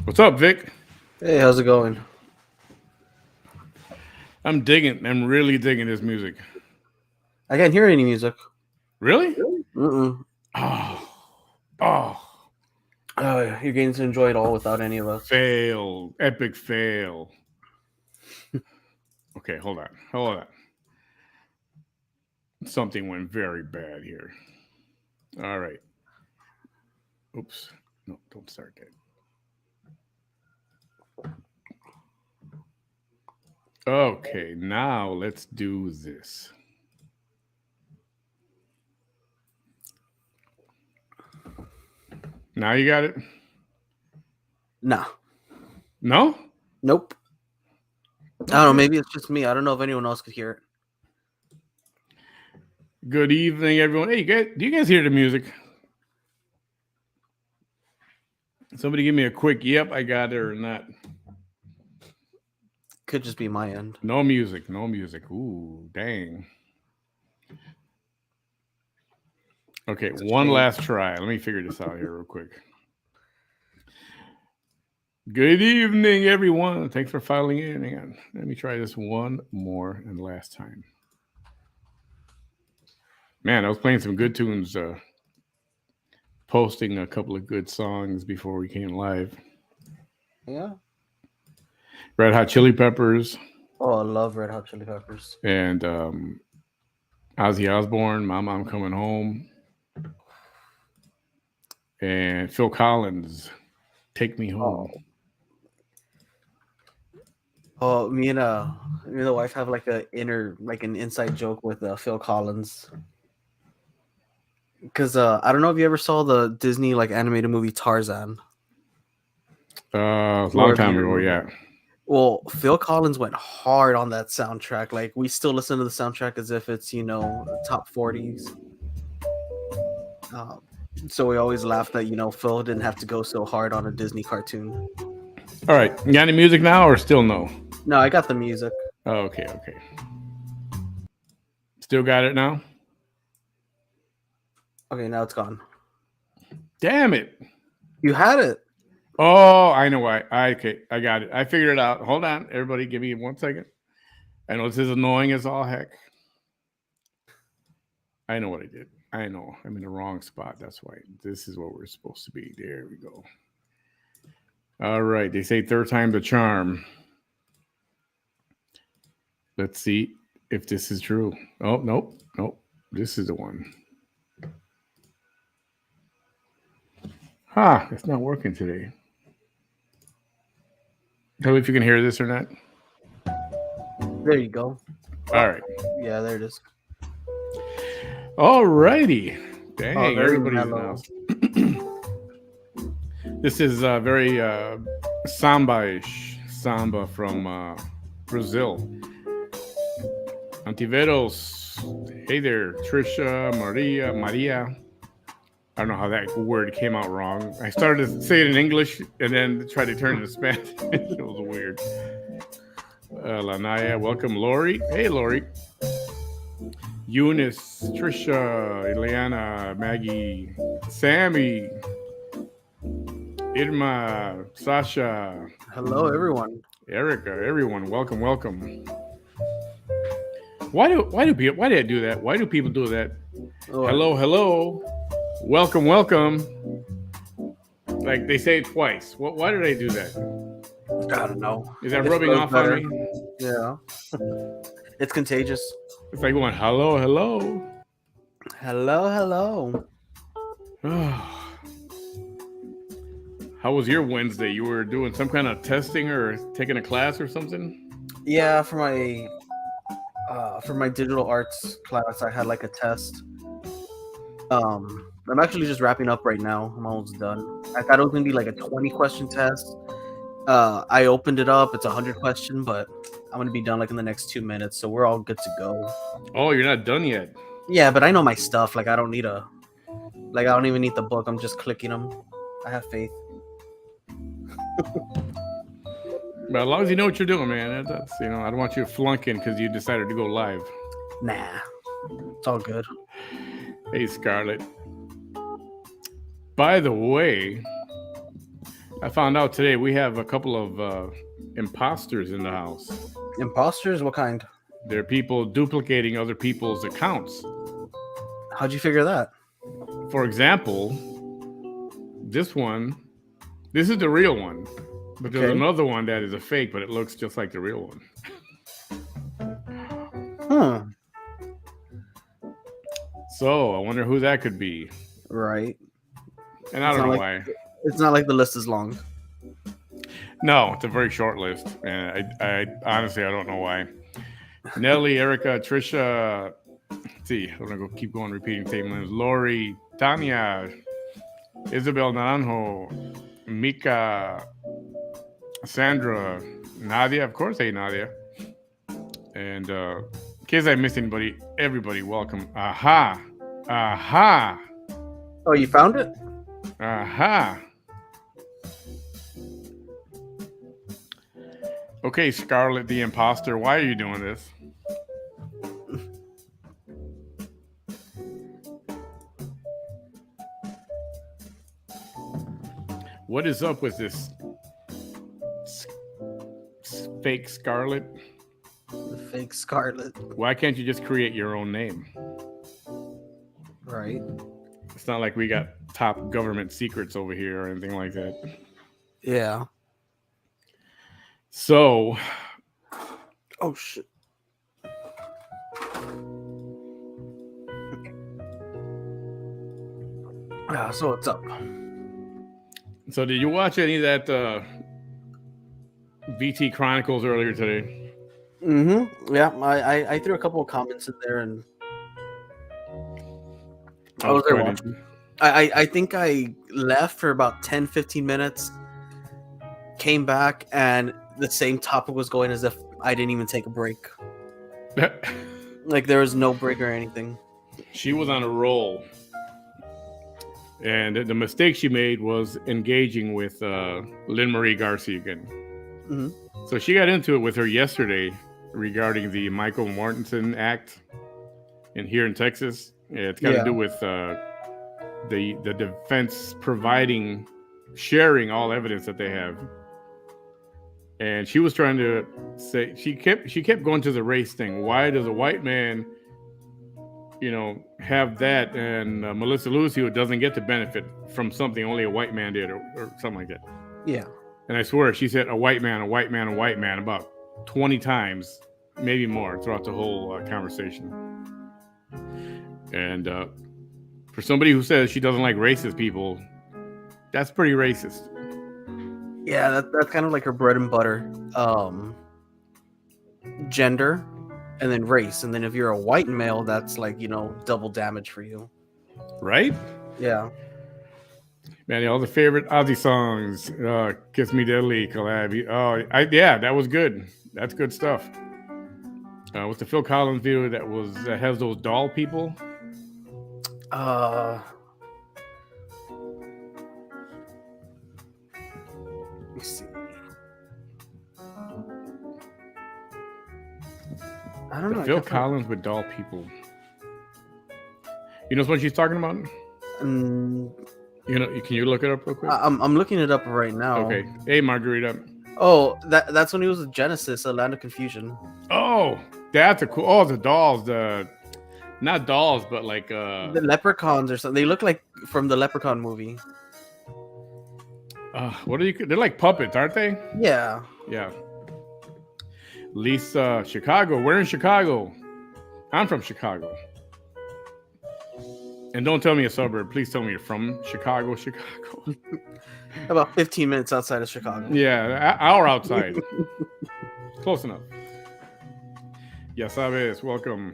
What's up, Vic? Hey, how's it going? I'm digging. I'm really digging this music. I can't hear any music. Really? Mm-mm. Oh. You're getting to enjoy it all without any of us. Fail. Epic fail. Okay, hold on. Something went very bad here. All right. Oops. No, don't start that. Okay, now let's do this. Now you got it? Nah. No? Nope. I don't know. Maybe it's just me. I don't know if anyone else could hear it. Good evening, everyone. Hey, do you guys hear the music? Somebody give me a quick yep, I got it or not. Could just be my end. No music. Ooh, dang. Okay, one last try. Let me figure this out here real quick. Good evening, everyone. Thanks for filing in. Hang on. Let me try this one more and last time. Man, I was playing some good tunes, posting a couple of good songs before we came live. Yeah. Red Hot Chili Peppers. Oh, I love Red Hot Chili Peppers. And Ozzy Osbourne, Mama, I'm Coming Home. And Phil Collins, Take Me Home. Oh, me and the wife have like an inside joke with Phil Collins. Because I don't know if you ever saw the Disney like animated movie Tarzan. Long time ago, yeah. Well, Phil Collins went hard on that soundtrack. Like we still listen to the soundtrack as if it's top 40s. So we always laugh that Phil didn't have to go so hard on a Disney cartoon. All right, you got any music now or still no? No, I got the music. Oh, okay. Still got it now? Okay, now it's gone. Damn it. You had it. Oh, I know why. Okay, I got it. I figured it out. Hold on, everybody, give me 1 second. I know this is annoying as all heck. I know what I did. I know. I'm in the wrong spot. That's why. This is what we're supposed to be. There we go. All right. They say third time the charm. Let's see if this is true. Oh, nope. This is the one. It's not working today. Tell me if you can hear this or not. There you go. All right. Yeah, there it is. All righty. Dang, everybody's in the house. This is very samba-ish. Samba from Brazil. Antiveros. Hey there, Trisha, Maria. I don't know how that word came out wrong. I started to say it in English and then tried to turn it to Spanish. It was weird. Lanaya, welcome. Lori. Hey, Lori. Eunice, Trisha, Ileana, Maggie, Sammy, Irma, Sasha. Hello, everyone. Erica, everyone. Welcome. Why did I do that? Why do people do that? Oh, hello. Welcome. Like they say it twice. Why did I do that? I don't know. Is that It rubbing feels off better. on me? Yeah. It's contagious. It's like going, hello, hello. Hello. How was your Wednesday? You were doing some kind of testing or taking a class or something? Yeah, for my digital arts class, I had like a test. I'm actually just wrapping up right now. I'm almost done. I thought it was gonna be like a 20 question test. I opened it up. It's a 100 question, but I'm gonna be done like in the next 2 minutes, so we're all good to go. Oh, you're not done yet. Yeah, but I know my stuff. Like I don't even need the book. I'm just clicking them. I have faith. But as long as you know what you're doing, man, that's I don't want you flunking because you decided to go live. Nah, it's all good. Hey, Scarlett. By the way, I found out today we have a couple of imposters in the house. Imposters? What kind? They're people duplicating other people's accounts. How'd you figure that? For example, this is the real one. But there's another one that is a fake, but it looks just like the real one. So I wonder who that could be. Right. And I don't know why. It's not like the list is long. No, it's a very short list. And I honestly, I don't know why. Nelly, Erica, Trisha, let's see, I'm going to keep going, repeating statements. Lori, Tanya, Isabel Naranjo, Mika, Sandra, Nadia, of course, hey Nadia. And in case I missed anybody, everybody, welcome. Aha. Oh, you found it? Aha. Okay, Scarlett the imposter, why are you doing this? What is up with this fake Scarlett? The fake Scarlett. Why can't you just create your own name? Right. It's not like we got top government secrets over here or anything like that. Yeah. So. Oh, shit. So what's up? So did you watch any of that VT Chronicles earlier today? Mm-hmm. Yeah, I threw a couple of comments in there and I was there watching. I think I left for about 10-15 minutes, came back, and the same topic was going as if I didn't even take a break. Like there was no break or anything. She was on a roll. And the mistake she made was engaging with Lynn Marie Garcia again. Mm-hmm. So she got into it with her yesterday regarding the Michael Mortensen Act here in Texas. It's got to do with the defense sharing all evidence that they have. And she was trying to say, she kept going to the race thing. Why does a white man, have that, and Melissa Lucio doesn't get to benefit from something only a white man did, or something like that? Yeah. And I swear she said a white man about 20 times, maybe more, throughout the whole conversation. And for somebody who says she doesn't like racist people, that's pretty racist. Yeah, that's kind of like her bread and butter. Gender, and then race. And then if you're a white male, that's like, double damage for you. Right? Yeah. Man, all the favorite Ozzy songs. Kiss Me Deadly, collab. Oh, yeah, that was good. That's good stuff. What's the Phil Collins video that has those doll people? Let me see. I don't know. Phil Collins with doll people. You know what she's talking about? Can you look it up real quick? I'm looking it up right now. Okay. Hey, Margarita. Oh, that's when he was with Genesis, A Land of Confusion. Oh, that's a cool. Oh, the dolls. Not dolls, but like the leprechauns or something. They look like from the Leprechaun movie. What are you? They're like puppets, aren't they? Yeah. Yeah. Lisa, Chicago. We're in Chicago. I'm from Chicago. And don't tell me a suburb. Please tell me you're from Chicago, Chicago. About 15 minutes outside of Chicago. Yeah, an hour outside. Close enough. Ya sabes, welcome.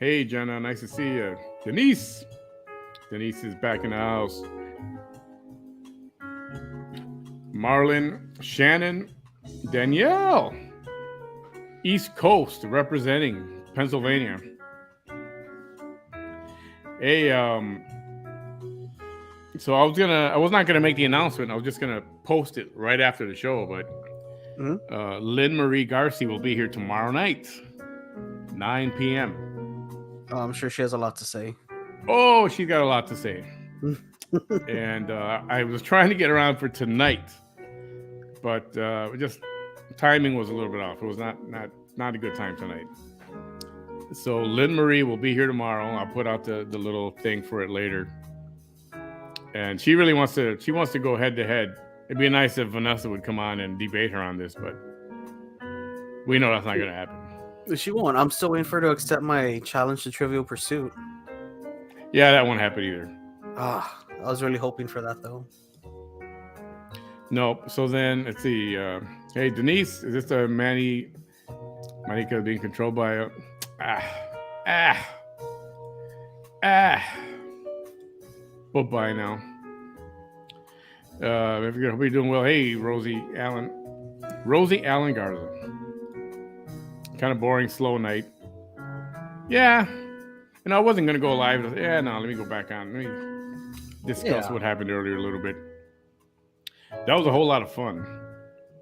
Hey, Jenna, nice to see you. Denise. Denise is back in the house. Marlon, Shannon, Danielle. East Coast representing Pennsylvania. Hey, so I was not gonna make the announcement. I was just gonna post it right after the show. But Lynn Marie Garcia will be here tomorrow night, 9 p.m. Oh, I'm sure she has a lot to say. Oh, she's got a lot to say. And I was trying to get around for tonight, but just timing was a little bit off. It was not a good time tonight. So Lynn Marie will be here tomorrow. I'll put out the little thing for it later. And she really wants to go head to head. It'd be nice if Vanessa would come on and debate her on this, but we know that's not going to happen. She won't. I'm still waiting for her to accept my challenge to Trivial Pursuit. Yeah, that won't happen either. I was really hoping for that, though. Nope. So then, let's see. Hey, Denise, is this a Manny being controlled by a... Bye now. Hope you're doing well. Hey, Rosie Allen Garza. Kind of boring, slow night. Yeah. And I wasn't gonna go live. Let me go back on. Let me discuss what happened earlier a little bit. That was a whole lot of fun.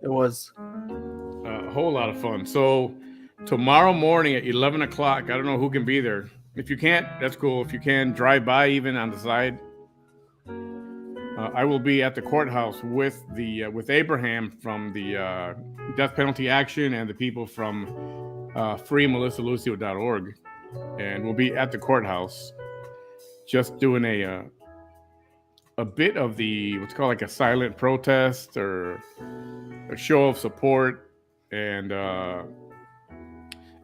It was a whole lot of fun. So tomorrow morning at 11 o'clock, I don't know who can be there. If you can't, that's cool. If you can, drive by even on the side. I will be at the courthouse with Abraham from the Death Penalty Action and the people from freemelissalucio.org, and we'll be at the courthouse just doing a bit of the what's called like a silent protest or a show of support. And I'm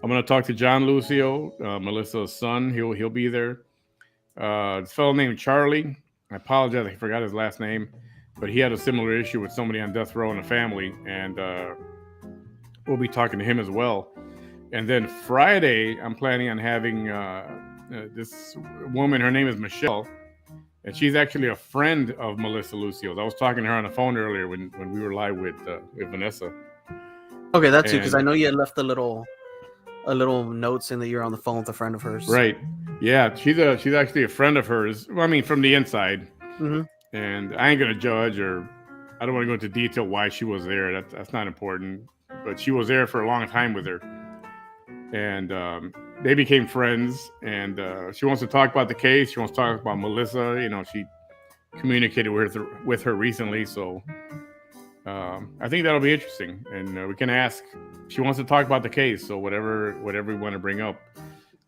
going to talk to John Lucio, Melissa's son. He'll be there. This fellow named Charlie. I apologize, I forgot his last name, but he had a similar issue with somebody on death row in the family, and we'll be talking to him as well. And then Friday, I'm planning on having this woman. Her name is Michelle, and she's actually a friend of Melissa Lucio's. I was talking to her on the phone earlier when we were live with Vanessa. Okay, that's you, because I know you had left a little note saying that you're on the phone with a friend of hers. Right. Yeah, she's actually a friend of hers. Well, I mean, from the inside. Mm-hmm. And I ain't gonna judge, or I don't want to go into detail why she was there. That's not important. But she was there for a long time with her, and they became friends. And she wants to talk about the case. She wants to talk about Melissa. You know, she communicated with her recently, so I think that'll be interesting. And we can ask. She wants to talk about the case, so whatever we want to bring up.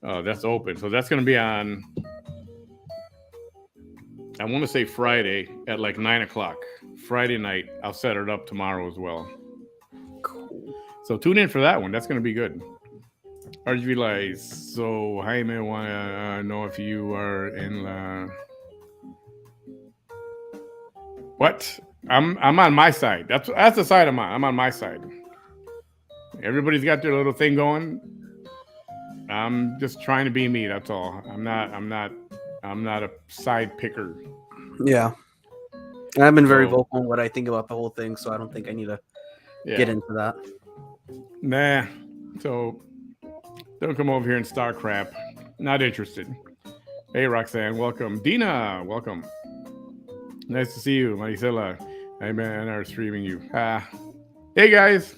That's open. So that's going to be on, I want to say Friday at like 9 o'clock. Friday night. I'll set it up tomorrow as well. Cool. So tune in for that one. That's going to be good. RGV so Jaime want to know if you are in La... What? I'm on my side. That's the side I'm on. I'm on my side. Everybody's got their little thing going. I'm just trying to be me. That's all. I'm not a side picker. Yeah. And I've been very vocal on what I think about the whole thing, so I don't think I need to get into that. Nah. So don't come over here and start crap. Not interested. Hey, Roxanne, welcome. Dina, welcome. Nice to see you, Maricela. Hey, man, I'm streaming you. Hey, guys.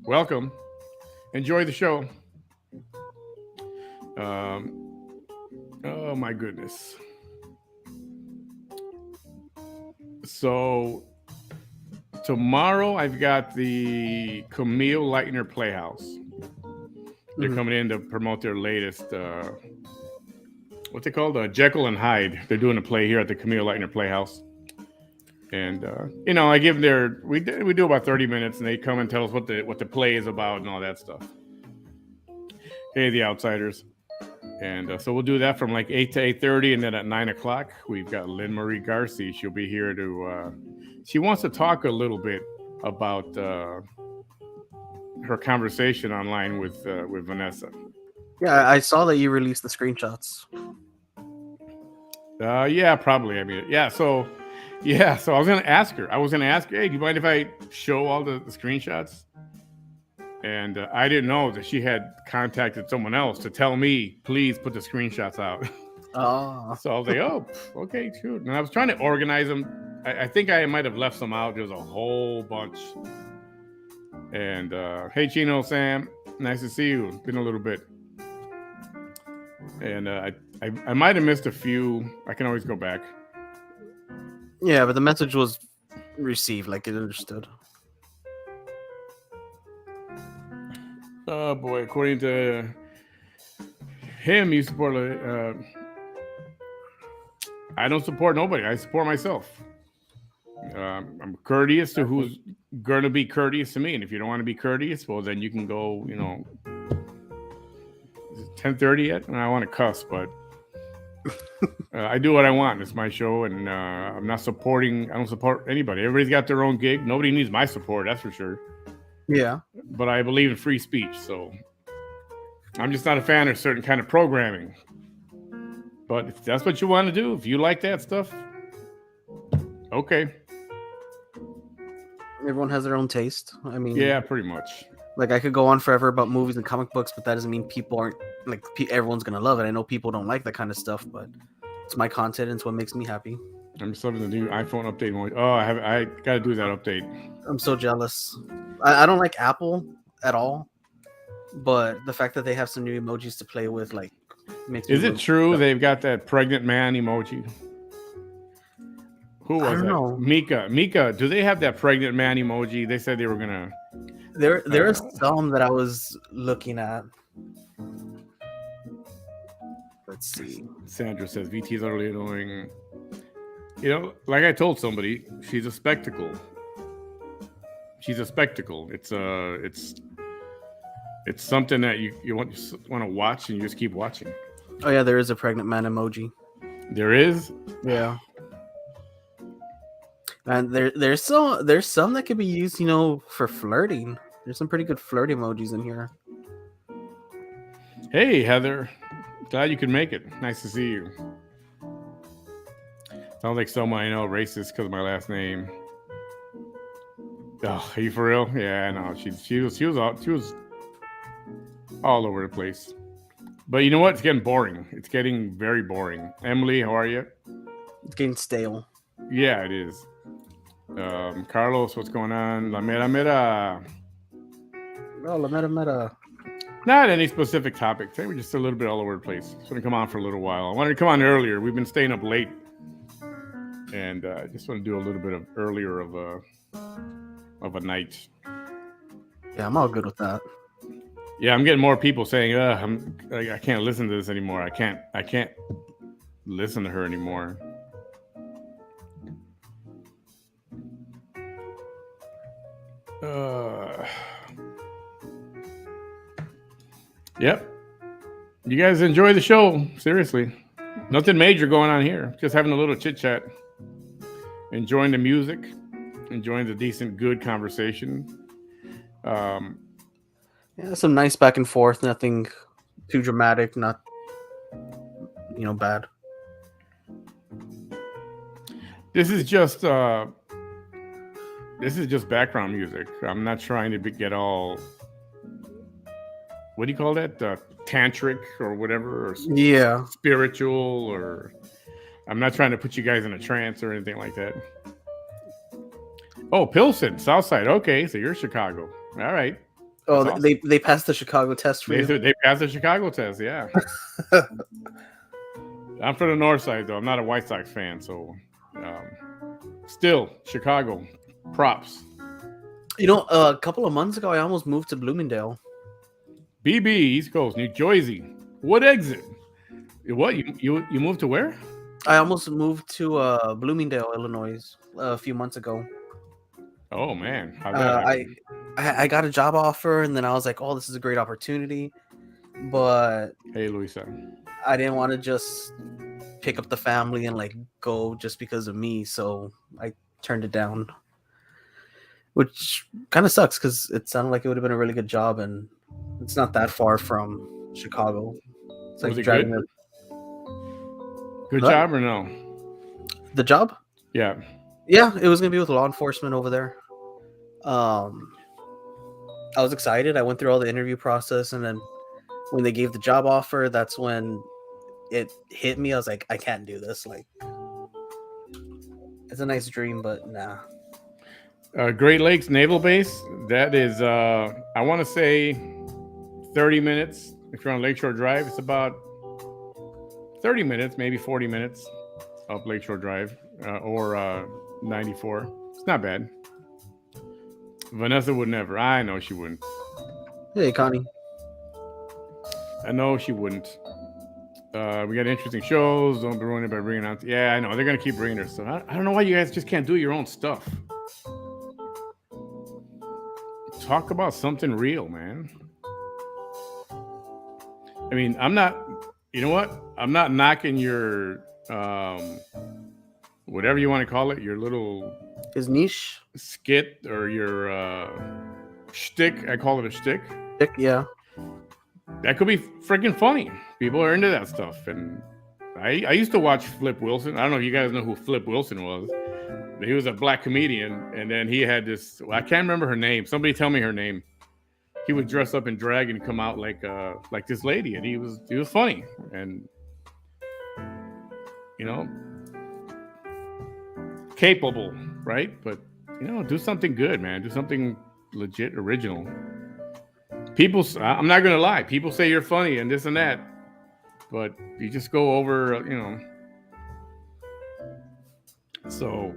Welcome. Enjoy the show. Oh my goodness. So tomorrow I've got the Camille Leitner Playhouse. They're coming in to promote their latest, what's it called? Jekyll and Hyde. They're doing a play here at the Camille Leitner Playhouse. And I give them we do about 30 minutes, and they come and tell us what the play is about and all that stuff. Hey, the Outsiders. And so we'll do that from like 8 to 8:30, and then at 9 o'clock we've got Lynn Marie Garcia. She'll be here to. She wants to talk a little bit about her conversation online with Vanessa. Yeah, I saw that you released the screenshots. Yeah, probably. I mean, yeah. So I was gonna ask her. Hey, do you mind if I show all the screenshots? And I didn't know that she had contacted someone else to tell me, please put the screenshots out. Oh. So I was like, oh, okay, shoot. And I was trying to organize them. I think I might have left some out. There's a whole bunch. And hey, Chino, Sam, nice to see you. It's been a little bit. And I might have missed a few. I can always go back. Yeah, but the message was received, like it understood. Oh boy, according to him, you support. I don't support nobody. I support myself. I'm courteous to who's going to be courteous to me, and if you don't want to be courteous, well, then you can go. Is it 10:30 yet? And I want to cuss, but I do what I want. It's my show, and I'm not supporting. I don't support anybody. Everybody's got their own gig. Nobody needs my support. That's for sure. Yeah. But I believe in free speech, so I'm just not a fan of certain kind of programming. But if that's what you want to do, if you like that stuff, okay. Everyone has their own taste. I mean, yeah, pretty much. Like I could go on forever about movies and comic books, but that doesn't mean people aren't like everyone's gonna love it. I know people don't like that kind of stuff, but it's my content and it's what makes me happy. I'm just loving the new iPhone update. Oh, I got to do that update. I'm so jealous. I don't like Apple at all, but the fact that they have some new emojis to play with, like, makes me. Is it true they've got that pregnant man emoji? Who was I don't know. Mika, do they have that pregnant man emoji? They said they were gonna. There are some that I was looking at. Let's see. Sandra says VT's utterly annoying. Like I told somebody, she's a spectacle. She's a spectacle. It's something that you want to watch and you just keep watching. Oh yeah, there is a pregnant man emoji. There is? Yeah. And there's some that could be used, for flirting. There's some pretty good flirt emojis in here. Hey Heather, glad you could make it. Nice to see you. Sounds like someone I know racist because of my last name. Oh, are you for real? Yeah, no. She was all over the place. But you know what? It's getting boring. It's getting very boring. Emily, how are you? It's getting stale. Yeah, it is. Carlos, what's going on? La mera. Oh, la mera. Not any specific topic. Today we're just a little bit all over the place. Just want to come on for a little while. I wanted to come on earlier. We've been staying up late. And I just want to do a little bit of earlier of a night. Yeah, I'm all good with that. Yeah, I'm getting more people saying, I can't listen to this anymore. I can't listen to her anymore. Yep. You guys enjoy the show. Seriously. Nothing major going on here. Just having a little chit chat. Enjoying the music. Enjoying the decent, good conversation. Yeah, some nice back and forth. Nothing too dramatic. Not, bad. This is just background music. I'm not trying to get all. What do you call that? Tantric or whatever, or yeah, spiritual, or I'm not trying to put you guys in a trance or anything like that. Oh, Pilsen, Southside. Okay, so you're Chicago. All right. Oh, awesome. They passed the Chicago test for you. They passed the Chicago test. Yeah. I'm from the North Side though. I'm not a White Sox fan, so still Chicago. Props. A couple of months ago, I almost moved to Bloomingdale. BB, East Coast, New Jersey. What exit? What you moved to where? I almost moved to Bloomingdale, Illinois, a few months ago. Oh man, how'd that Uh, I happen? I got a job offer, and then I was like, "Oh, this is a great opportunity," but Hey, Luisa. I didn't want to just pick up the family and like go just because of me, so I turned it down, which kind of sucks because it sounded like it would have been a really good job, and it's not that far from Chicago. It's Was like it driving good? Good what? job or no? The job? Yeah. Yeah, it was gonna be with law enforcement over there. Um, I was excited. I went through all the interview process, and then when they gave the job offer, that's when it hit me. I was like, I can't do this. Like, it's a nice dream, but nah. Great Lakes Naval Base. That is, I want to say, 30 minutes. If you're on Lakeshore Drive, it's about 30 minutes, maybe 40 minutes up Lakeshore Drive or 94. It's not bad. Vanessa would never. I know she wouldn't. Hey, Connie. I know she wouldn't. We got interesting shows. Don't be ruining it by bringing out. Yeah, I know. They're going to keep bringing her stuff. I don't know why you guys just can't do your own stuff. Talk about something real, man. I mean, I'm not, you know what? I'm not knocking your, whatever you want to call it, your little His niche? skit or your shtick. I call it a shtick. Yeah. That could be freaking funny. People are into that stuff. And I used to watch Flip Wilson. I don't know if you guys know who Flip Wilson was. He was a black comedian. And then he had this, I can't remember her name. Somebody tell me her name. He would dress up in drag and come out like this lady. And he was funny. And, you know, capable, right? But, you know, do something good, man. Do something legit original. People, I'm not going to lie. People say you're funny and this and that. But you just go over, you know. So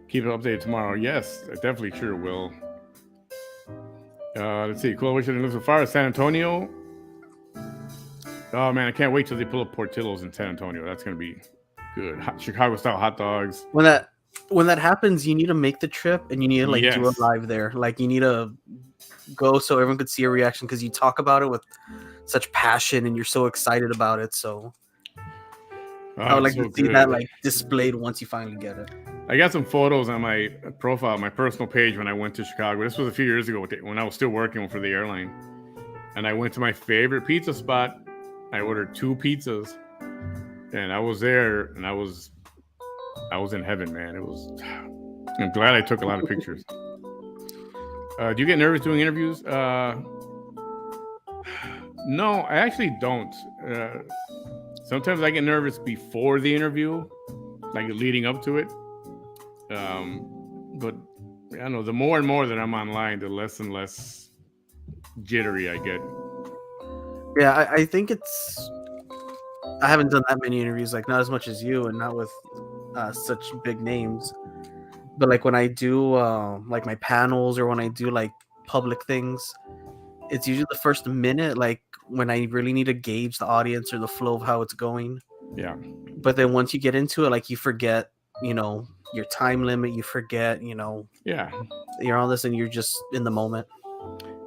keep it updated tomorrow. Yes, I definitely sure will. Let's see. Coalition lives as far as San Antonio. Oh man, I can't wait till they pull up Portillo's in San Antonio. That's gonna be good. Chicago style hot dogs. When that happens, you need to make the trip and you need to like do a Yes. live there. Like you need to go so everyone could see your reaction because you talk about it with such passion and you're so excited about it. So I would like to see that like displayed once you finally get it. I got some photos on my profile, my personal page when I went to Chicago. This was a few years ago when I was still working for the airline. And I went to my favorite pizza spot. I ordered 2 pizzas. And I was there and I was in heaven, man. I'm glad I took a lot of pictures. Do you get nervous doing interviews? No, I actually don't. Sometimes I get nervous before the interview, like leading up to it. But I don't know, the more and more that I'm online, the less and less jittery I get. Yeah, I think I haven't done that many interviews, like not as much as you and not with such big names. But like when I do like my panels or when I do like public things, it's usually the first minute, like when I really need to gauge the audience or the flow of how it's going. Yeah. But then once you get into it, like you forget, you know, your time limit, you forget, you know, Yeah. you're on this and you're just in the moment.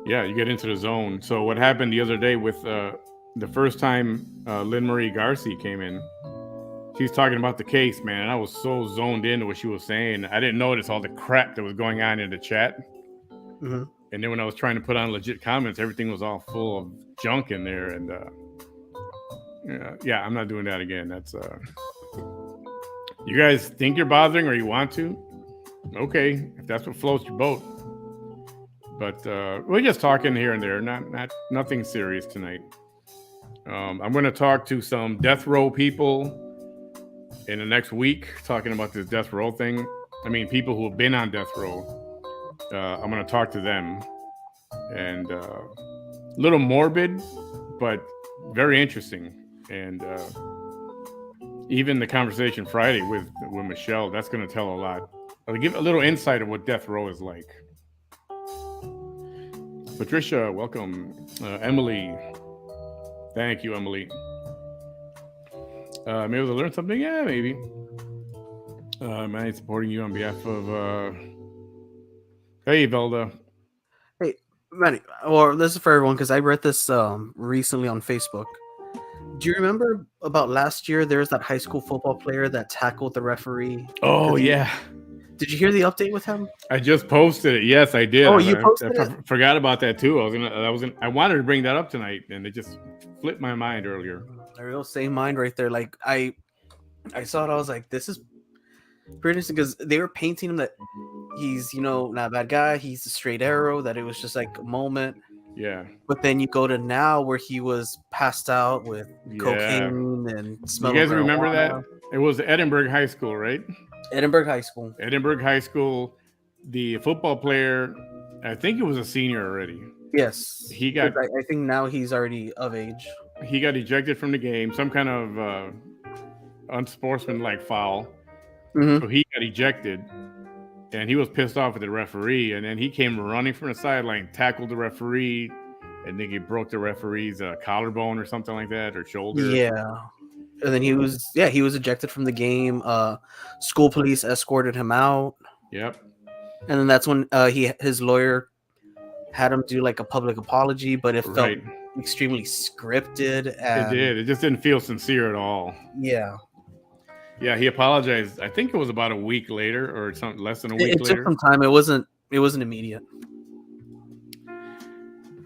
Yeah, you get into the zone. So what happened the other day with the first time Lynn Marie Garcia came in, she's talking about the case, man, and I was so zoned into what she was saying. I didn't notice all the crap that was going on in the chat. Mm-hmm. And then when I was trying to put on legit comments, everything was all full of junk in there. And yeah, I'm not doing that again. That's you guys think you're bothering or you want to? Okay, if that's what floats your boat. But we're just talking here and there, nothing serious tonight. I'm going to talk to some death row people in the next week, talking about this death row thing. I mean, people who have been on death row. I'm going to talk to them, and a little morbid, but very interesting. And even the conversation Friday with Michelle, that's going to tell a lot. I'll give a little insight of what death row is like. Patricia, welcome. Emily, thank you, Emily. Maybe able to learn something. Yeah, maybe. Manny supporting you on behalf of. Hey, Velda. Hey, Manny, or this is for everyone because I read this recently on Facebook. Do you remember about last year? There was that high school football player that tackled the referee. Oh Because yeah, did you hear the update with him? I just posted it. Yes, I did. Oh, I, you I, posted it? forgot about that too. I wanted to bring that up tonight, and it just flipped my mind earlier. A real same mind right there. Like I saw it. I was like, this is pretty interesting because they were painting him that he's not a bad guy. He's a straight arrow. That it was just like a moment. Yeah, But then you go to now where he was passed out with yeah. cocaine and You smell of guys remember that? marijuana. It was Edinburgh High School, right? Edinburgh High School. Edinburgh High School. The football player, I think it was a senior already. Yes. He got. I think now he's already of age. He got ejected from the game. Some kind of unsportsmanlike foul. Mm-hmm. So he got ejected, and he was pissed off at the referee. And then he came running from the sideline, tackled the referee, and then he broke the referee's collarbone or something like that, or shoulder. Yeah. And then he was ejected from the game. School police escorted him out. Yep. And then that's when his lawyer had him do like a public apology, but it felt extremely scripted. And it did. It just didn't feel sincere at all. Yeah. Yeah, he apologized. I think it was about a week later, or something less than a week later. It took some time. It wasn't immediate.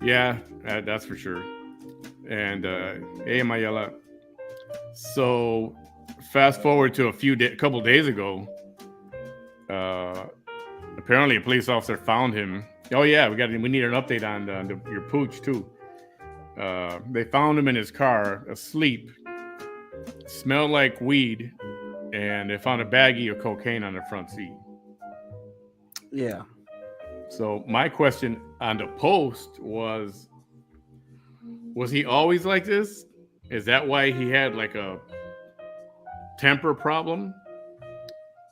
Yeah, that's for sure. And hey, Mayela. So, fast forward to a couple days ago. Apparently, a police officer found him. Oh yeah, we need an update on your pooch too. They found him in his car, asleep. Smelled like weed, and they found a baggie of cocaine on the front seat. Yeah. So my question on the post was he always like this? Is that why he had like a temper problem?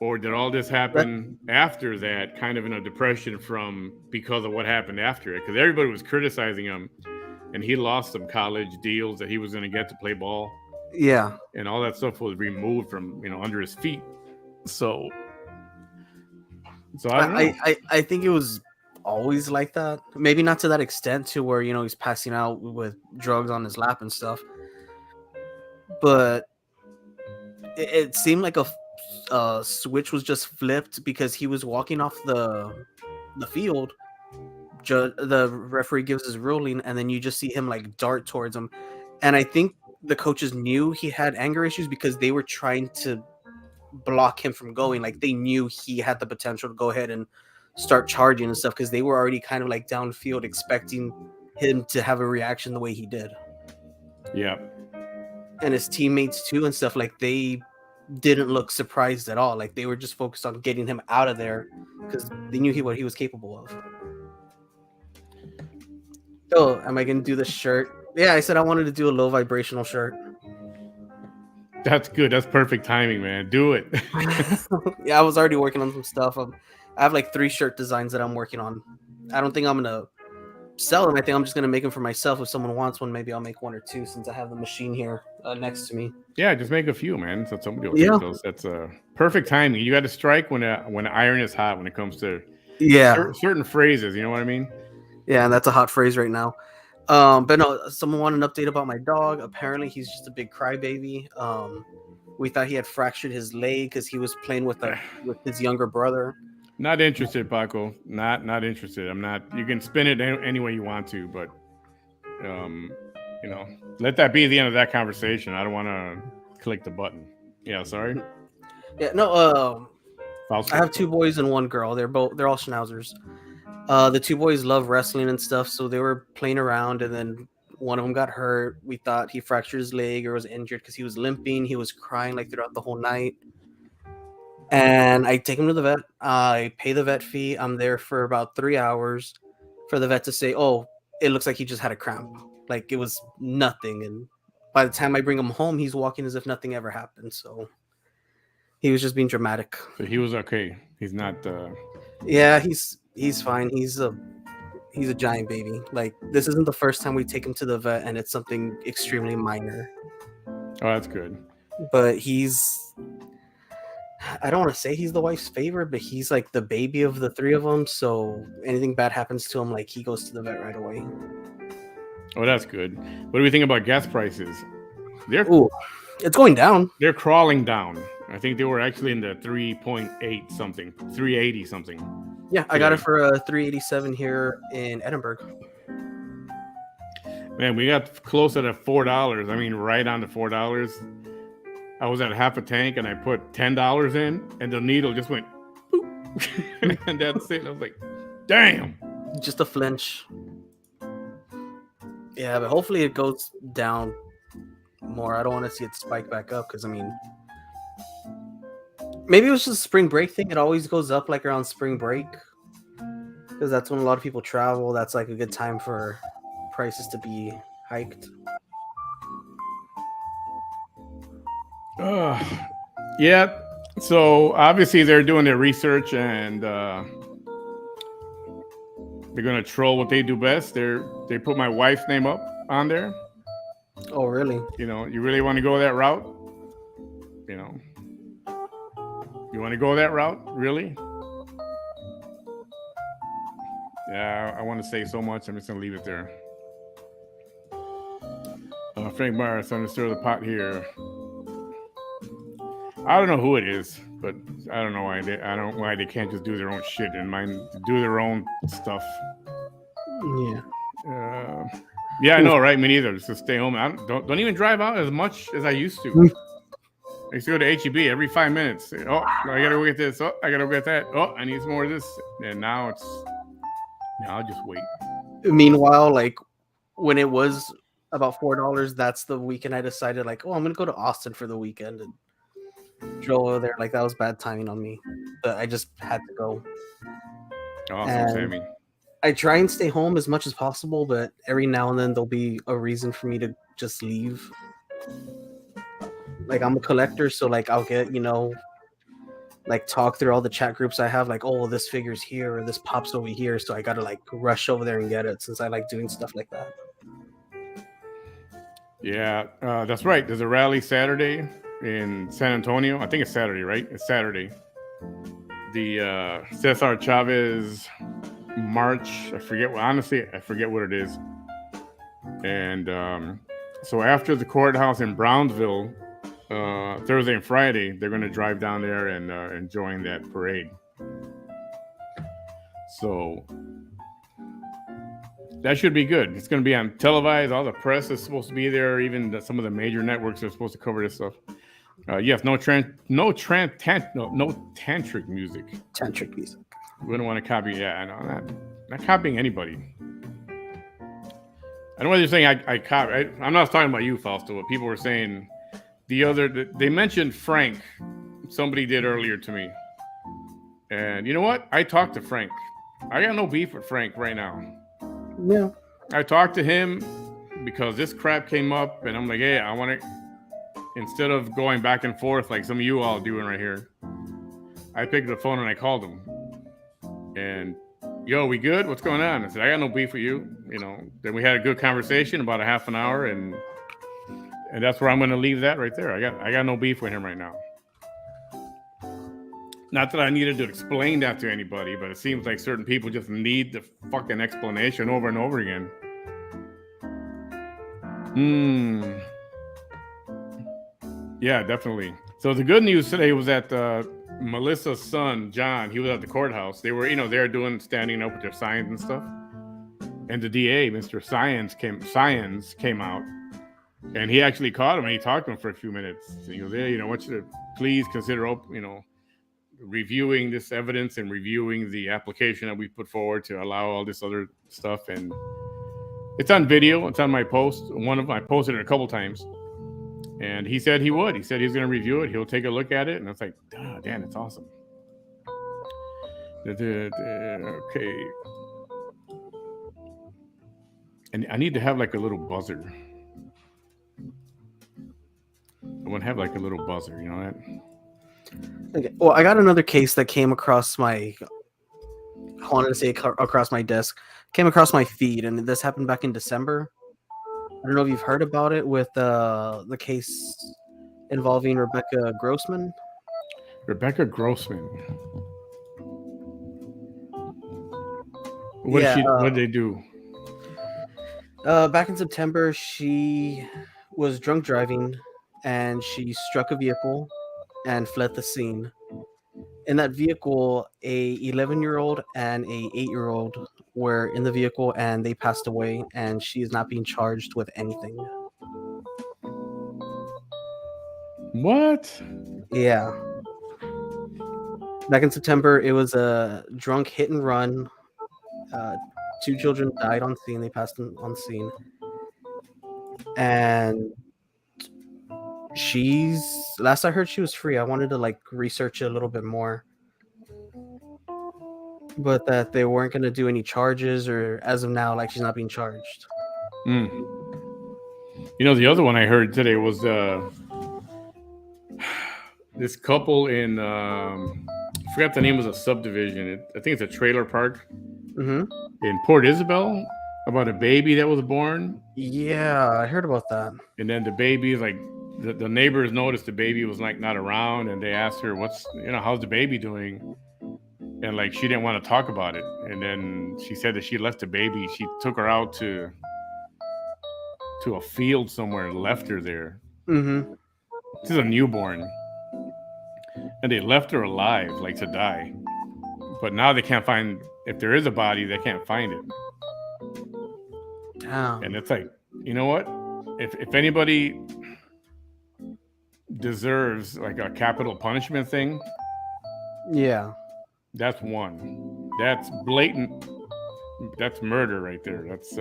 Or did all this happen after that, kind of in a depression because of what happened after it? Because everybody was criticizing him, and he lost some college deals that he was going to get to play ball. Yeah. And all that stuff was removed from under his feet. So I don't know. I think it was always like that. Maybe not to that extent to where he's passing out with drugs on his lap and stuff. But it seemed like a switch was just flipped because he was walking off the field. The referee gives his ruling, and then you just see him like dart towards him. And I think the coaches knew he had anger issues because they were trying to block him from going. Like they knew he had the potential to go ahead and start charging and stuff because they were already kind of like downfield expecting him to have a reaction the way he did. Yeah. And his teammates too and stuff, like they didn't look surprised at all. Like they were just focused on getting him out of there because they knew what he was capable of. Oh, am I gonna do the shirt? Yeah, I said I wanted to do a low vibrational shirt. That's good. That's perfect timing, man. Do it. Yeah, I was already working on some stuff. I have like 3 shirt designs that I'm working on. I don't think I'm gonna sell them. I think I'm just gonna make them for myself. If someone wants one, maybe I'll make 1 or 2 since I have the machine here next to me. Yeah, just make a few, man. So somebody will take those. That's perfect timing. You got to strike when iron is hot when it comes to certain phrases. You know what I mean? Yeah, and that's a hot phrase right now. But no, someone wanted an update about my dog. Apparently, he's just a big crybaby. We thought he had fractured his leg because he was playing with his younger brother. Not interested, Paco. Not interested. I'm not. You can spin it any way you want to, but let that be the end of that conversation. I don't want to click the button. Yeah, sorry. Yeah, no. I have 2 boys and 1 girl. They're all schnauzers. The 2 boys love wrestling and stuff, so they were playing around, and then one of them got hurt. We thought he fractured his leg or was injured because he was limping. He was crying like throughout the whole night. And I take him to the vet. I pay the vet fee. I'm there for about 3 hours for the vet to say, "Oh, it looks like he just had a cramp." Like it was nothing. And by the time I bring him home, he's walking as if nothing ever happened. So he was just being dramatic. So he was okay. He's not. Yeah, he's fine. He's a giant baby. Like this isn't the first time we take him to the vet, and it's something extremely minor. Oh, that's good. but I don't want to say he's the wife's favorite, but he's like the baby of the three of them. So anything bad happens to him, like he goes to the vet right away. Oh, that's good. What do we think about gas prices? Ooh, it's going down. They're crawling down. I think they were actually in the 3.8 something, 380 something. Yeah, I got it for a 387 here in Edinburgh. Man, we got close to $4. I mean, right on the $4. I was at half a tank and I put $10 in, and the needle just went boop. And that's it. I was like, damn. Just a flinch. Yeah, but hopefully it goes down more. I don't want to see it spike back up because, I mean, maybe it was just a spring break thing. It always goes up like around spring break because that's when a lot of people travel. That's like a good time for prices to be hiked. Yeah. So obviously they're doing their research and they're gonna troll what they do best. They put my wife's name up on there. Oh, really? You know, you really want to go that route? You know, you want to go that route? Really? Yeah, I want to say so much. I'm just gonna leave it there. Frank Myers, I'm gonna stir the pot here. I don't know who it is, but I don't know why they can't just do their own shit and do their own stuff. Yeah. Yeah, I know, right? Me neither. Just stay home. Don't even drive out as much as I used to. I used to go to HEB every 5 minutes. Oh, I gotta go get this. Oh, I gotta go get that. Oh, I need some more of this. And now I'll just wait. Meanwhile, like when it was about $4, that's the weekend I decided, like, oh, I'm gonna go to Austin for the weekend, and drove over there. Like that was bad timing on me, but I just had to go. Awesome, Sammy. I try and stay home as much as possible, but every now and then there'll be a reason for me to just leave. Like I'm a collector, so like I'll get, like talk through all the chat groups I have, like, oh, this figure's here or this pops over here, so I gotta like rush over there and get it since I like doing stuff like that. Yeah, that's right. There's a rally Saturday in San Antonio. I think it's Saturday, right? It's Saturday. The Cesar Chavez March. I forget what it is. And so after the courthouse in Brownsville, Thursday and Friday, they're going to drive down there and join that parade. So that should be good. It's going to be on televised. All the press is supposed to be there. Even some of the major networks are supposed to cover this stuff. Yes, no tantric music. Tantric music. We don't want to copy. Yeah, I know. Not copying anybody. I know what you're saying. I copy. I'm not talking about you, Fausto. But people were saying they mentioned Frank. Somebody did earlier to me. And you know what? I talked to Frank. I got no beef with Frank right now. Yeah. I talked to him because this crap came up, and I'm like, hey, I want to. Instead of going back and forth like some of you all are doing right here, I picked up the phone and I called him. And, yo, we good? What's going on? I said, I got no beef with you. Then we had a good conversation about a half an hour, and that's where I'm going to leave that right there. I got no beef with him right now. Not that I needed to explain that to anybody, but it seems like certain people just need the fucking explanation over and over again. Yeah, definitely. So the good news today was that Melissa's son, John, he was at the courthouse. They were, they're standing up with their signs and stuff. And the DA, Mr. Science came out, and he actually caught him and he talked to him for a few minutes. And he goes, hey, I want you to please consider, reviewing this evidence and reviewing the application that we put forward to allow all this other stuff. And it's on video. It's on my post. I posted it a couple times. And he said he would. He said he's going to review it. He'll take a look at it. And I was like, damn, it's awesome. Okay. And I need to have like a little buzzer. I want to have like a little buzzer, you know that? Okay. Well, I got another case that came across I wanted to say across my desk, came across my feed, and this happened back in December. I don't know if you've heard about it with the case involving Rebecca Grossman. Rebecca Grossman. What did Yeah, she? What did they do? back in September, she was drunk driving, and she struck a vehicle and fled the scene. In that vehicle, a 11-year-old and a 8-year-old were in the vehicle, and they passed away. And she is not being charged with anything. What? Yeah. Back in September, it was a drunk hit and run. Uh, 2 children died on scene. They passed on scene. And she's, last I heard, she was free. I wanted to like research it a little bit more, but that they weren't going to do any charges, or as of now, like she's not being charged. Mm. You know, the other one I heard today was this couple in I forgot the name of the subdivision. I think it's a trailer park Mm-hmm. in Port Isabel, about a baby that was born. Yeah, I heard about that. And then the baby, like the neighbors noticed the baby was like not around, and they asked her, how's the baby doing? And like she didn't want to talk about it. And then she said that she left the baby. She took her out to a field somewhere and left her there. Mm-hmm. This is a newborn. And they left her alive, like to die. But now they can't find, if there is a body, they can't find it. Damn. And it's like, you know what? If anybody deserves like a capital punishment thing, Yeah. that's one. That's blatant. That's murder right there. That's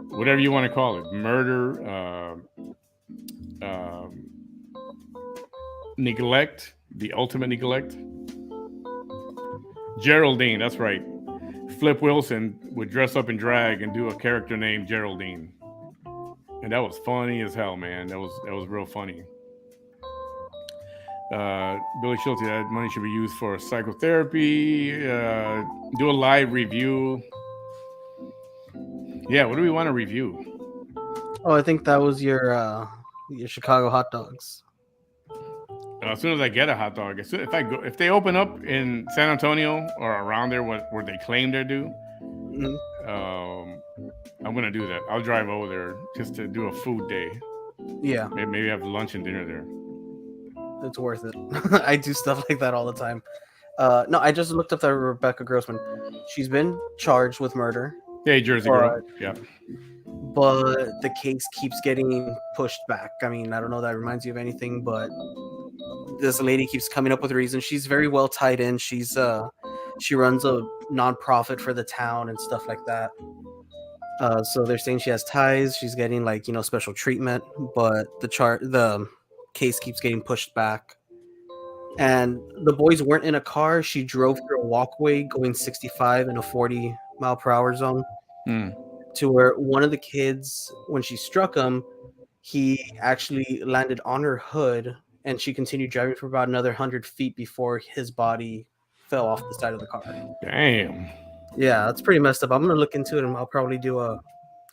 whatever you want to call it. Murder, neglect, the ultimate neglect. Geraldine, that's right. Flip Wilson would dress up in drag and do a character named Geraldine. And that was funny as hell, man. That was real funny. Billy Schulte, that money should be used for psychotherapy. Do a live review. Yeah, what do we want to review? Oh, I think that was your Chicago hot dogs. As soon as I get a hot dog, if they open up in San Antonio or around there where they claim they're due, I'm gonna do that. I'll drive over there just to do a food day. Yeah, maybe have lunch and dinner there. It's worth it. I do stuff like that all the time. No, I just looked up that Rebecca Grossman. She's been charged with murder. Hey, Jersey girl. Yeah. But the case keeps getting pushed back. I mean, I don't know if that reminds you of anything, but this lady keeps coming up with reasons. She's very well tied in. She runs a nonprofit for the town and stuff like that. So they're saying she has ties. She's getting special treatment, but the case keeps getting pushed back. And the boys weren't in a car. She drove through a walkway going 65 in a 40-mile-per-hour zone. To where one of the kids, when she struck him, he actually landed on her hood, and she continued driving for about another 100 feet before his body fell off the side of the car. Damn. Yeah, that's pretty messed up. I'm gonna look into it, and I'll probably do a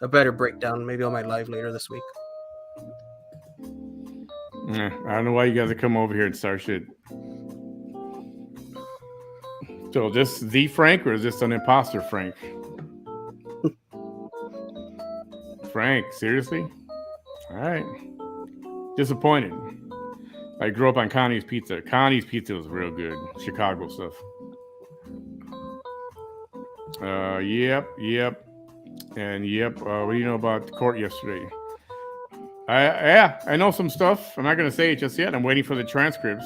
better breakdown, maybe on my live later this week. I don't know why you guys are come over here and start shit. So this the Frank, or is this an imposter Frank? Frank, seriously? All right. Disappointed. I grew up on Connie's Pizza. Connie's Pizza was real good. Chicago stuff. Yep. And yep. What do you know about the court yesterday? I know some stuff. I'm not going to say it just yet. I'm waiting for the transcripts.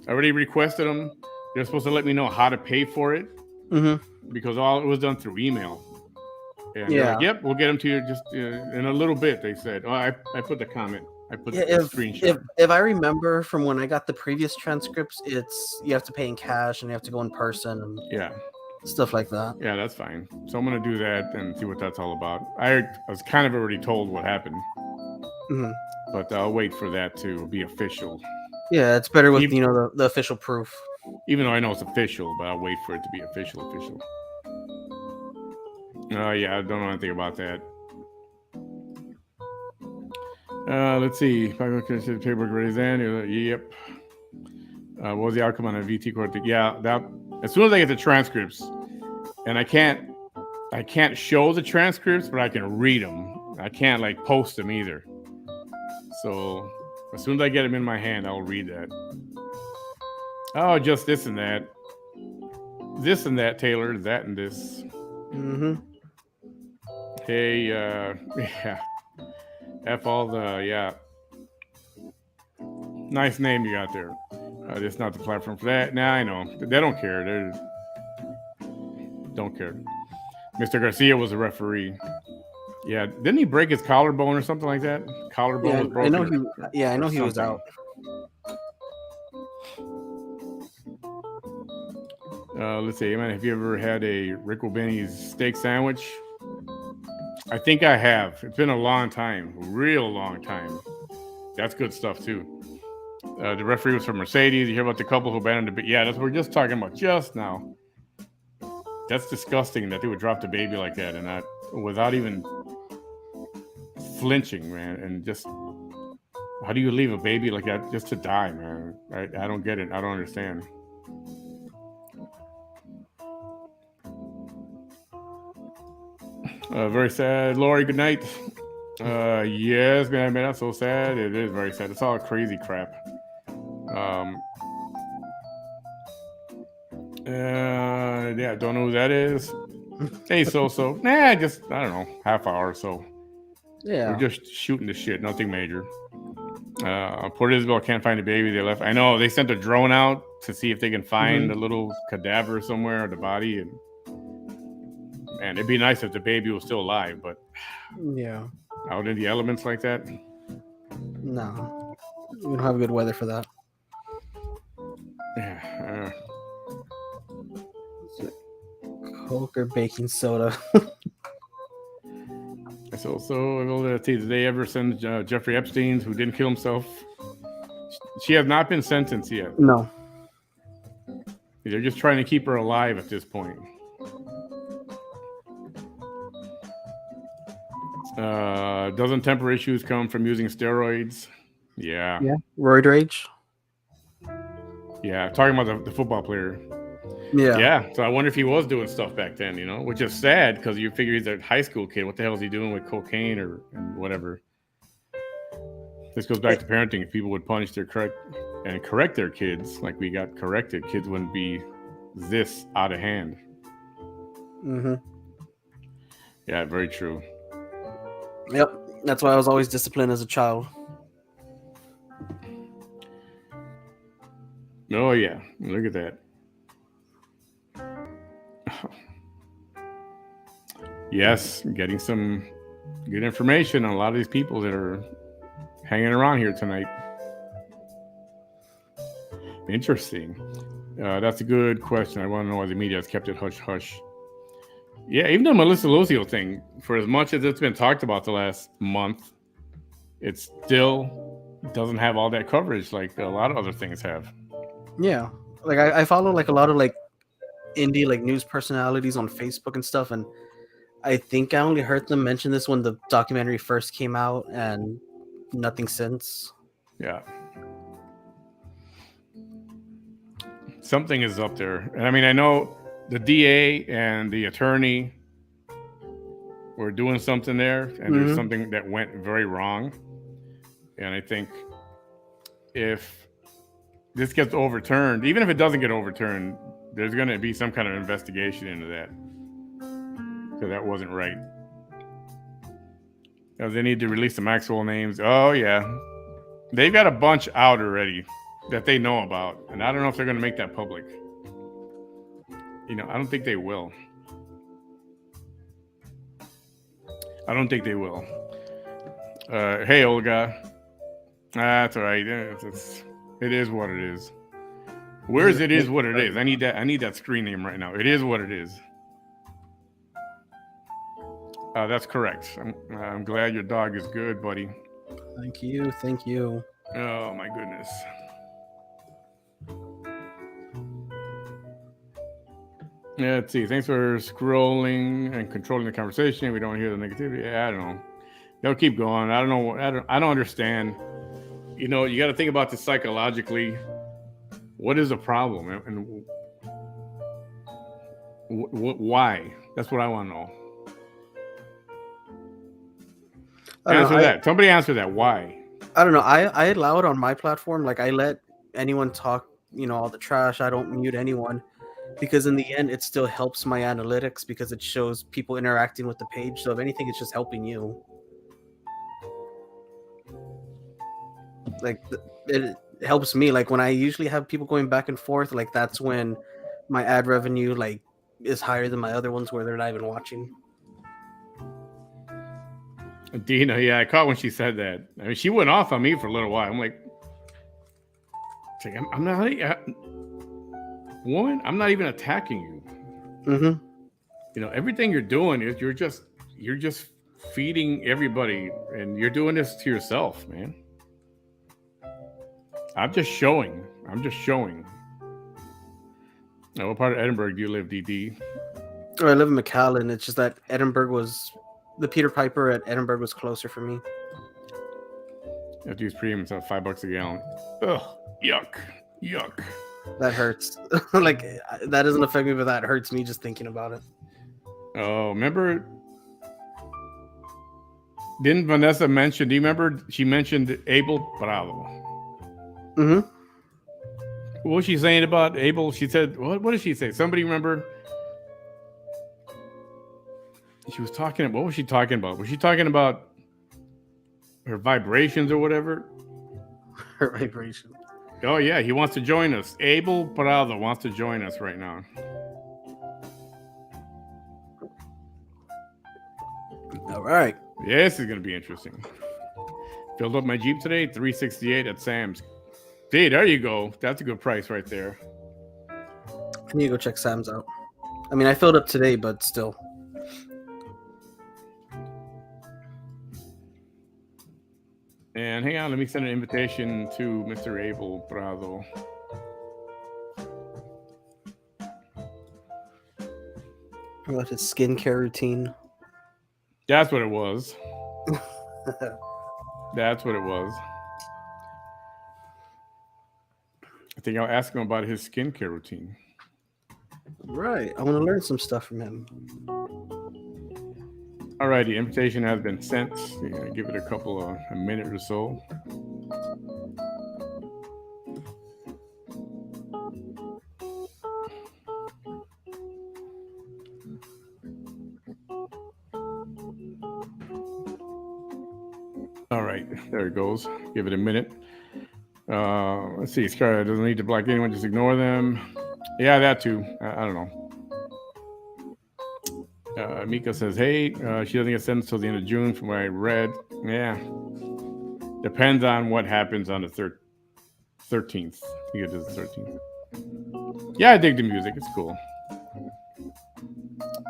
I already requested them. They're supposed to let me know how to pay for it. Mm-hmm. Because all it was done through email. And like, yep, we'll get them to you just in a little bit, they said. Oh, I put the comment. I put the screenshot. If I remember from when I got the previous transcripts, it's you have to pay in cash and you have to go in person and stuff like that. Yeah, that's fine. So I'm going to do that and see what that's all about. I was kind of already told what happened. Mm-hmm. But I'll wait for that to be official. Yeah, it's better with the official proof. Even though I know it's official, but I'll wait for it to be official. Yeah, I don't know anything about that. Let's see. Paperwork ready then. Yep. What was the outcome on a VT court? Yeah, that as soon as I get the transcripts, and I can't show the transcripts, but I can read them. I can't like post them either. So as soon as I get them in my hand, I'll read that. Oh, just this and that. This and that, Taylor. That and this. Mm-hmm. Hey, yeah. F all the, yeah. Nice name you got there. It's not the platform for that. Nah, I know. They don't care. They don't care. Mr. Garcia was a referee. Yeah, didn't he break his collarbone or something like that? Collarbone Yeah, was broken. I know he was out. Let's see, man. Have you ever had a Rick Benny's steak sandwich? I think I have. It's been a long time, real long time. That's good stuff too. The referee was from Mercedes. You hear about the couple who abandoned the baby? Yeah, that's what we're just talking about just now. That's disgusting that they would drop the baby like that and not without even flinching, man. And just how do you leave a baby like that just to die, man? I don't get it. I don't understand. Very sad. Lori, good night. Yes, man, that's so sad. It is very sad. It's all crazy crap. Yeah, don't know who that is. Hey, so. Nah, just, I don't know, half hour or so. Yeah. We're just shooting the shit, nothing major. Port Isabel can't find the baby. They left. I know, they sent a drone out to see if they can find a little cadaver somewhere, or the body, and it'd be nice if the baby was still alive, but yeah, out in the elements like that. No, we don't have good weather for that. Yeah. Coke or baking soda. So did they ever send Jeffrey Epstein, who didn't kill himself? She has not been sentenced yet. No. They're just trying to keep her alive at this point. Doesn't temper issues come from using steroids? Yeah. Yeah. Roid rage? Yeah. Talking about the football player. Yeah. Yeah. So I wonder if he was doing stuff back then, which is sad because you figure he's a high school kid. What the hell is he doing with cocaine or whatever? This goes back to parenting. If people would punish correct their kids like we got corrected, kids wouldn't be this out of hand. Mm-hmm. Yeah, very true. Yep. That's why I was always disciplined as a child. Oh, yeah. Look at that. Yes, getting some good information on a lot of these people that are hanging around here tonight. Interesting. That's a good question. I want to know why the media has kept it hush-hush. Yeah, even the Melissa Lucio thing, for as much as it's been talked about the last month, it still doesn't have all that coverage like a lot of other things have. Yeah. Like I follow like a lot of like indie like news personalities on Facebook and stuff, and I think I only heard them mention this when the documentary first came out, and nothing since. Yeah. Something is up there. And I mean, I know the DA and the attorney were doing something there, and there's something that went very wrong. And I think if this gets overturned, even if it doesn't get overturned, there's going to be some kind of investigation into that. Because that wasn't right. Now, they need to release the Maxwell names. Oh, yeah. They've got a bunch out already that they know about. And I don't know if they're going to make that public. I don't think they will. I don't think they will. Hey, Olga. That's all right. It is what it is. Where's it is what it is? I need that screen name right now. It is what it is. That's correct. I'm glad your dog is good, buddy. Thank you. Oh my goodness. Yeah, let's see. Thanks for scrolling and controlling the conversation. We don't hear the negativity. I don't know. They'll keep going. I don't know. I don't understand. You know, you got to think about this psychologically. What is the problem, and why? That's what I want to know. Answer that. Somebody answer that. Why? I don't know. I allow it on my platform. Like I let anyone talk, all the trash. I don't mute anyone because in the end, it still helps my analytics because it shows people interacting with the page. So if anything, it's just helping you. Like it helps me. Like when I usually have people going back and forth, like that's when my ad revenue like is higher than my other ones where they're not even watching. Dina, yeah, I caught when she said that. I mean, she went off on me for a little while. I'm like I'm not, woman. I'm not even attacking you. Mm-hmm. You know, everything you're doing is you're just feeding everybody, and you're doing this to yourself, man. I'm just showing. Now, what part of Edinburgh do you live, DD? I live in McAllen. It's just that the Peter Piper at Edinburgh was closer for me. You have to use premium, it's $5 a gallon. Ugh, yuck. That hurts. Like that doesn't affect me, but that hurts me just thinking about it. Oh, remember? Didn't Vanessa mention? Do you remember? She mentioned Abel Bravo. Mm-hmm. What was she saying about Abel? She said, what did she say? Somebody remember? She was talking. What was she talking about? Was she talking about her vibrations or whatever? Her vibrations. Oh yeah, he wants to join us. Abel Prado wants to join us right now. All right. Yeah, this is gonna be interesting. Filled up my Jeep today, $368 at Sam's. Hey, there you go. That's a good price right there. I need to go check Sam's out. I mean, I filled up today, but still. And hang on, let me send an invitation to Mr. Abel Prado. About his skincare routine. That's what it was. That's what it was. I think I'll ask him about his skincare routine. Right. I want to learn some stuff from him. All right, the invitation has been sent. Give it a minute or so. All right, there it goes. Give it a minute. Let's see. Scar doesn't need to block anyone, just ignore them. Yeah, that too. I don't know. Mika says, hey, she doesn't get sentenced till the end of June from what I read. Yeah. Depends on what happens on the 13th. I think it is the 13th. Yeah, I dig the music. It's cool.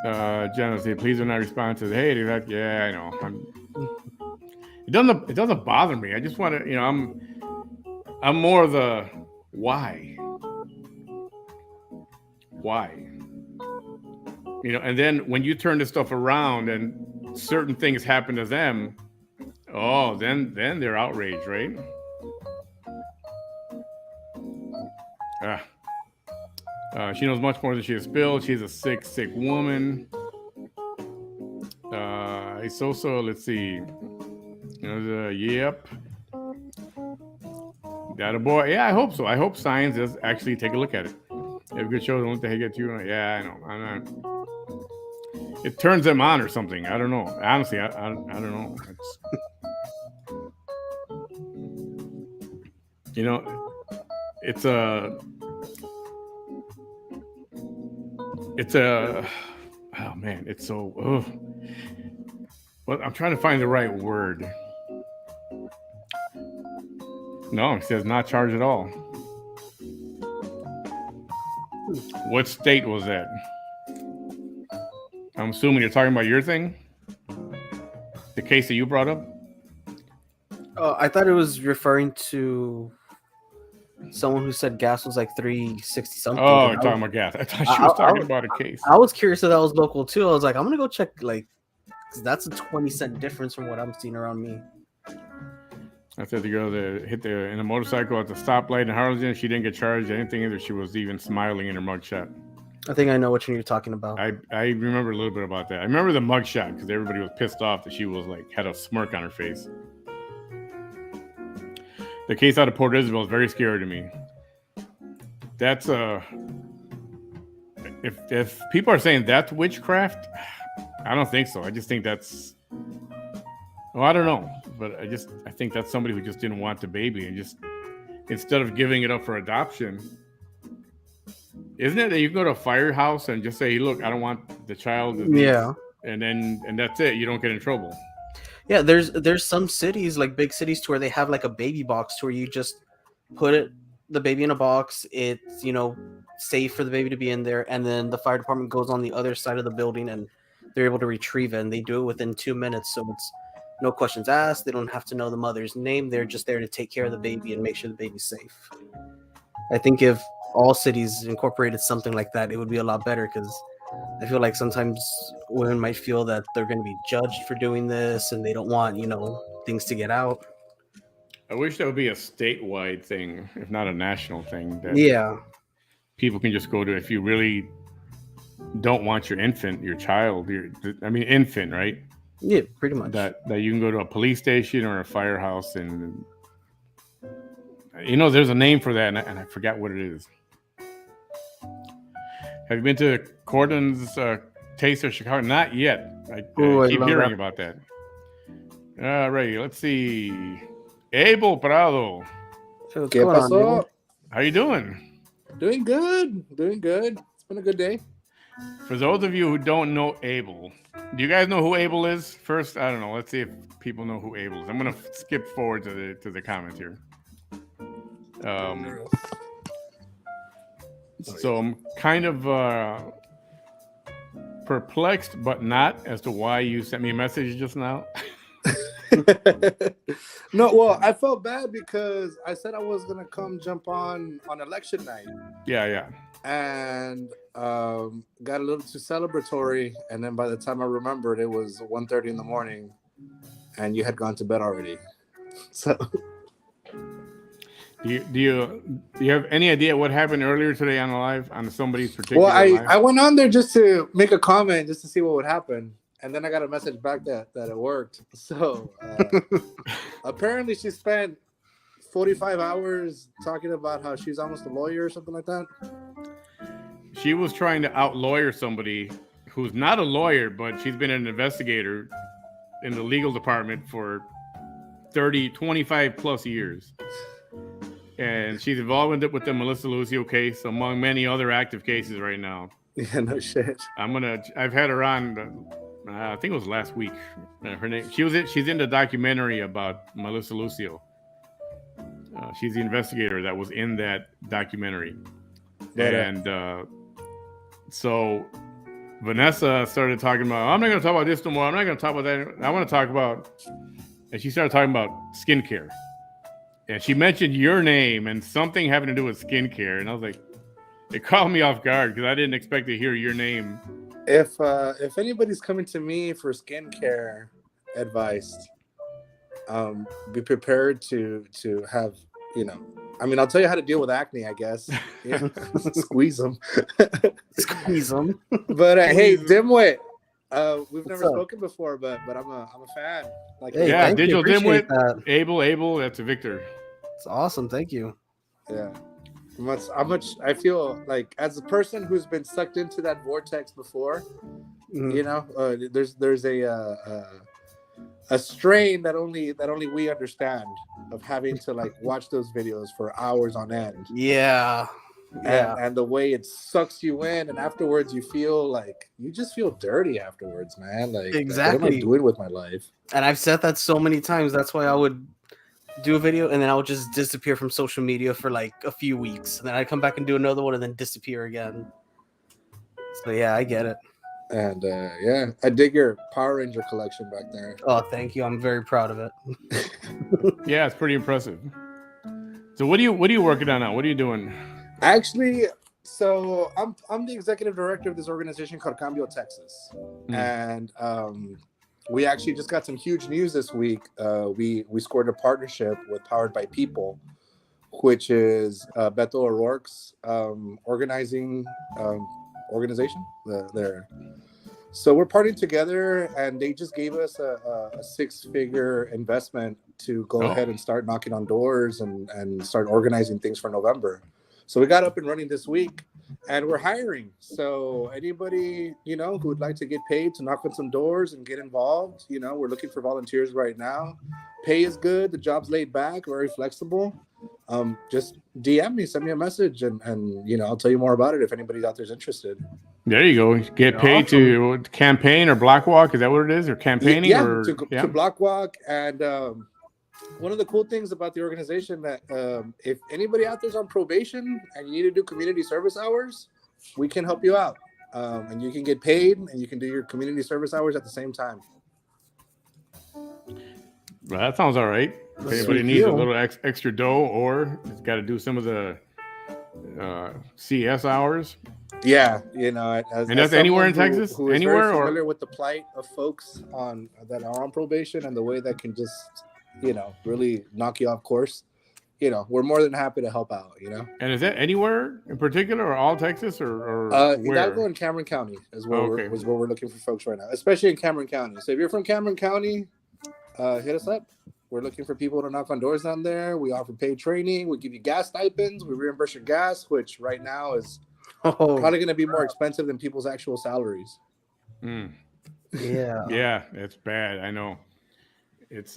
Jenna says, please do not respond to the, hey, yeah, I know. It doesn't bother me. I just want to, I'm more of the why. And then when you turn this stuff around and certain things happen to them, then they're outraged, right? She knows much more than she has spilled. She's a sick woman. So let's see. Yep. That a boy. Yeah, I hope so. I hope Science does actually take a look at it. They have good shows. Don't they get you? Yeah, I know. I'm not. It turns them on or something. I don't know. Honestly, I don't know. Oh man, it's so. Well, I'm trying to find the right word. No, it says not charged at all. What state was that? I'm assuming you're talking about your thing? The case that you brought up? Oh, I thought it was referring to someone who said gas was like $3.60 something. Oh, you're talking about gas. I thought she was talking about a case. I was curious if that was local too. I was like, I'm gonna go check like 'Cause that's a 20-cent difference from what I'm seeing around me. I said the girl that hit in a motorcycle at the stoplight in Harlingen, she didn't get charged anything either. She was even smiling in her mugshot. I think I know which one you're talking about. I remember a little bit about that. I remember the mugshot because everybody was pissed off that she was like had a smirk on her face. The case out of Port Isabel is very scary to me. That's if people are saying that's witchcraft, I don't think so. I just think that's, well, I don't know, but I think that's somebody who just didn't want the baby and just instead of giving it up for adoption. Isn't it that you can go to a firehouse and just say, hey, look, I don't want the child. Yeah. And that's it. You don't get in trouble. Yeah, there's some cities, like big cities, to where they have like a baby box to where you just put the baby in a box. It's, safe for the baby to be in there. And then the fire department goes on the other side of the building and they're able to retrieve it. And they do it within 2 minutes. So it's no questions asked. They don't have to know the mother's name. They're just there to take care of the baby and make sure the baby's safe. I think if all cities incorporated something like that, it would be a lot better, because I feel like sometimes women might feel that they're going to be judged for doing this and they don't want, things to get out. I wish that would be a statewide thing, if not a national thing. That Yeah. People can just go to if you really don't want your child, infant, right? Yeah, pretty much. That you can go to a police station or a firehouse and there's a name for that, and I forgot what it is. Have you been to Cordon's Taste of Chicago? Not yet. I keep hearing about that. All right, let's see. Abel Prado. What's going on, Abel? How you doing? Doing good. It's been a good day. For those of you who don't know Abel, do you guys know who Abel is? First, I don't know. Let's see if people know who Abel is. I'm gonna skip forward to the comments here. So I'm kind of perplexed, but not, as to why you sent me a message just now. No, well, I felt bad because I said I was gonna come jump on election night. Yeah. And got a little too celebratory, and then by the time I remembered, it was 1:30 in the morning, and you had gone to bed already. So. Do you have any idea what happened earlier today on the live on somebody's particular live? Well, I went on there just to make a comment, just to see what would happen, and then I got a message back that it worked. So apparently she spent 45 hours talking about how she's almost a lawyer or something like that. She was trying to out-lawyer somebody who's not a lawyer, but she's been an investigator in the legal department for 25 plus years. And she's involved with the Melissa Lucio case, among many other active cases right now. Yeah, no shit. I've had her on, I think it was last week. Her name, she's in the documentary about Melissa Lucio. She's the investigator that was in that documentary. And so Vanessa started talking about, I'm not going to talk about this no more. I'm not going to talk about that. I want to talk about, and she started talking about skincare. And she mentioned your name and something having to do with skincare. And I was like, it caught me off guard because I didn't expect to hear your name. If anybody's coming to me for skincare advice, be prepared to have, I'll tell you how to deal with acne, I guess. Yeah. Squeeze them. Squeeze them. But hey, Dimwit, we've never spoken before, but I'm a fan. Like, hey, yeah, Digital Dimwit, that. Abel, that's a Victor. It's awesome. Thank you. Yeah. How much I feel like, as a person who's been sucked into that vortex before, there's a strain that only we understand, of having to like watch those videos for hours on end. Yeah. And the way it sucks you in, and afterwards you just feel dirty afterwards, man. Like, exactly. What am I doing with my life? And I've said that so many times. That's why I would do a video and then I would just disappear from social media for like a few weeks, and then I'd come back and do another one and then disappear again. So yeah, I get it. And I dig your Power Ranger collection back there. Oh, thank you. I'm very proud of it. Yeah, it's pretty impressive. So what are you working on now? What are you doing? Actually, so I'm the executive director of this organization called Cambio Texas. And we actually just got some huge news this week. We scored a partnership with Powered by People, which is Beto O'Rourke's organization. So we're partnering together, and they just gave us a 6-figure investment to go ahead and start knocking on doors and start organizing things for November. So we got up and running this week, and we're hiring. So anybody, who would like to get paid to knock on some doors and get involved, we're looking for volunteers right now. Pay is good. The job's laid back, very flexible. Just DM me, send me a message, and I'll tell you more about it if anybody out there's interested. There you go. Get paid to campaign or block walk. Is that what it is? Or campaigning? To block walk. And one of the cool things about the organization that if anybody out there's on probation and you need to do community service hours, we can help you out. And you can get paid and you can do your community service hours at the same time. Well, that sounds all right. If anybody needs a little extra dough or has got to do some of the CS hours. Yeah, and that's anywhere in Texas? Who is anywhere very familiar with the plight of folks that are on probation and the way that can just, really knock you off course. We're more than happy to help out, And is that anywhere in particular or all Texas or you gotta go in Cameron County is where we're looking for folks right now, especially in Cameron County. So if you're from Cameron County, hit us up. We're looking for people to knock on doors down there. We offer paid training. We give you gas stipends. We reimburse your gas, which right now is probably going to be more expensive than people's actual salaries. Mm. Yeah. Yeah, it's bad. I know. It's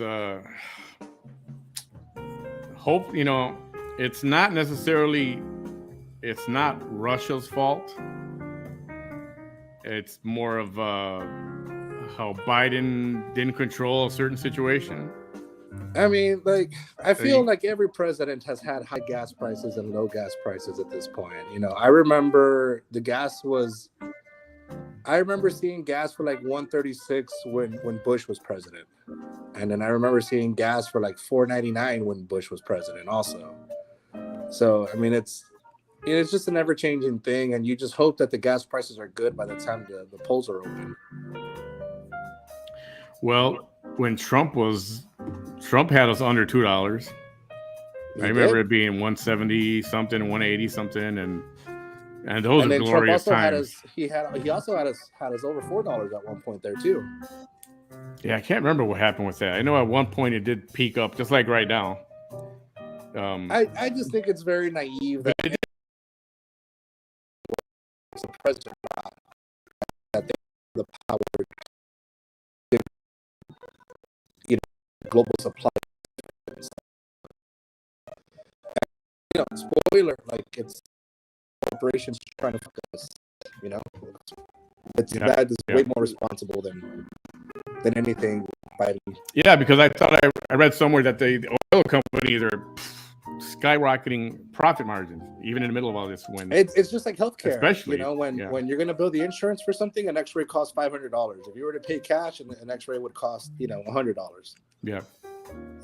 hope, it's not necessarily, it's not Russia's fault. It's more of how Biden didn't control a certain situation. I mean, I feel like every president has had high gas prices and low gas prices at this point. I remember I remember seeing gas for like $1.36 when Bush was president. And then I remember seeing gas for like $4.99 when Bush was president also. So, I mean, it's just an ever-changing thing, and you just hope that the gas prices are good by the time the polls are open. Well, when Trump had us under $2. I remember it being 170 something, 180 something, and those are glorious times. He also had us over $4 at one point there too. Yeah, I can't remember what happened with that. I know at one point it did peak up, just like right now. I just think it's very naive that the president that they have the power to, global supply. Spoiler, it's corporations trying to fuck us. That is way more responsible than anything Biden. Yeah, because I thought I read somewhere that the oil companies are skyrocketing profit margins, even in the middle of all this. When it's just like healthcare, especially when you're going to build the insurance for something, an X-ray costs $500. If you were to pay cash, an X-ray would cost $100. Yeah,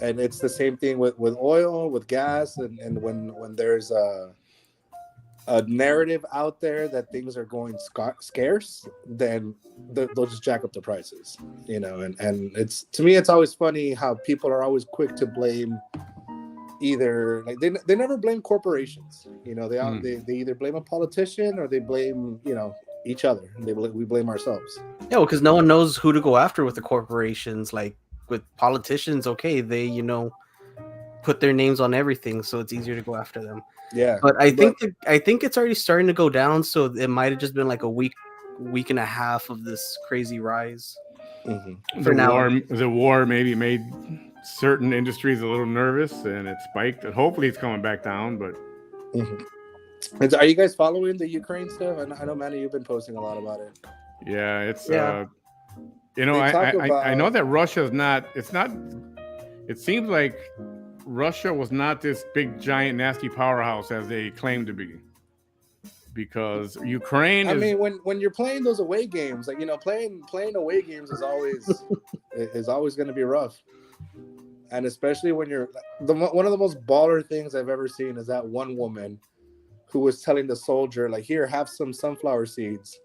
and it's the same thing with oil, with gas, and when there's a narrative out there that things are going scarce, then they'll just jack up the prices, and it's, to me, it's always funny how people are always quick to blame either, they never blame corporations, they either blame a politician or they blame, each other. We blame ourselves. Yeah, because no one knows who to go after with the corporations. Like with politicians, okay, they, put their names on everything, so it's easier to go after them. Yeah, but I think it's already starting to go down. So it might have just been like a week and a half of this crazy rise. Mm-hmm. The war maybe made certain industries a little nervous, and it spiked. Hopefully, it's coming back down. But are you guys following the Ukraine stuff? I know, Manny, you've been posting a lot about it. Yeah, it's I know that Russia's not. It's not. It seems like Russia was not this big, giant, nasty powerhouse as they claim to be, because Ukraine. I mean, when you're playing those away games, playing away games is always going to be rough, and especially when you're one of the most baller things I've ever seen is that one woman who was telling the soldier, here, have some sunflower seeds.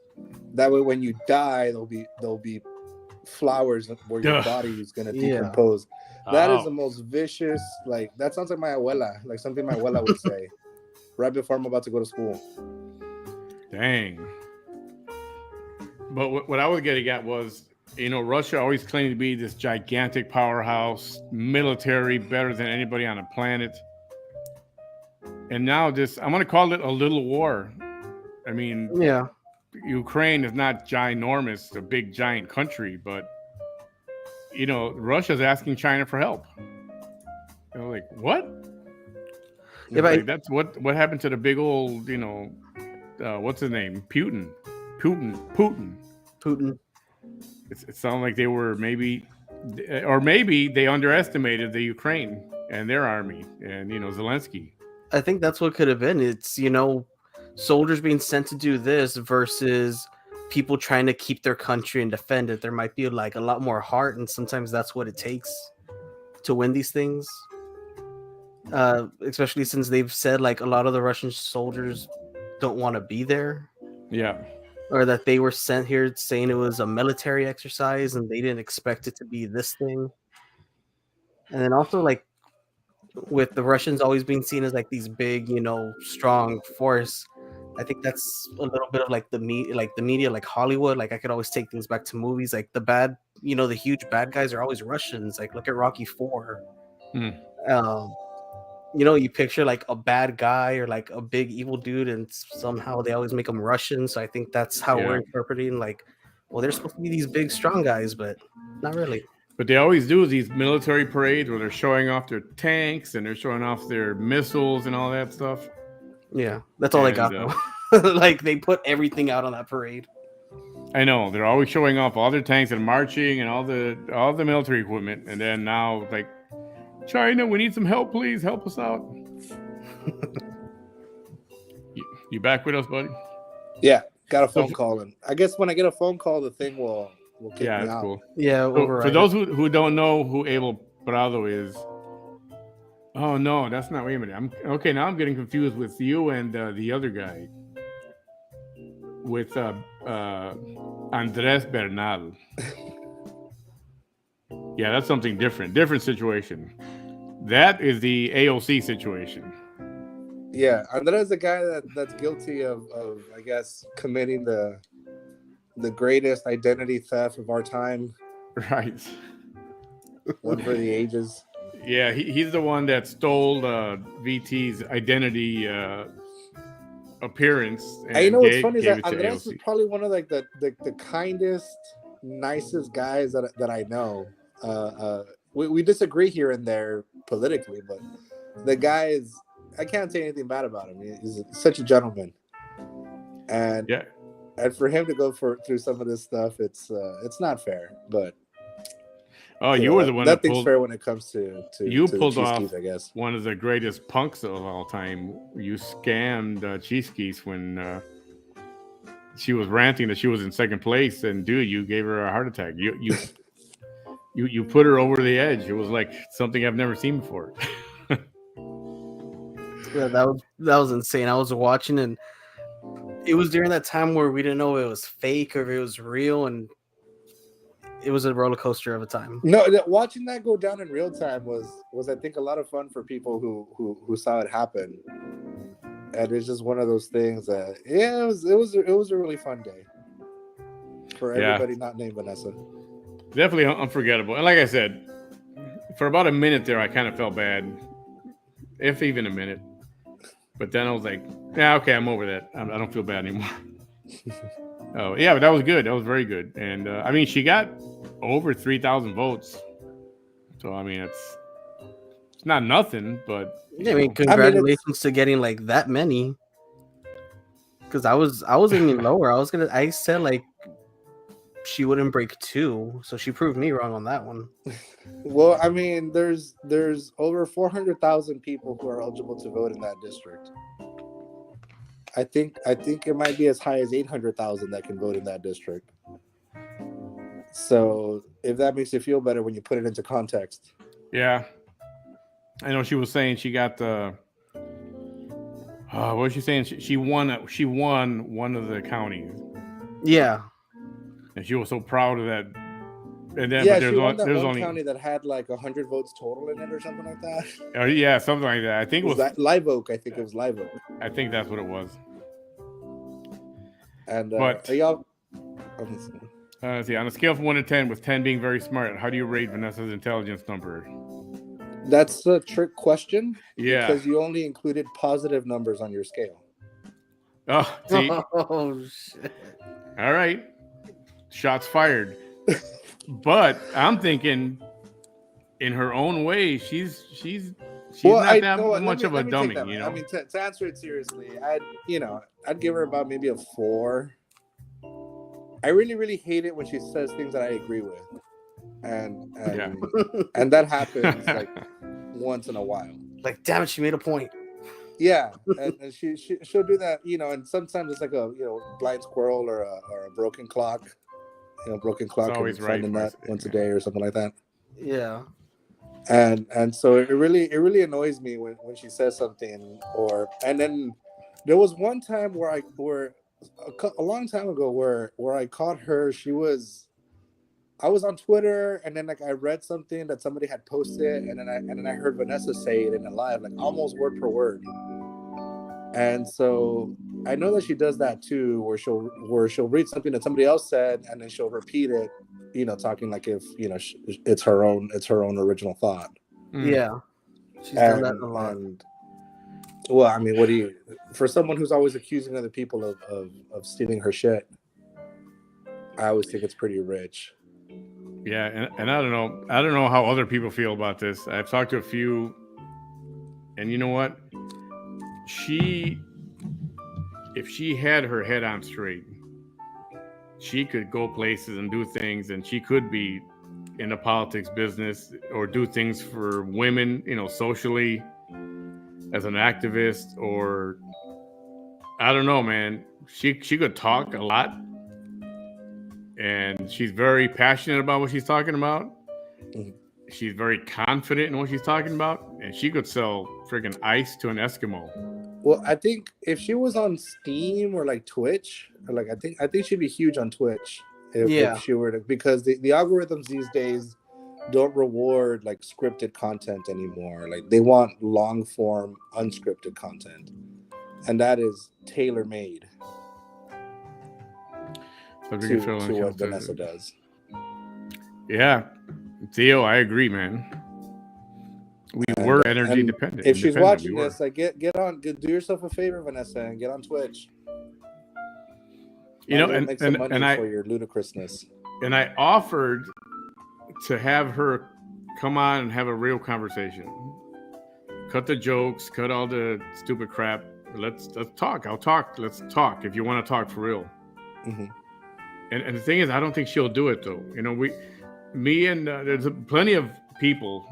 That way, when you die, they'll be flowers where your Ugh. body is gonna Yeah. decompose. That is Oh. the most vicious. Like that sounds like my abuela, like something my abuela would say right before I'm about to go to school. Dang. But what I was getting at was, Russia always claimed to be this gigantic powerhouse, military, better than anybody on the planet. And now I'm going to call it a little war. I mean, Yeah. Ukraine is not ginormous, a big giant country, but, Russia's asking China for help. Like, what? Yeah, but Like, that's what happened to the big old, what's his name? Putin. It sounded like they were maybe they underestimated the Ukraine and their army and Zelensky. I think that's what could have been. It's soldiers being sent to do this versus people trying to keep their country and defend it. There might be like a lot more heart, and sometimes that's what it takes to win these things. Especially since they've said like a lot of the Russian soldiers don't want to be there. Yeah. Or that they were sent here saying it was a military exercise and they didn't expect it to be this thing. And then also like with the Russians always being seen as like these big, strong force. I think that's a little bit of like the media, like Hollywood. Like I could always take things back to movies. Like the huge bad guys are always Russians. Like look at Rocky IV. You picture like a bad guy or like a big evil dude, and somehow they always make them Russian. So I think that's how we're interpreting. Like, well, they're supposed to be these big, strong guys, but not really. But they always do these military parades where they're showing off their tanks and they're showing off their missiles and all that stuff. Yeah, that's all I got though. Like they put everything out on that parade. I know they're always showing off all their tanks and marching and all the military equipment, and then now like, China, we need some help, please help us out. You back with us, buddy? Yeah, got a phone call, and I guess when I get a phone call, the thing will kick me out. That's cool. Yeah, so for those who don't know who Abel Prado is, oh no, that's not. Wait a minute. Now I'm getting confused with you and the other guy, with Andres Bernal. Yeah, that's something different. Different situation. That is the AOC situation. Yeah, Andres is the guy that's guilty of I guess committing the greatest identity theft of our time. Right. One for the ages. Yeah, he's the one that stole VT's identity appearance. And what's funny is that Andres is probably one of like the kindest, nicest guys that I know. We disagree here and there politically, but the guy is, I can't say anything bad about him. He's such a gentleman, and for him to go through some of this stuff, it's not fair. But you were the one nothing's fair when it comes to you to pulled off Cheese, I guess. One of the greatest punks of all time. You scammed Cheese Keys when she was ranting that she was in second place, and dude, you gave her a heart attack. You put her over the edge. It was like something I've never seen before. Yeah, that was insane. I was watching, and it was during that time where we didn't know if it was fake or if it was real, and it was a roller coaster of a time. No, watching that go down in real time was I think a lot of fun for people who saw it happen, and it's just one of those things that it was a really fun day for everybody not named Vanessa. Definitely unforgettable. And like I said, for about a minute there, I kind of felt bad, if even a minute. But then I was like, yeah, okay, I'm over that. I don't feel bad anymore. Oh, yeah, but that was good. That was very good. And, I mean, she got over 3,000 votes. So, I mean, it's not nothing, but... Yeah, I mean, congratulations to getting, like, that many. Because I was aiming lower. I said, like, she wouldn't break 2, so she proved me wrong on that one. Well, I mean, there's over 400,000 people who are eligible to vote in that district. I think it might be as high as 800,000 that can vote in that district. So, if that makes you feel better when you put it into context. Yeah. I know she was saying she got the what was she saying? She won one of the counties. Yeah. And she was so proud of And then, Yeah, but she won that there's one only county that had like 100 votes total in it or something like that. yeah, something like that. I think It was that Live Oak. I think it was Live Oak. I think that's what it was. And But y'all, let's see, on a scale from 1 to 10, with 10 being very smart, how do you rate Vanessa's intelligence number? that's a trick question. Yeah. Because you only included positive numbers on your scale. Oh, see. Oh shit! All right, shots fired. But I'm thinking, in her own way, she's not that much of a dummy, you know. I mean, to answer it seriously, I'd give her about maybe a 4. I really, really hate it when she says things that I agree with, and and that happens like once in a while. Like, damn it, she made a point. Yeah, and she'll do that, and sometimes it's like a blind squirrel or a broken clock. Broken clock always can find a nut once a day or something like that. Yeah. And so it really annoys me when she says something, and then there was one time where a long time ago where I caught her. I was on Twitter, and then like I read something that somebody had posted, and then I heard Vanessa say it in a live, like almost word per word. And so I know that she does that too, where she'll read something that somebody else said, and then she'll repeat it, talking like if it's her own original thought. Yeah, she's done that a lot. Well, I mean, for someone who's always accusing other people of stealing her shit, I always think it's pretty rich. Yeah, and I don't know how other people feel about this. I've talked to a few, and you know what? If she had her head on straight, she could go places and do things, and she could be in the politics business or do things for women, socially as an activist, or I don't know, man. She could talk a lot, and she's very passionate about what she's talking about. Mm-hmm. She's very confident in what she's talking about, and she could sell freaking ice to an Eskimo. Well, I think if she was on Steam or like Twitch, or like I think she'd be huge on Twitch if she were to, because the algorithms these days don't reward like scripted content anymore. Like they want long form unscripted content, and that is tailor made to what Vanessa does. Yeah, Theo, I agree, man. We were energy dependent. If she's watching this, like get on, do yourself a favor, Vanessa, and get on Twitch. And make some money for your ludicrousness. And I offered to have her come on and have a real conversation. Cut the jokes, cut all the stupid crap. Let's talk. I'll talk. Let's talk if you want to talk for real. Mm-hmm. And the thing is, I don't think she'll do it though. There's plenty of people,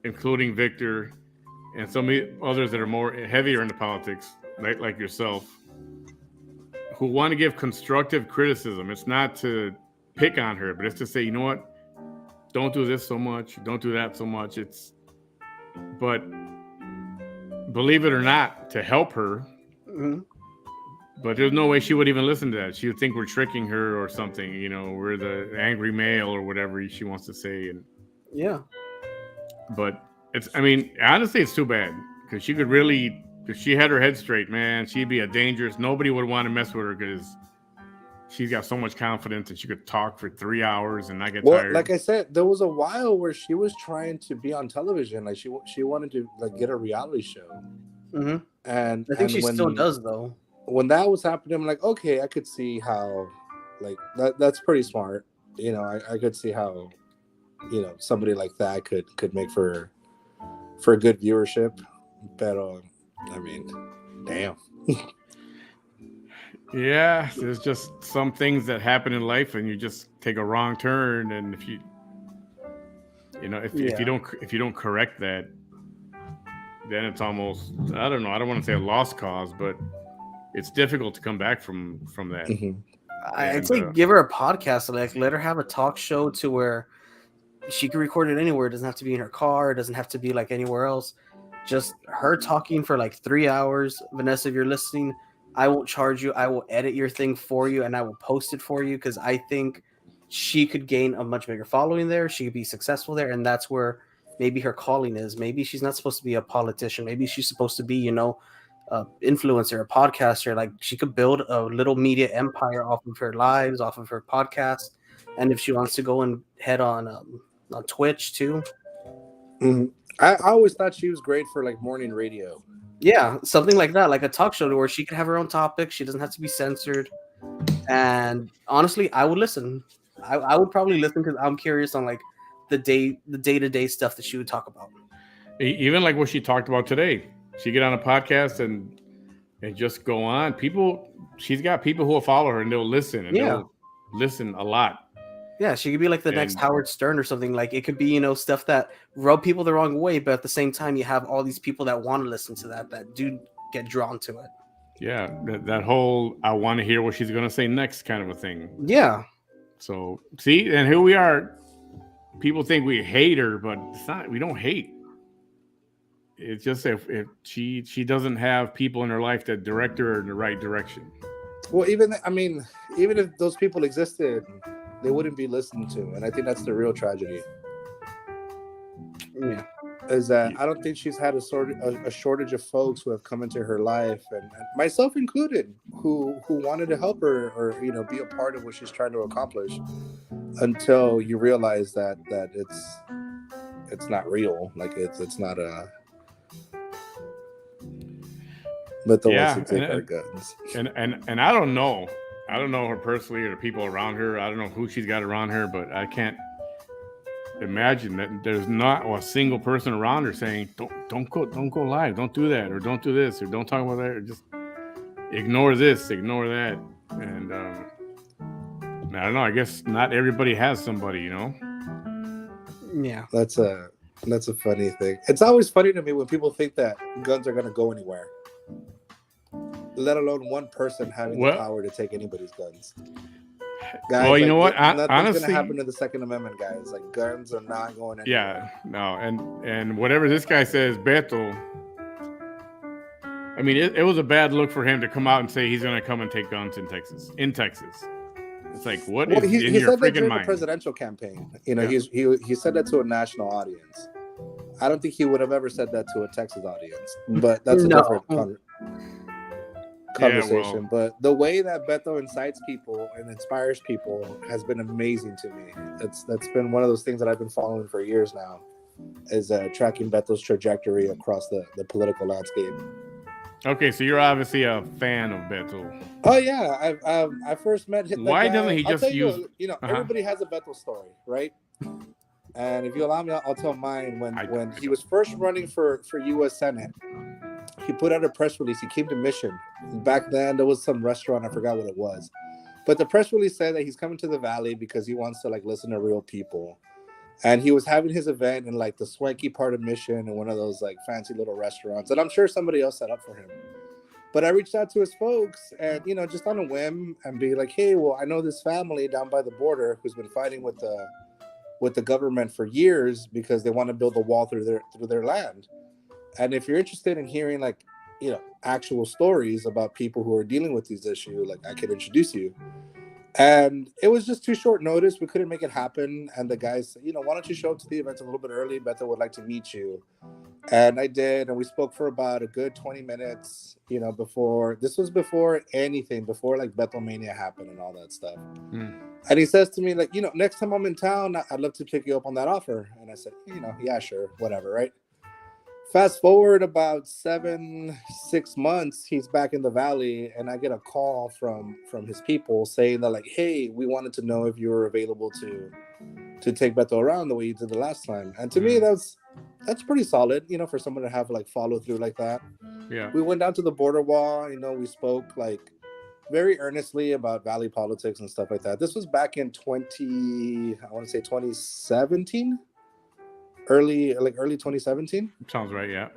including Victor and some others that are more heavier into politics, like yourself, who want to give constructive criticism. It's not to pick on her, but it's to say, you know what? Don't do this so much. Don't do that so much. But believe it or not, to help her. Mm-hmm. But there's no way she would even listen to that. She would think we're tricking her or something. We're the angry male or whatever she wants to say. And yeah. But honestly, it's too bad because she could really, if she had her head straight, man, she'd be nobody would want to mess with her because she's got so much confidence and she could talk for 3 hours and not get tired. Like I said, there was a while where she was trying to be on television. Like she wanted to like get a reality show. Mm-hmm. And I think she still does though. When that was happening, I'm like, okay, I could see how, like that's pretty smart. I could see how, somebody like that could make for a good viewership. But damn. Yeah, there's just some things that happen in life, and you just take a wrong turn, and if you don't correct that, then it's almost, I don't know, I don't want to say a lost cause, but it's difficult to come back from that. Mm-hmm. I'd say give her a podcast, like let her have a talk show to where she can record it anywhere. It doesn't have to be in her car. It doesn't have to be like anywhere else. Just her talking for like 3 hours. Vanessa, if you're listening, I won't charge you. I will edit your thing for you and I will post it for you because I think she could gain a much bigger following there. She could be successful there, and that's where maybe her calling is. Maybe she's not supposed to be a politician. Maybe she's supposed to be, you know, a influencer, a podcaster. Like she could build a little media empire off of her lives, off of her podcast, and if she wants to go and head on Twitch too. Mhm. I always thought she was great for like morning radio. Yeah, something like that, like a talk show where she could have her own topic. She doesn't have to be censored. And honestly, I would listen. I would probably listen because I'm curious on like the day-to-day stuff that she would talk about. Even like what she talked about today. She get on a podcast and just go on. She's got people who will follow her and they'll listen and they'll listen a lot. Yeah, she could be like the next Howard Stern or something. Like it could be, you know, stuff that rub people the wrong way, but at the same time, you have all these people that want to listen to that do get drawn to it. Yeah, that whole I want to hear what she's going to say next kind of a thing. Yeah. So, see, and here we are. People think we hate her, but it's not. We don't hate. It's just if she doesn't have people in her life that direct her in the right direction. Well, even if those people existed, they wouldn't be listened to, and I think that's the real tragedy. Yeah. Is that I don't think she's had a shortage of folks who have come into her life, and myself included, who wanted to help her or, you know, be a part of what she's trying to accomplish, until you realize that it's not real, like it's not a. But the ones who take our guns. And I don't know her personally or the people around her. I don't know who she's got around her, but I can't imagine that there's not a single person around her saying don't go live, don't do that, or don't do this, or don't talk about that, or just ignore this, ignore that. And I don't know, I guess not everybody has somebody, you know. Yeah, that's a funny thing. It's always funny to me when people think that guns are going to go anywhere, let alone one person having the power to take anybody's guns. Guys, well, you know what? Nothing's honestly, going to happen to the Second Amendment, guys. Like, guns are not going anywhere. Yeah, no, and whatever this guy says, Beto. I mean, it was a bad look for him to come out and say he's going to come and take guns in Texas. It's like, what is he in your said that freaking during mind? the presidential campaign. You know, he said that to a national audience. I don't think he would have ever said that to a Texas audience, but that's a different conversation. Yeah, well, but the way that Beto incites people and inspires people has been amazing to me. That's been one of those things that I've been following for years now, is tracking Beto's trajectory across the political landscape. Okay, so you're obviously a fan of Beto. Oh yeah, I first met him. Why doesn't he just use? You know, everybody has a Beto story, right? And if you allow me, I'll tell mine. When he was first running for U.S. Senate, he put out a press release. He came to Mission. Back then, there was some restaurant. I forgot what it was. But the press release said that he's coming to the Valley because he wants to like listen to real people. And he was having his event in like the swanky part of Mission in one of those like fancy little restaurants. And I'm sure somebody else set up for him. But I reached out to his folks and, you know, just on a whim and be like, hey, well, I know this family down by the border who's been fighting with the government for years because they want to build a wall through their land. And if you're interested in hearing like, you know, actual stories about people who are dealing with these issues, like I could introduce you. And it was just too short notice. We couldn't make it happen. And the guys said, you know, why don't you show up to the event a little bit early? Beto would like to meet you. And I did. And we spoke for about a good 20 minutes, you know, before anything, before like Beto Mania happened and all that stuff. And he says to me, like, you know, next time I'm in town, I'd love to pick you up on that offer. And I said, you know, yeah, sure, whatever, right? Fast forward about 6 months, he's back in the Valley, and I get a call from his people saying that, like, hey, we wanted to know if you were available to take Beto around the way you did the last time. And to me, that's pretty solid, you know, for someone to have like follow through like that. Yeah. We went down to the border wall, you know, we spoke like very earnestly about Valley politics and stuff like that. This was back in 2017. Early 2017. Sounds right.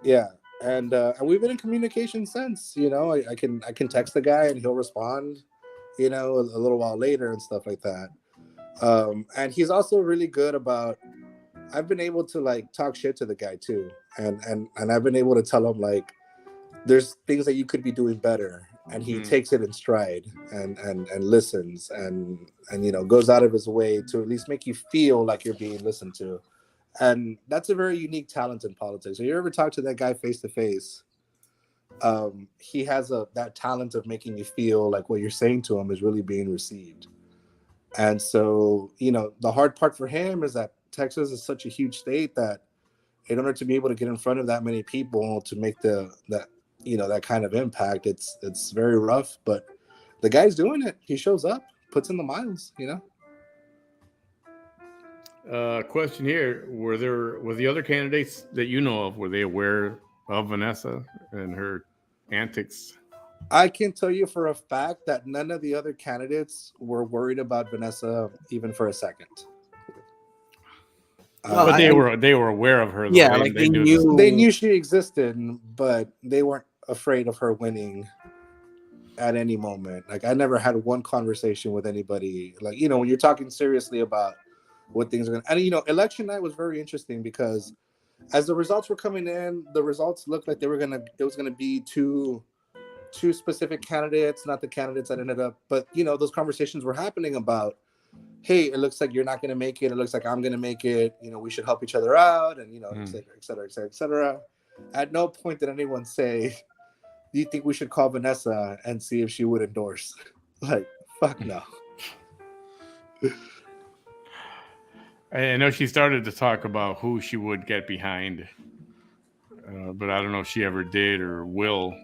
Yeah. And we've been in communication since. You know, I can text the guy and he'll respond, you know, a little while later and stuff like that. And he's also really good about. I've been able to like talk shit to the guy too, and I've been able to tell him like, there's things that you could be doing better. and he takes it in stride and listens and goes out of his way to at least make you feel like you're being listened to. And that's a very unique talent in politics. If you ever talk to that guy face to face, he has that talent of making you feel like what you're saying to him is really being received. And so, the hard part for him is that Texas is such a huge state that in order to be able to get in front of that many people to make that kind of impact, it's very rough. But the guy's doing it. He shows up, puts in the miles. Question here: were the other candidates that you know of, were they aware of Vanessa and her antics? I can tell you for a fact that none of the other candidates were worried about Vanessa even for a second. But they were aware of her. Though. Yeah, they knew she existed, but they weren't afraid of her winning at any moment. Like, I never had one conversation with anybody. Like, when you're talking seriously about what things are going to... And, election night was very interesting because as the results were coming in, the results looked like it was going to be two specific candidates, not the candidates that ended up. But, those conversations were happening about, hey, it looks like you're not going to make it. It looks like I'm going to make it. We should help each other out, and, et cetera, et cetera, et cetera, et cetera. At no point did anyone say, do you think we should call Vanessa and see if she would endorse? Like, fuck no. I know she started to talk about who she would get behind, but I don't know if she ever did or will.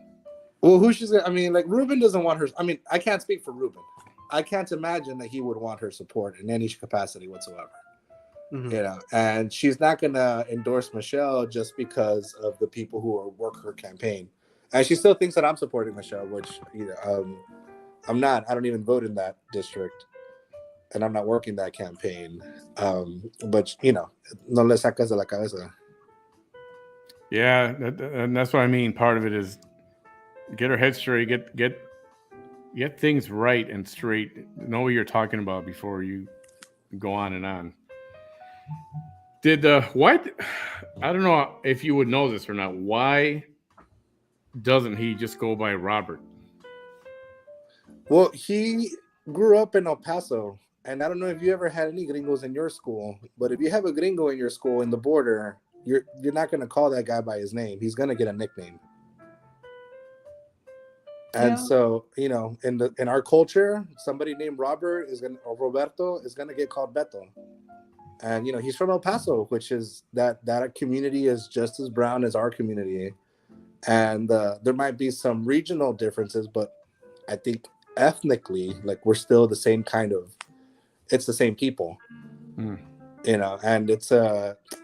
Well, who she's going to... I mean, like, Ruben doesn't want her... I mean, I can't speak for Ruben. I can't imagine that he would want her support in any capacity whatsoever. Mm-hmm. And she's not going to endorse Michelle just because of the people who work her campaign. And she still thinks that I'm supporting Michelle, which, I'm not. I don't even vote in that district. And I'm not working that campaign. But, no le sacas de la cabeza. Yeah, and that's what I mean. Part of it is get her head straight, get things right and straight. Know what you're talking about before you go on and on. Why? I don't know if you would know this or not. Why doesn't he just go by Robert? Well, he grew up in El Paso, and I don't know if you ever had any gringos in your school, but if you have a gringo in your school in the border, you're not going to call that guy by his name. He's going to get a nickname. And so, in our culture, somebody named Robert or Roberto is gonna get called Beto. And he's from El Paso, which is that community is just as brown as our community. And there might be some regional differences, but I think ethnically, like, we're still the same it's the same people. And it's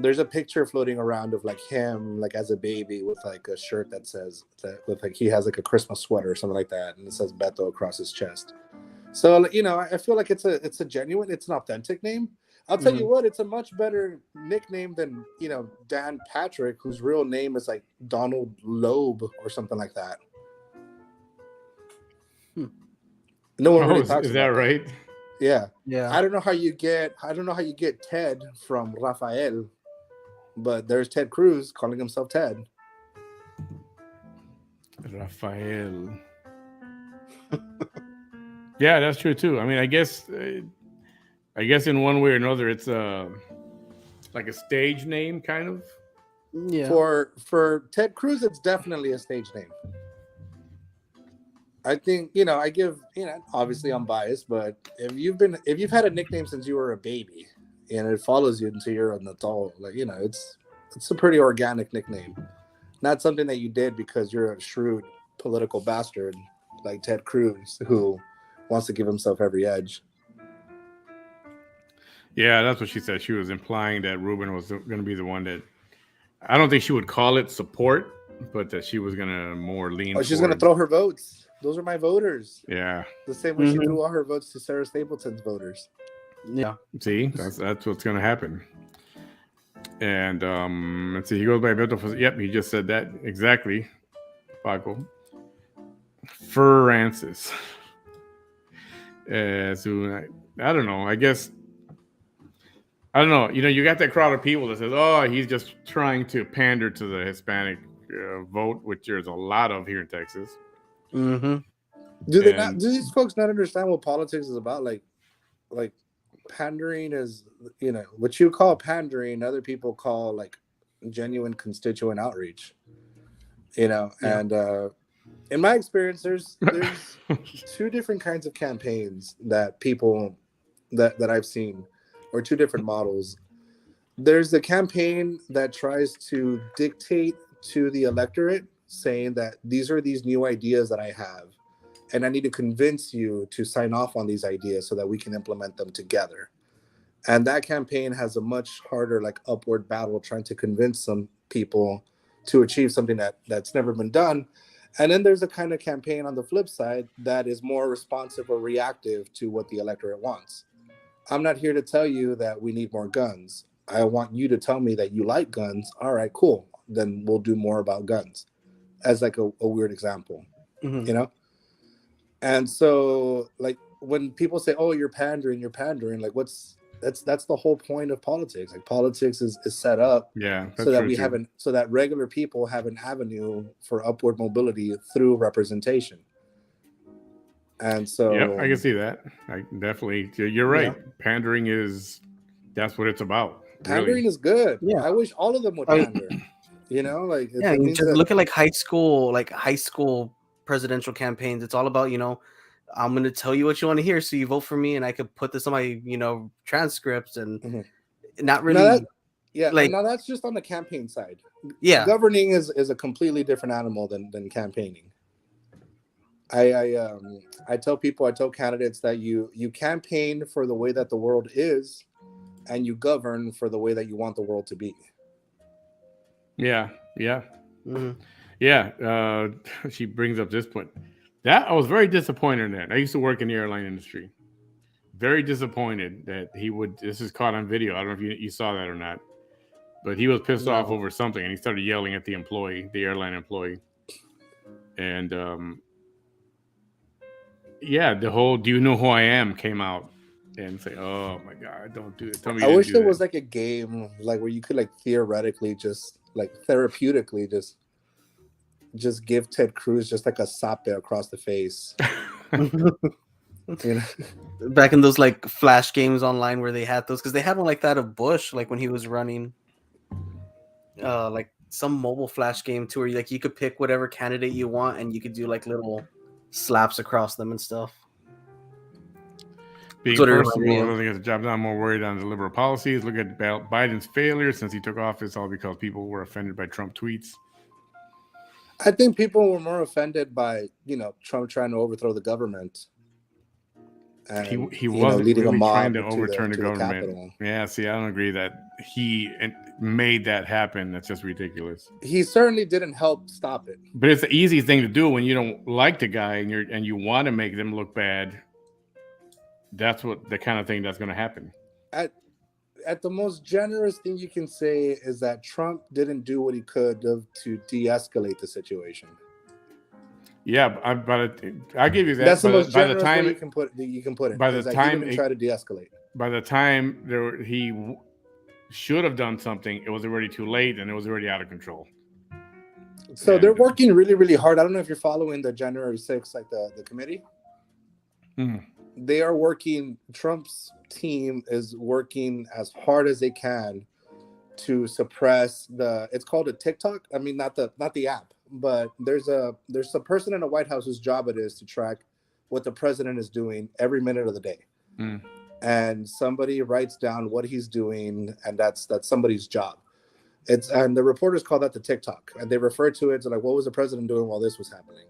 there's a picture floating around of like him like as a baby with like a shirt that says with like he has like a Christmas sweater or something like that, and it says Beto across his chest. So I feel like it's a genuine, it's an authentic name. I'll tell you what, it's a much better nickname than Dan Patrick, whose real name is like Donald Loeb or something like that. No one really talks about that. Is that right? Yeah. I don't know how you get Ted from Rafael, but there's Ted Cruz calling himself Ted. Rafael. Yeah, that's true too. I mean, I guess in one way or another, it's like a stage name, kind of. Yeah. For Ted Cruz, it's definitely a stage name. I think I give obviously I'm biased, but if you've had a nickname since you were a baby and it follows you until you're an adult, like it's a pretty organic nickname, not something that you did because you're a shrewd political bastard like Ted Cruz who wants to give himself every edge. Yeah, that's what she said. She was implying that Ruben was going to be the one that I don't think she would call it support, but that she was going to more lean. Oh, she's going to throw her votes. Those are my voters. Yeah. The same way she threw all her votes to Sarah Stapleton's voters. Yeah. See, that's what's going to happen. And let's see, he goes by Beto. Yep, he just said that exactly. Paco. Francis. So I don't know. I guess I don't know. You got that crowd of people that says, "Oh, he's just trying to pander to the Hispanic vote," which there's a lot of here in Texas. Mm-hmm. Do they not? And Do these folks not understand what politics is about? Like pandering is, what you call pandering, other people call like genuine constituent outreach. Yeah. And in my experience, there's two different kinds of campaigns that people that I've seen, or two different models. There's the campaign that tries to dictate to the electorate, saying that these are these new ideas that I have, and I need to convince you to sign off on these ideas so that we can implement them together. And that campaign has a much harder, like, upward battle trying to convince some people to achieve something that's never been done. And then there's a kind of campaign on the flip side that is more responsive or reactive to what the electorate wants. I'm not here to tell you that we need more guns. I want you to tell me that you like guns. All right, cool. Then we'll do more about guns, as like a weird example, Mhm. you know? And so, like, when people say, "Oh, you're pandering," like, that's the whole point of politics. Like, politics is set up yeah, so that's that true too. so that regular people have an avenue for upward mobility through representation. And Yep, so, I can see that. I definitely, you're right. Pandering that's what it's about, really. pandering is good. Yeah. I wish all of them would I mean, pander. Like, yeah, it you means just that. look at like high school presidential campaigns. It's all about, I'm going to tell you what you want to hear, so you vote for me, and I could put this on my, transcripts, and Mhm. not Now really like, now that's just on the campaign side. yeah, Governing is a completely different animal than campaigning. I tell people, I tell candidates that you campaign for the way that the world is, and you govern for the way that you want the world to be. Yeah, yeah, mhm. yeah. She brings up this point. That I was very disappointed in that. I used to work in the airline industry. Very disappointed that he would. This is caught on video. I don't know if you saw that or not, but he was pissed off No. over something, and he started yelling at the employee, the airline employee, and yeah, the whole "Do you know who I am?" came out, and say, "Oh my god, don't do it. Tell me I you didn't wish do there that." was like a game, like, where you could, like, theoretically, just like therapeutically, just give Ted Cruz just like a sape across the face. You know? Back in those like flash games online where they had those, because they had one like that of Bush, like when he was running, like some mobile flash game too, where you could pick whatever candidate you want, and you could do like little slaps across them and stuff. That's Being what it personal, reminded me I of. don't think it's a job. I'm more worried on the liberal policies. Look at Biden's failure since he took office, all because people were offended by Trump tweets. I think people were more offended by, Trump trying to overthrow the government, and, He wasn't leading a really trying to mob to overturn the the government. Capitol. Yeah, see, I don't agree that he made that happen. That's just ridiculous. He certainly didn't help stop it. But it's an easy thing to do when you don't like the guy and you want to make them look bad. That's what the kind of thing that's going to happen. At the most generous thing you can say is that Trump didn't do what he could have to de-escalate the situation. Yeah, but I'll give you that. That's the most by the generous time way you can put it. by the Is that time he didn't try to de-escalate. by the time he should have done something, it was already too late and it was already out of control. So they're working really, really hard. I don't know if you're following the January 6th, like the committee. Mm. They are working. Trump's team is working as hard as they can to suppress it's called a TikTok. I mean, not the app, but there's a person in the White House whose job it is to track what the president is doing every minute of the day. Mm. And somebody writes down what he's doing, and that's somebody's job. And the reporters call that the TikTok, and they refer to it to, like, what was the president doing while this was happening?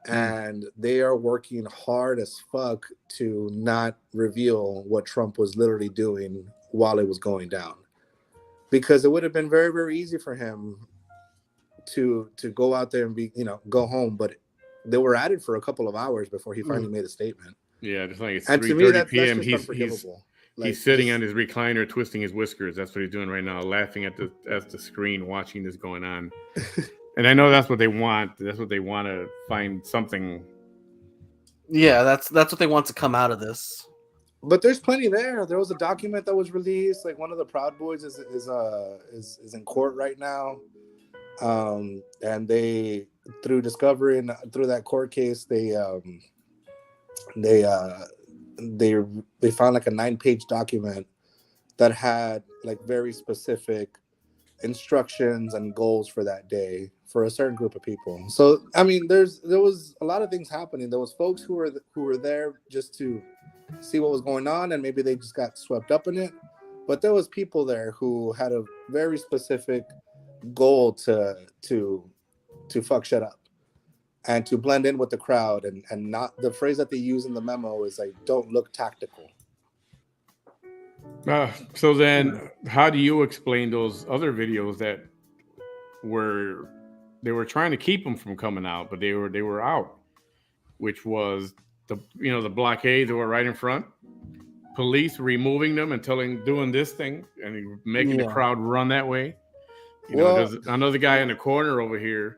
And they are working hard as fuck to not reveal what Trump was literally doing while it was going down, because it would have been very, very easy for him to go out there and go home, but they were at it for a couple of hours before he finally made a statement. Yeah, just like it's 3:30 p.m. That's just unforgivable. He's sitting on his recliner, twisting his whiskers. That's what he's doing right now, laughing at the screen, watching this going on. And I know that's what they want. That's what they want to find something. Yeah, that's what they want to come out of this. But there's plenty there. There was a document that was released. Like, one of the Proud Boys is in court right now, and they through discovery and through that court case, they they they found like a 9-page document that had like very specific instructions and goals for that day for a certain group of people. So I mean, there was a lot of things happening. There was folks who were there just to see what was going on, and maybe they just got swept up in it. But there was people there who had a very specific goal to fuck shit up and to blend in with the crowd, and not, the phrase that they use in the memo is like, don't look tactical. So then, how do you explain those other videos that they were trying to keep them from coming out, but they were out, which was the blockade that were right in front, police removing them and doing this thing and making the crowd run that way. There's another guy in the corner over here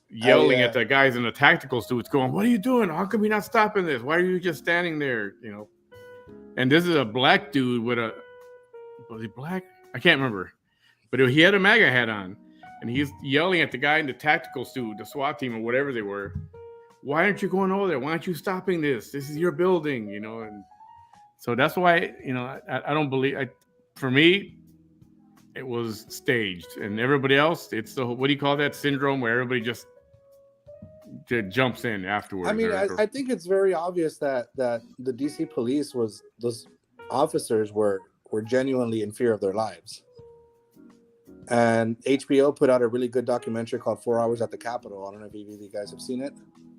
yelling at the guys in the tactical suits, going, "What are you doing? How come you're not stopping this? Why are you just standing there?" And this is a black dude with was he black? I can't remember, but he had a MAGA hat on, and he's yelling at the guy in the tactical suit, the SWAT team or whatever they were. Why aren't you going over there? Why aren't you stopping this? This is your building, And so that's why, I don't believe. For me, it was staged, and everybody else, it's the, what do you call that syndrome where everybody just jumps in afterwards. I mean, I think it's very obvious that the DC police those officers were genuinely in fear of their lives. And HBO put out a really good documentary called 4 Hours at the Capitol. I don't know if either of you guys have seen it.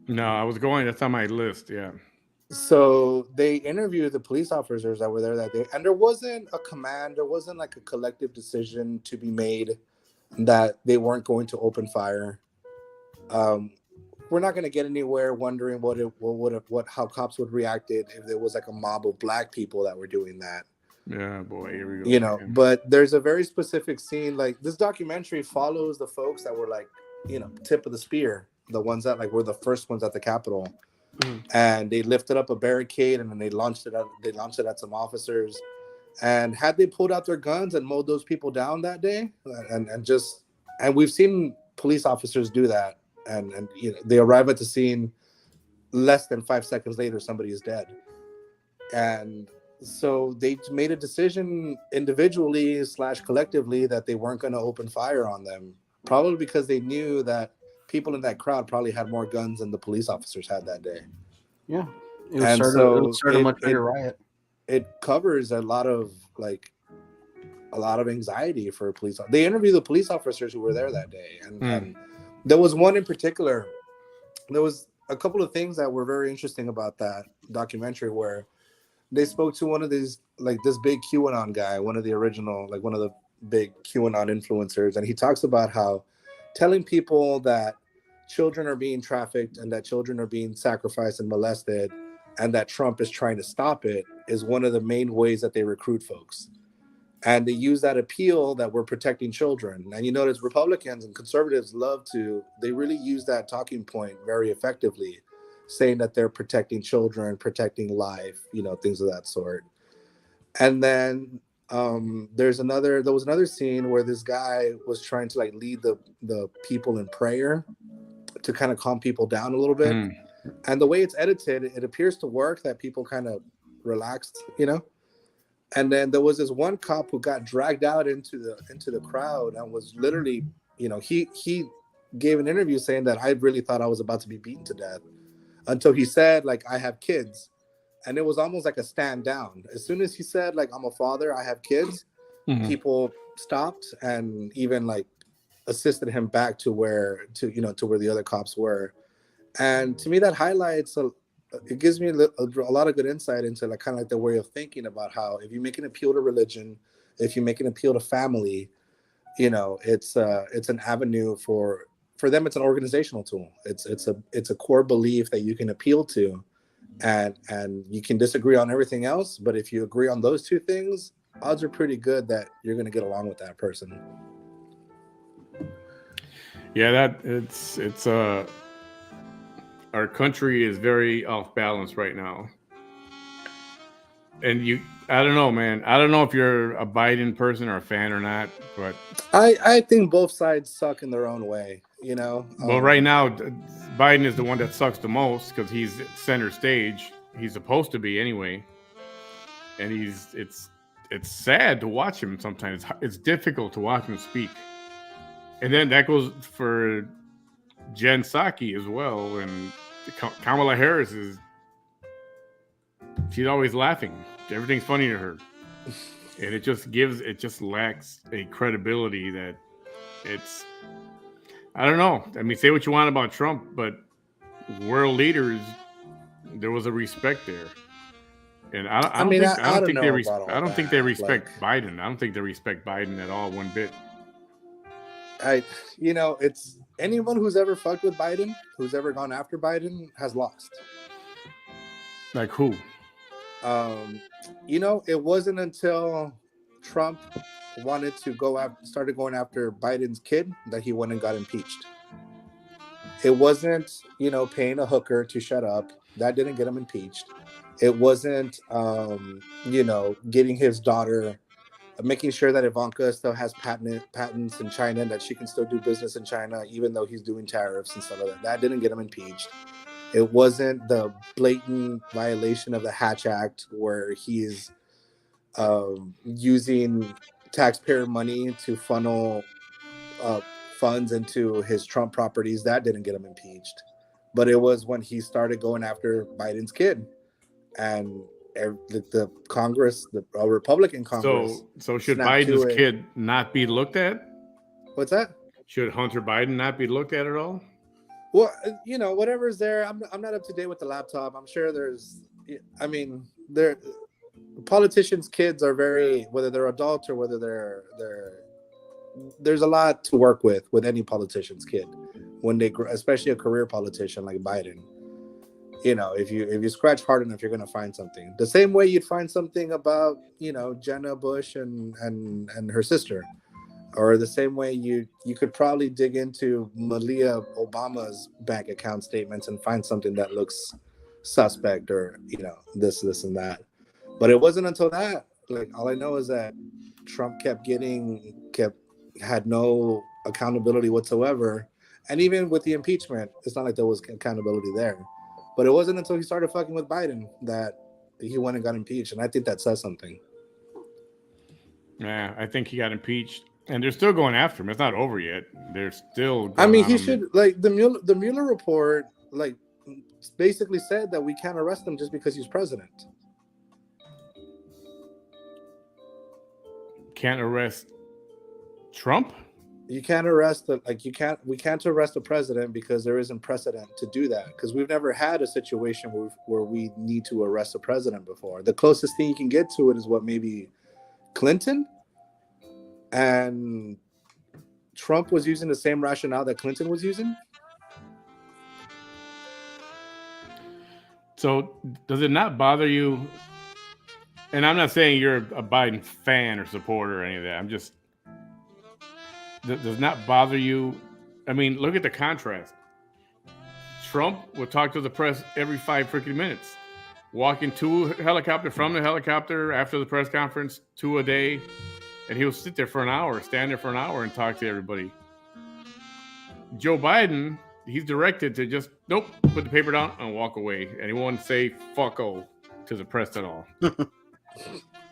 No, I was going. That's on my list. Yeah. So they interviewed the police officers that were there that day, and there wasn't a command. There wasn't like a collective decision to be made that they weren't going to open fire. We're not going to get anywhere wondering how cops would react if there was like a mob of black people that were doing that. Yeah, boy, here we go. But there's a very specific scene. Like, this documentary follows the folks that were like, tip of the spear, the ones that like were the first ones at the Capitol, and they lifted up a barricade and then they launched it at some officers. And had they pulled out their guns and mowed those people down that day, and we've seen police officers do that, and they arrive at the scene less than 5 seconds later, somebody is dead. And so they made a decision individually / collectively that they weren't going to open fire on them, probably because they knew that people in that crowd probably had more guns than the police officers had that day. Yeah, it would start a much bigger riot. It covers a lot of anxiety for police. They interviewed the police officers who were there that day, and there was one in particular. There was a couple of things that were very interesting about that documentary where they spoke to one of these, like this big QAnon guy, one of the big QAnon influencers. And he talks about how telling people that children are being trafficked and that children are being sacrificed and molested and that Trump is trying to stop it is one of the main ways that they recruit folks. And they use that appeal that we're protecting children. And you notice Republicans and conservatives they really use that talking point very effectively, saying that they're protecting children, protecting life, things of that sort. And then there was another scene where this guy was trying to like lead the people in prayer to kind of calm people down a little bit. And the way it's edited, it appears to work, that people kind of relaxed, And then there was this one cop who got dragged out into the crowd and was literally, he gave an interview saying that I really thought I was about to be beaten to death, until he said, like, I have kids. And it was almost like a stand down. As soon as he said, like, I'm a father, I have kids, people stopped and even like assisted him back to where the other cops were. And to me, that highlights it gives me a lot of good insight into like kind of like the way of thinking about how if you make an appeal to religion, if you make an appeal to family, it's an avenue for them. It's an organizational tool. It's a core belief that you can appeal to, and you can disagree on everything else. But if you agree on those two things, odds are pretty good that you're going to get along with that person. Yeah, it's our country is very off balance right now. And I don't know, man. I don't know if you're a Biden person or a fan or not, but I think both sides suck in their own way. well, right now, Biden is the one that sucks the most because he's center stage. He's supposed to be anyway, and it's sad to watch him sometimes. It's difficult to watch him speak, and then that goes for Jen Psaki as well. And Kamala Harris she's always laughing. Everything's funny to her, and it just lacks a credibility that it's. I don't know. I mean, say what you want about Trump, but world leaders, there was a respect there, and I don't think they respect Biden. I don't think they respect Biden at all, one bit. It's anyone who's ever fucked with Biden, who's ever gone after Biden, has lost. Like who? It wasn't until Trump started going after Biden's kid that he went and got impeached. It wasn't, paying a hooker to shut up. That didn't get him impeached. It wasn't, getting his daughter, making sure that Ivanka still has patents in China and that she can still do business in China, even though he's doing tariffs and stuff like that. That didn't get him impeached. It wasn't the blatant violation of the Hatch Act where he's using taxpayer money to funnel funds into his Trump properties. That didn't get him impeached. But it was when he started going after Biden's kid. And the Congress, the Republican Congress. So should Biden's kid not be looked at? What's that? Should Hunter Biden not be looked at all? Well, whatever's there. I'm not up to date with the laptop. I'm sure politicians' kids are whether they're adults or whether they're there's a lot to work with any politician's kid when they, especially a career politician like Biden. If you scratch hard enough, you're going to find something. The same way you'd find something about, Jenna Bush and her sister. Or the same way you could probably dig into Malia Obama's bank account statements and find something that looks suspect or, this and that. But it wasn't until that, all I know is that Trump had no accountability whatsoever. And even with the impeachment, it's not like there was accountability there. But it wasn't until he started fucking with Biden that he went and got impeached. And I think that says something. Yeah, I think he got impeached. And they're still going after him. It's not over yet. They're still he should, the Mueller report, basically said that we can't arrest him just because he's president. Can't arrest Trump? You can't arrest we can't arrest a president because there isn't precedent to do that, because we've never had a situation where we need to arrest a president before. The closest thing you can get to it is what, maybe Clinton, and Trump was using the same rationale that Clinton was using. So does it not bother you? And I'm not saying you're a Biden fan or supporter or any of that. I'm just, does not bother you? I mean, look at the contrast. Trump would talk to the press every 5 freaking minutes, walking to a helicopter, from the helicopter after the press conference, 2 a day, and he'll sit there for an hour, stand there for an hour and talk to everybody. Joe Biden, he's directed to just, nope, put the paper down and walk away. And he won't say fuck-o to the press at all.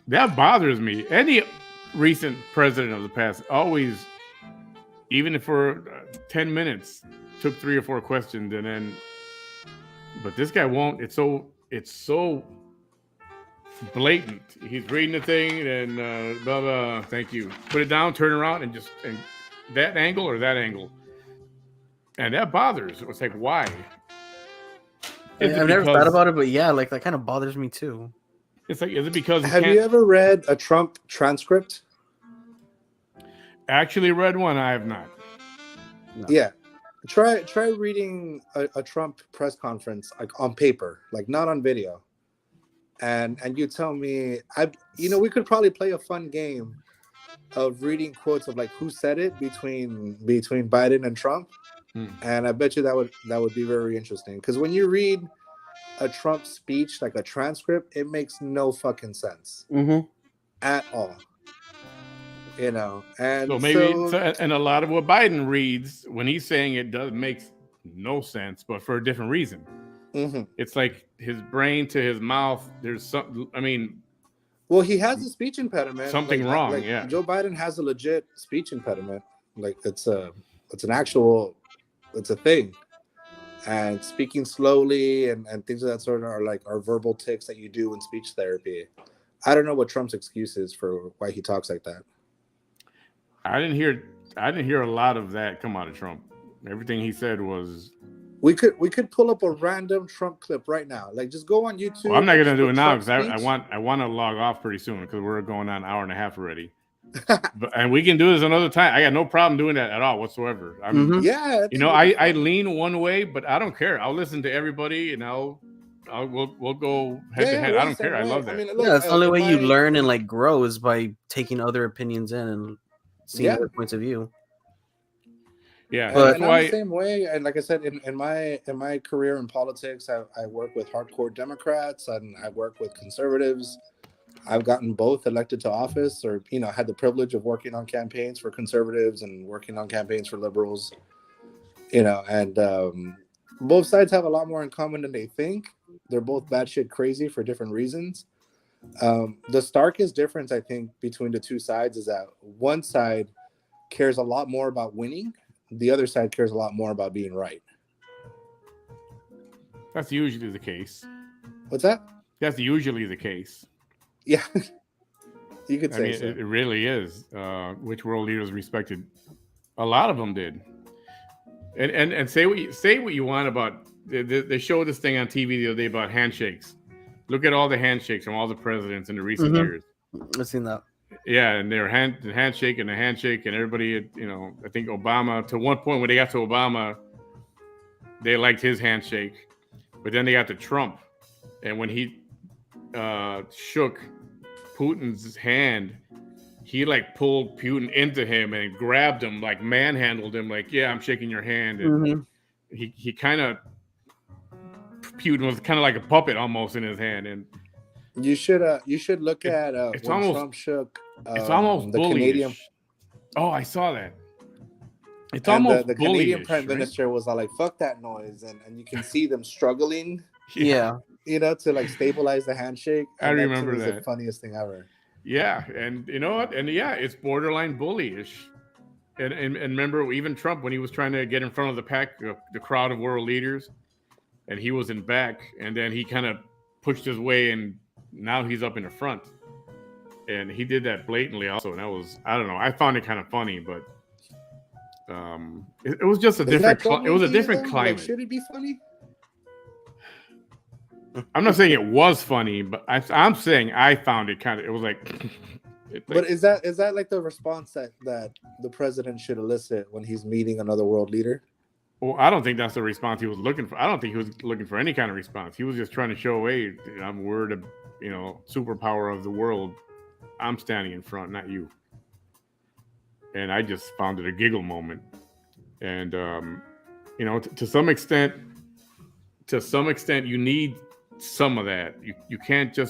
That bothers me. Any recent president of the past always, even if for 10 minutes, took 3 or 4 questions and then, but this guy won't. It's so blatant. He's reading the thing and blah blah. Thank you. Put it down, turn around, and that angle or that angle, and that bothers. It's like, why? I've never thought about it, but yeah, that kind of bothers me too. It's like, is it because have you ever read a Trump transcript? Actually read one. I have not. No. Yeah. Try reading a Trump press conference on paper, not on video. And you tell me, we could probably play a fun game of reading quotes of who said it between Biden and Trump. And I bet you that would be very interesting, because when you read a Trump speech, like a transcript, it makes no fucking sense Mm-hmm. at all. You know, and So maybe, and a lot of what Biden reads when he's saying it does makes no sense, but for a different reason. Mhm. It's like his brain to his mouth. There's some. I mean, well, he has a speech impediment. something wrong. Like Yeah. Joe Biden has a legit speech impediment. Like it's a thing. And speaking slowly and things of that sort are verbal tics that you do in speech therapy. I don't know what Trump's excuse is for why he talks like that. I didn't hear a lot of that come out of Trump. Everything he said was. We could pull up a random Trump clip right now. Like just go on YouTube. Well, I'm not gonna do it now because I want to log off pretty soon because we're going on an hour and a half already. And we can do this another time. I got no problem doing that at all whatsoever. Yeah, you know, I lean one way, but I don't care. I'll listen to everybody, and we'll go head to head. I don't care. I love that. I mean, look, that's the only way you learn and like grow is by taking other opinions in and seeing other points of view. Yeah, but I'm the same way. And like I said, in my career in politics, I work with hardcore Democrats and I work with conservatives. I've gotten both elected to office, or had the privilege of working on campaigns for conservatives and working on campaigns for liberals. And both sides have a lot more in common than they think. They're both batshit crazy for different reasons. The starkest difference, I think, between the two sides is that one side cares a lot more about winning. The other side cares a lot more about being right. That's usually the case. What's that? That's usually the case. Yeah, you could say so. It really is. Which world leaders respected? A lot of them did. And say what you want about. They showed this thing on TV the other day about handshakes. Look at all the handshakes from all the presidents in the recent years. I've seen that. Yeah, and they're handshake, and everybody, I think Obama, to one point when they got to Obama, they liked his handshake, but then they got to Trump, and when he shook Putin's hand, he like pulled Putin into him and grabbed him, like manhandled him, like, yeah, I'm shaking your hand, and he kind of, Putin was kind of like a puppet almost in his hand, and you should look at it's when almost Trump shook. It's almost the bullyish. Canadian. Oh, I saw that. It's and almost the Canadian Prime Minister was all like, "Fuck that noise," and you can see them struggling. Yeah. To like stabilize the handshake. I remember that. The funniest thing ever. Yeah, and you know what? And yeah, it's borderline bullyish. And remember, even Trump, when he was trying to get in front of the crowd of world leaders, and he was in back, and then he kind of pushed his way, and now he's up in the front. And he did that blatantly also, and that was, I don't know, I found it kind of funny, but it was just a different climate. Like, should it be funny? I'm not saying it was funny, but I'm saying I found it kind of, it was like but is that like the response that the president should elicit when he's meeting another world leader? Well, I don't think that's the response he was looking for. I don't think he was looking for any kind of response. He was just trying to show, hey, we're the superpower of the world. I'm standing in front, not you. And I just found it a giggle moment. And to some extent, you need some of that. You can't do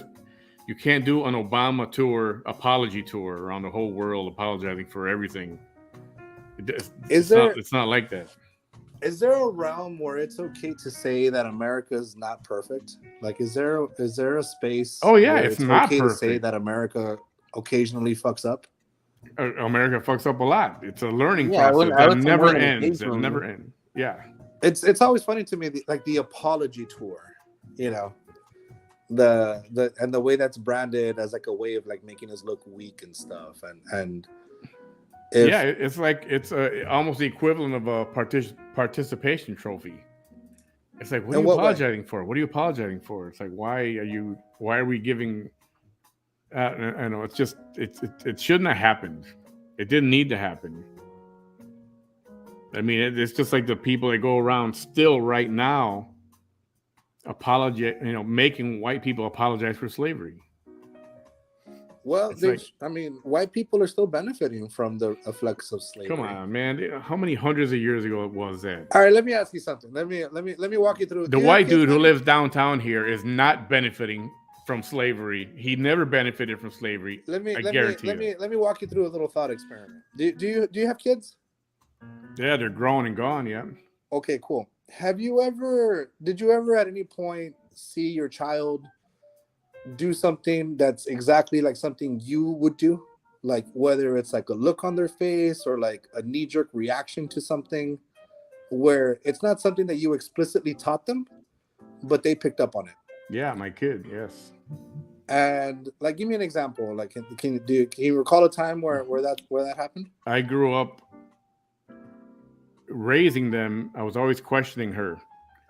an Obama tour, apology tour around the whole world, apologizing for everything. It's not like that. Is there a realm where it's okay to say that America's not perfect? Like, is there a space? Oh yeah, it's not okay perfect. To say that America occasionally fucks up. America fucks up a lot. It's a learning process that never ends. It never ends. Yeah, it's always funny to me, the apology tour. The way that's branded as like a way of like making us look weak and stuff, and. It's like it's almost the equivalent of a participation trophy. It's like, what are you apologizing for? What are you apologizing for? It's like, why are we giving? I know, it's just it shouldn't have happened. It didn't need to happen. I mean, it's just like the people that go around still right now making white people apologize for slavery. Well, It's like, I mean, white people are still benefiting from the effects of slavery. come on, man. How many hundreds of years ago was that? All right, let me ask you something. Let me walk you through. The Do you have white kids, dude who Manny? lives downtown here is not benefiting from slavery. He never benefited from slavery. I guarantee you. Let me walk you through a little thought experiment. Do you have kids? Yeah, they're grown and gone. Yeah. Okay, cool. Did you ever at any point see your child do something that's exactly like something you would do? Like whether it's like a look on their face or like a knee-jerk reaction to something where it's not something that you explicitly taught them, but they picked up on it. Yeah, my kid. Yes. And like, give me an example. Like, can you recall a time where that happened? I grew up raising them. I was always questioning her.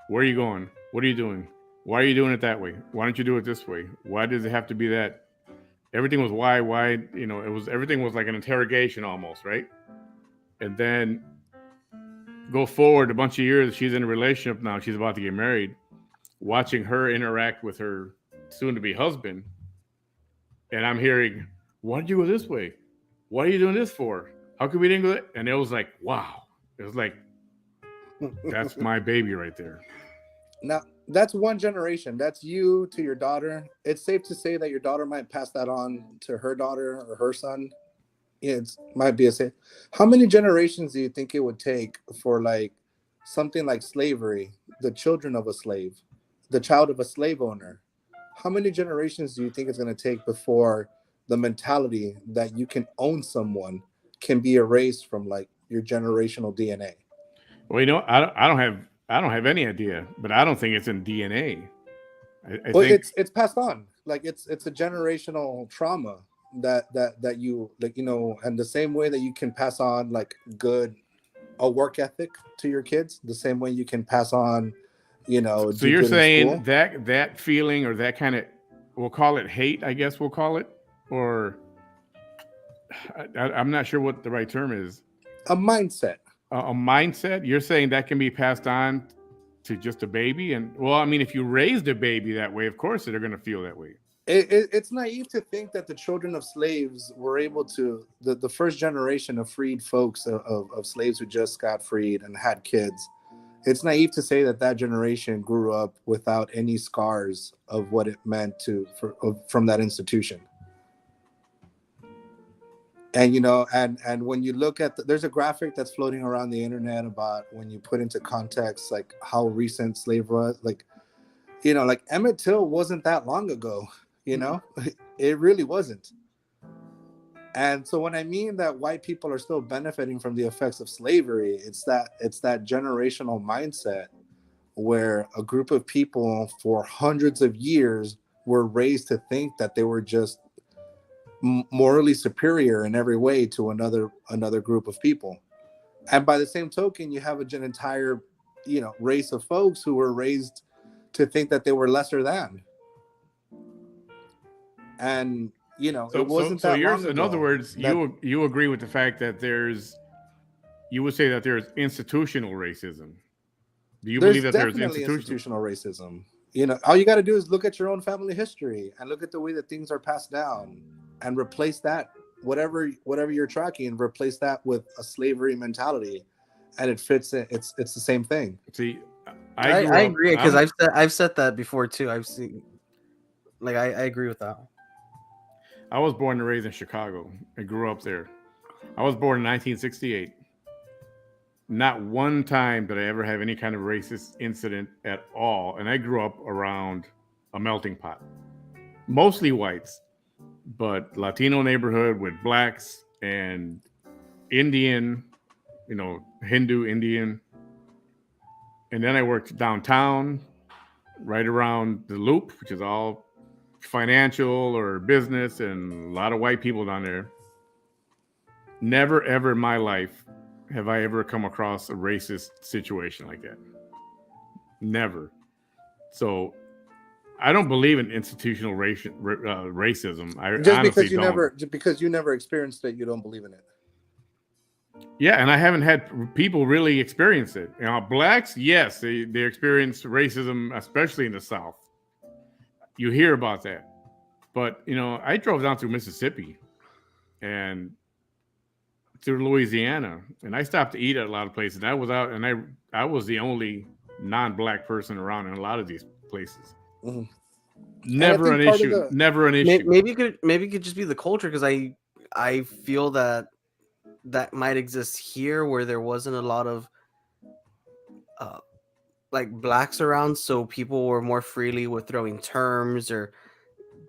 Where are you going? What are you doing? Why are you doing it that way? Why don't you do it this way? Why does it have to be that? Everything was why, everything was like an interrogation almost, right? And then go forward a bunch of years, she's in a relationship now, she's about to get married, watching her interact with her soon-to-be husband, and I'm hearing, why did you go this way? What are you doing this for? How come we didn't go that? And it was like, wow. It was like, that's my baby right there. Now, that's one generation. That's you to your daughter. It's safe to say that your daughter might pass that on to her daughter or her son. It might be a safe. How many generations do you think it would take for like something like slavery, the children of a slave, the child of a slave owner? How many generations do you think it's going to take before the mentality that you can own someone can be erased from like your generational DNA? Well, I don't have any idea, but I don't think it's in DNA. I Well, think it's passed on. Like it's a generational trauma that you like, and the same way that you can pass on like a work ethic to your kids, the same way you can pass on, so do you're good in saying school. that feeling or that kind of, we'll call it hate, I guess we'll call it, or I'm not sure what the right term is. A mindset. A mindset. You're saying that can be passed on to just a baby, and well, I mean, if you raised a baby that way, of course they're going to feel that way. It's naive to think that the children of slaves were able to, the first generation of freed folks of slaves who just got freed and had kids. It's naive to say that generation grew up without any scars of what it meant from that institution. And and when you look at there's a graphic that's floating around the internet about when you put into context like how recent slavery was, like like Emmett Till wasn't that long ago. It really wasn't. And so when I mean that white people are still benefiting from the effects of slavery, it's that generational mindset where a group of people for hundreds of years were raised to think that they were just morally superior in every way to another group of people. And by the same token, you have an entire race of folks who were raised to think that they were lesser than. And it wasn't that long ago. In other words, you agree with the fact that you would say that there's institutional racism. Do you believe that there's definitely institutional racism? All you got to do is look at your own family history and look at the way that things are passed down, and replace that, whatever you're tracking, replace that with a slavery mentality, and it fits it. It's the same thing. See, I agree, because I've said that before too. I've seen, like, I agree with that. I was born and raised in Chicago. I grew up there. I was born in 1968. Not one time did I ever have any kind of racist incident at all. And I grew up around a melting pot. Mostly whites, but Latino neighborhood with blacks and Indian, Hindu, Indian. And then I worked downtown, right around the Loop, which is all financial or business, and a lot of white people down there. Never ever in my life have I ever come across a racist situation like that. Never. So I don't believe in institutional racism. I Just because you never experienced it, you don't believe in it. Yeah, and I haven't had people really experience it. Blacks, yes, they experience racism, especially in the South. You hear about that. But I drove down through Mississippi and through Louisiana, and I stopped to eat at a lot of places. I was out, and I was the only non-black person around in a lot of these places. Mm-hmm. Never an issue. Never an issue. Maybe it could just be the culture, because I feel that might exist here where there wasn't a lot of like blacks around, so people were more freely with throwing terms or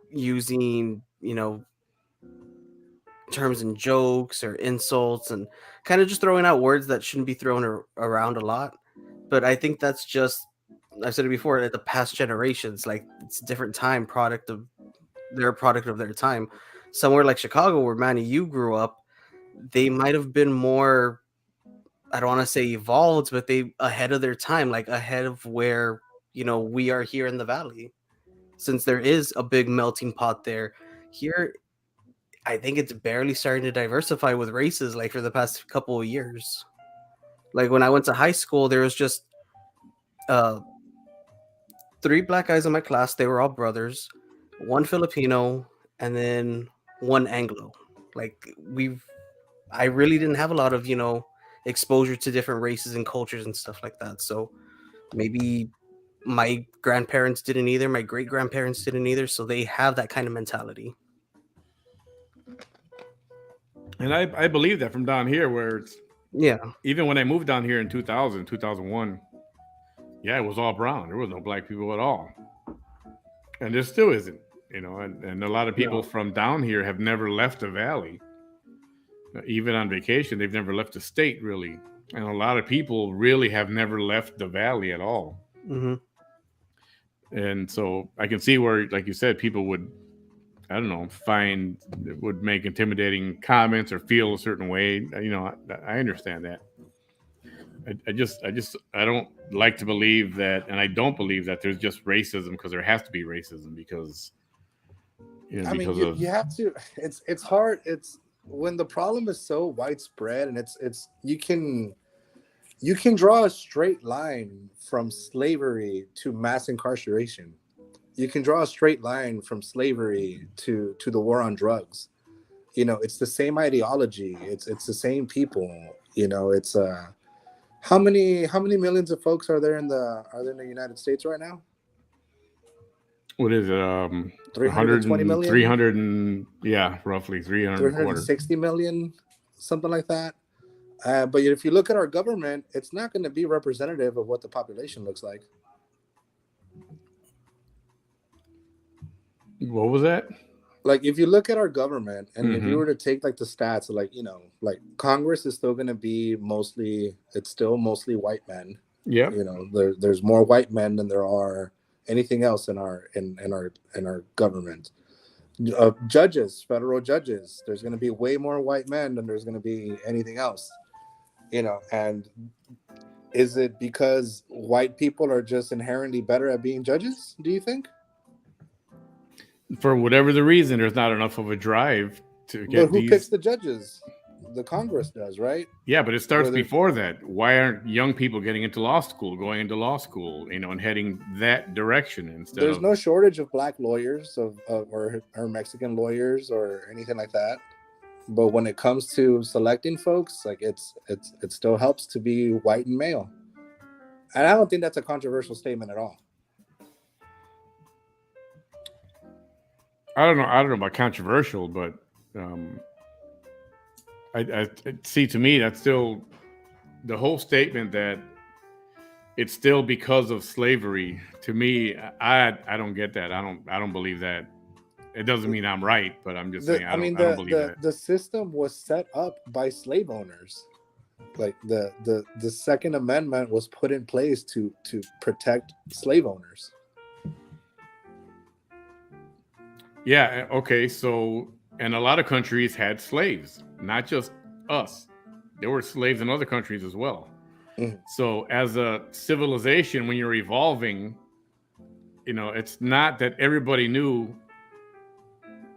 using terms and jokes or insults, and kind of just throwing out words that shouldn't be thrown around a lot. But I think that's just, I've said it before, at the past generations, like it's a different time, product of their time. Somewhere like Chicago, where Manny, you grew up, they might have been more, I don't want to say evolved, but they ahead of their time, like ahead of where we are here in the valley, since there is a big melting pot there. Here, I think it's barely starting to diversify with races, like for the past couple of years. Like when I went to high school, there was just 3 black guys in my class. They were all brothers, 1 Filipino, and then 1 Anglo. Like I really didn't have a lot of exposure to different races and cultures and stuff like that. So maybe my grandparents didn't either, my great grandparents didn't either, so they have that kind of mentality. And I believe that from down here, where it's, yeah, even when I moved down here in 2001, yeah, it was all brown. There was no black people at all, and there still isn't. And a lot of people from down here have never left the valley. Even on vacation, they've never left the state, really. And a lot of people really have never left the valley at all. Mm-hmm. And so I can see where, like you said, people would, I don't know, would make intimidating comments or feel a certain way. I understand that. I don't like to believe that, and I don't believe that there's just racism, because there has to be racism, because you have to. It's hard. It's when the problem is so widespread, and it's you can draw a straight line from slavery to mass incarceration. You can draw a straight line from slavery to the war on drugs. It's the same ideology. It's the same people. It's how many millions of folks are there in the United States right now? What is it? 320 million? 300 and, yeah, roughly 360 million, something like that. But if you look at our government, it's not going to be representative of what the population looks like. What was that? Like, if you look at our government, and if you were to take like the stats, like Congress is still going to be mostly white men. Yeah. There's more white men than there are anything else in our government. Judges, federal judges, there's going to be way more white men than there's going to be anything else. And is it because white people are just inherently better at being judges, do you think? For whatever the reason, there's not enough of a drive to get. But who picks the judges? The Congress does, right? Yeah, but it starts before that. Why aren't young people going into law school, and heading that direction instead? There's no shortage of black lawyers or Mexican lawyers or anything like that. But when it comes to selecting folks, like it still helps to be white and male. And I don't think that's a controversial statement at all. I don't know about controversial, but I see, to me, that's still the whole statement that it's still because of slavery. To me, I don't get that. I don't believe that. It doesn't mean I'm right, but I'm just saying I don't believe that. The system was set up by slave owners. Like the Second Amendment was put in place to protect slave owners. Yeah. Okay. So, and a lot of countries had slaves, not just us. There were slaves in other countries as well. Mm-hmm. So as a civilization, when you're evolving, it's not that everybody knew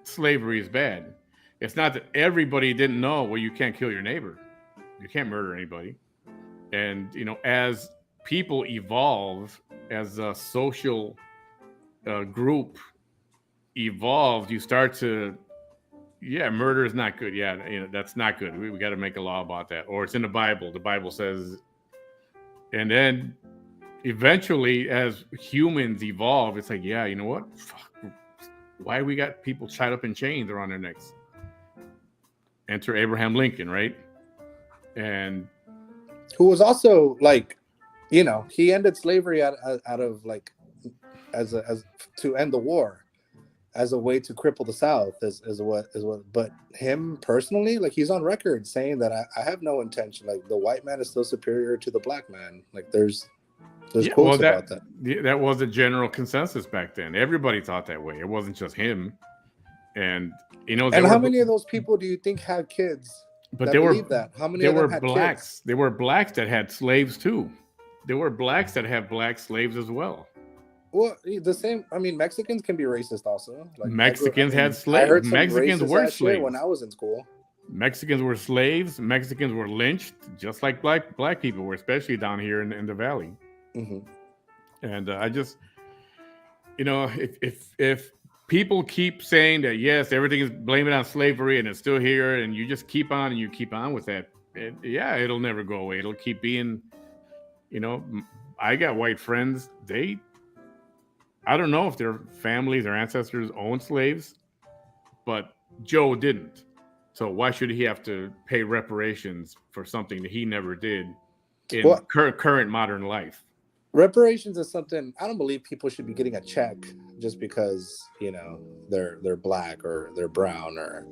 slavery is bad. It's not that everybody didn't know, well, you can't kill your neighbor. You can't murder anybody. And, as people evolve as a social group, evolved, you start to, murder is not good. Yeah, that's not good. We got to make a law about that. Or it's in the Bible. The Bible says, and then eventually, as humans evolve, it's like, yeah, you know what? Fuck, why we got people tied up in chains around their necks? Enter Abraham Lincoln, right? And who was also like, he ended slavery out of like as to end the war, as a way to cripple the South, is what. But him personally, like, he's on record saying that I have no intention. Like, the white man is still superior to the black man. Like, there's quotes about that. That was a general consensus back then. Everybody thought that way. It wasn't just him. And and how many of those people do you think had kids? But there were that? How many there of them were had blacks. kids? There were blacks that had slaves too. There were blacks that have black slaves as well. Well, the same. I mean, Mexicans can be racist also. Like, Mexicans had slaves. I heard some Mexicans were slaves when I was in school. Mexicans were slaves. Mexicans were lynched, just like black people were, especially down here in the valley. Mm-hmm. And I just, if people keep saying that, yes, everything is blaming on slavery and it's still here, and you just keep on and you keep on with that, it'll never go away. It'll keep being, I got white friends. I don't know if their families or ancestors owned slaves, but Joe didn't. So why should he have to pay reparations for something that he never did in current modern life? Reparations is something I don't believe people should be getting a check just because they're black or they're brown or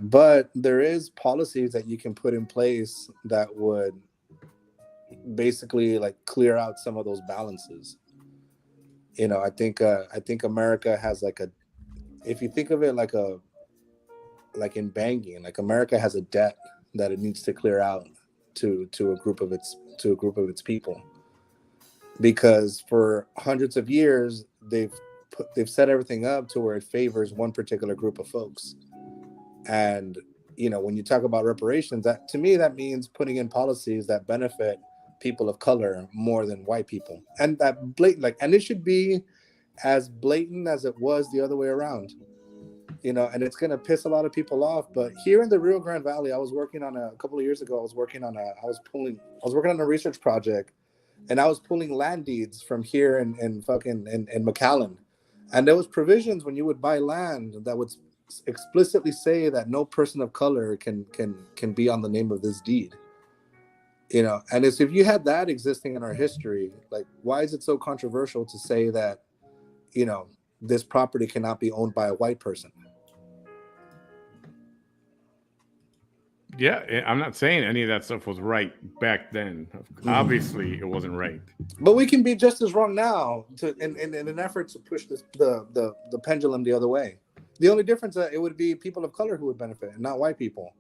but there is policies that you can put in place that would basically like clear out some of those balances. I think America has if you think of it like in banking, like America has a debt that it needs to clear out to a group of its people, because for hundreds of years they've set everything up to where it favors one particular group of folks. And when you talk about reparations, that to me that means putting in policies that benefit people of color more than white people, and that blatant, and it should be as blatant as it was the other way around. And it's going to piss a lot of people off. But here in the Rio Grande Valley, I was working on a couple of years ago. I was working on a research project, and I was pulling land deeds from here in McAllen. And there was provisions when you would buy land that would explicitly say that no person of color can be on the name of this deed. And it's, if you had that existing in our history, like, why is it so controversial to say that, this property cannot be owned by a white person? Yeah, I'm not saying any of that stuff was right back then. Obviously, it wasn't right. But we can be just as wrong now in an effort to push the pendulum the other way. The only difference is that it would be people of color who would benefit and not white people.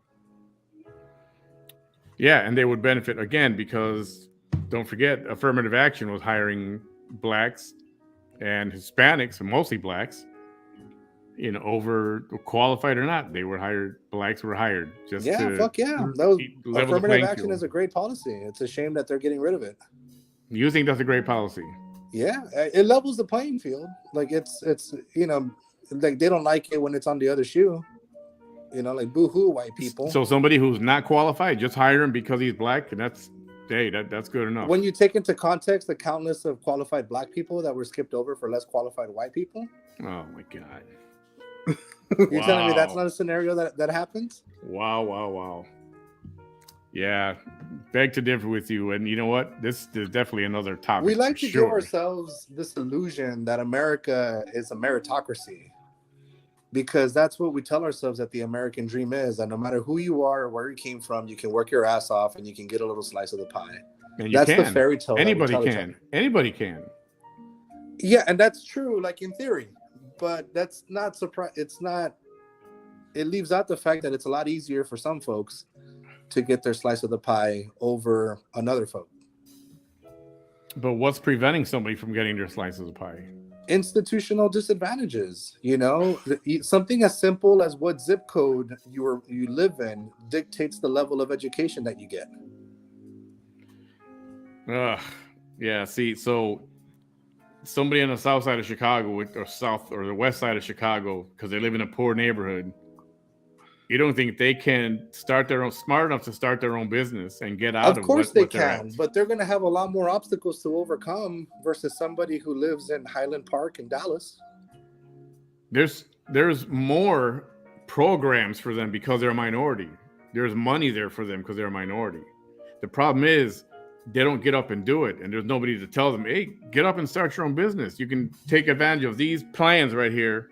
Yeah, and they would benefit again because, don't forget, affirmative action was hiring blacks and Hispanics, mostly blacks, over qualified or not. They were hired. Blacks were hired just to fuck yeah. That was affirmative action is a great policy. It's a shame that they're getting rid of it. You think that's a great policy? Yeah, it levels the playing field. Like it's like they don't like it when it's on the other shoe. Like boo-hoo, white people. So somebody who's not qualified, just hire him because he's black, and that's good enough. When you take into context the countless of qualified black people that were skipped over for less qualified white people. Oh my God. You're telling me that's not a scenario that happens? Wow. Yeah, beg to differ with you. And you know what? This is definitely another topic. We like to give ourselves this illusion that America is a meritocracy, because that's what we tell ourselves that the American dream is. And no matter who you are or where you came from, you can work your ass off and you can get a little slice of the pie. And that's the fairy tale. Anybody can. Anybody can. Yeah, and that's true, like in theory. But that's not it's not. It leaves out the fact that it's a lot easier for some folks to get their slice of the pie over another folk. But what's preventing somebody from getting their slice of the pie? Institutional disadvantages. Something as simple as what zip code you live in dictates the level of education that you get. Yeah. See, so somebody on the south side of Chicago or south or the west side of Chicago because they live in a poor neighborhood, you don't think they can start their own, smart enough to start their own business and get out Of of course they what they're can, at? but they're going to have a lot more obstacles to overcome versus somebody who lives in Highland Park in Dallas. There's more programs for them because they're a minority. There's money there for them because they're a minority. The problem is they don't get up and do it, and there's nobody to tell them, hey, get up and start your own business. You can take advantage of these plans right here,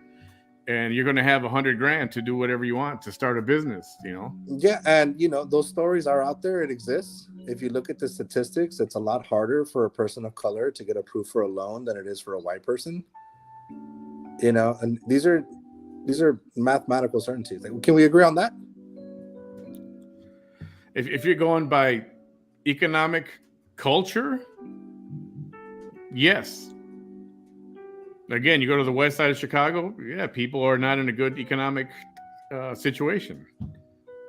and you're going to have $100,000 to do whatever you want to start a business, you know? Yeah, and those stories are out there. It exists. If you look at the statistics, it's a lot harder for a person of color to get approved for a loan than it is for a white person. And these are mathematical certainties. Like, can we agree on that? If you're going by economic culture, yes. Again, you go to the west side of Chicago, yeah, people are not in a good economic situation.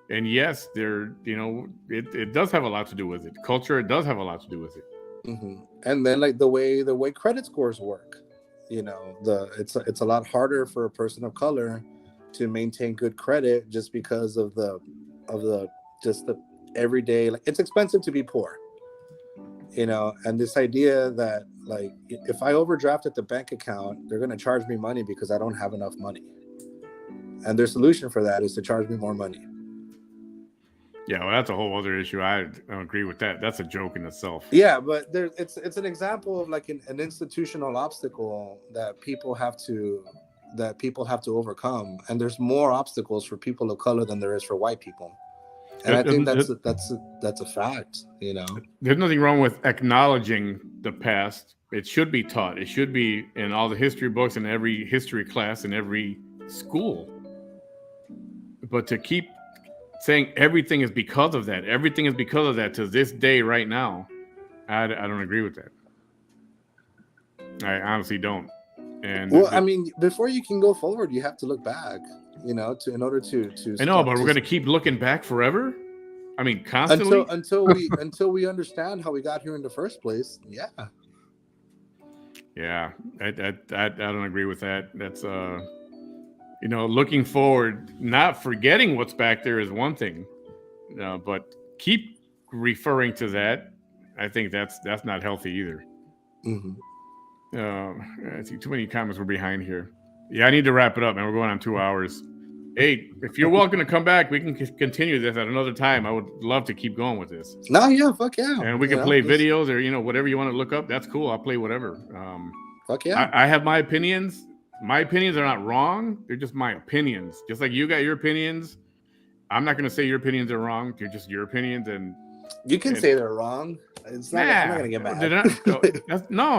And yes, it does have a lot to do with it. Culture, it does have a lot to do with it. Mm-hmm. And then like the way credit scores work, it's a lot harder for a person of color to maintain good credit just because of the everyday, like, it's expensive to be poor, and this idea that, like, if I overdraft at the bank account, they're going to charge me money because I don't have enough money, and their solution for that is to charge me more money. Yeah, well, that's a whole other issue. I don't agree with that. That's a joke in itself. Yeah, but it's an example of like an institutional obstacle that people have to overcome, and there's more obstacles for people of color than there is for white people. And I think that's a fact, There's nothing wrong with acknowledging the past. It should be taught. It should be in all the history books in every history class in every school. But to keep saying everything is because of that to this day right now, I don't agree with that. I honestly don't. And I mean, before you can go forward, you have to look back, in order to. I know, but we're going to keep looking back forever. I mean, constantly until we understand how we got here in the first place. Yeah. Yeah, I don't agree with that. That's looking forward, not forgetting what's back there is one thing, but keep referring to that. I think that's not healthy either. Mm-hmm. I see too many comments. We're behind here. Yeah, I need to wrap it up, man. We're going on 2 hours. Hey, if you're welcome to come back, we can continue this at another time. I would love to keep going with this. No, yeah, fuck yeah. And we can play videos or whatever you want to look up. That's cool. I'll play whatever. Fuck yeah. I have my opinions. My opinions are not wrong. They're just my opinions. Just like you got your opinions. I'm not going to say your opinions are wrong. They're just your opinions, and you can say they're wrong. It's not. I'm not going to get mad.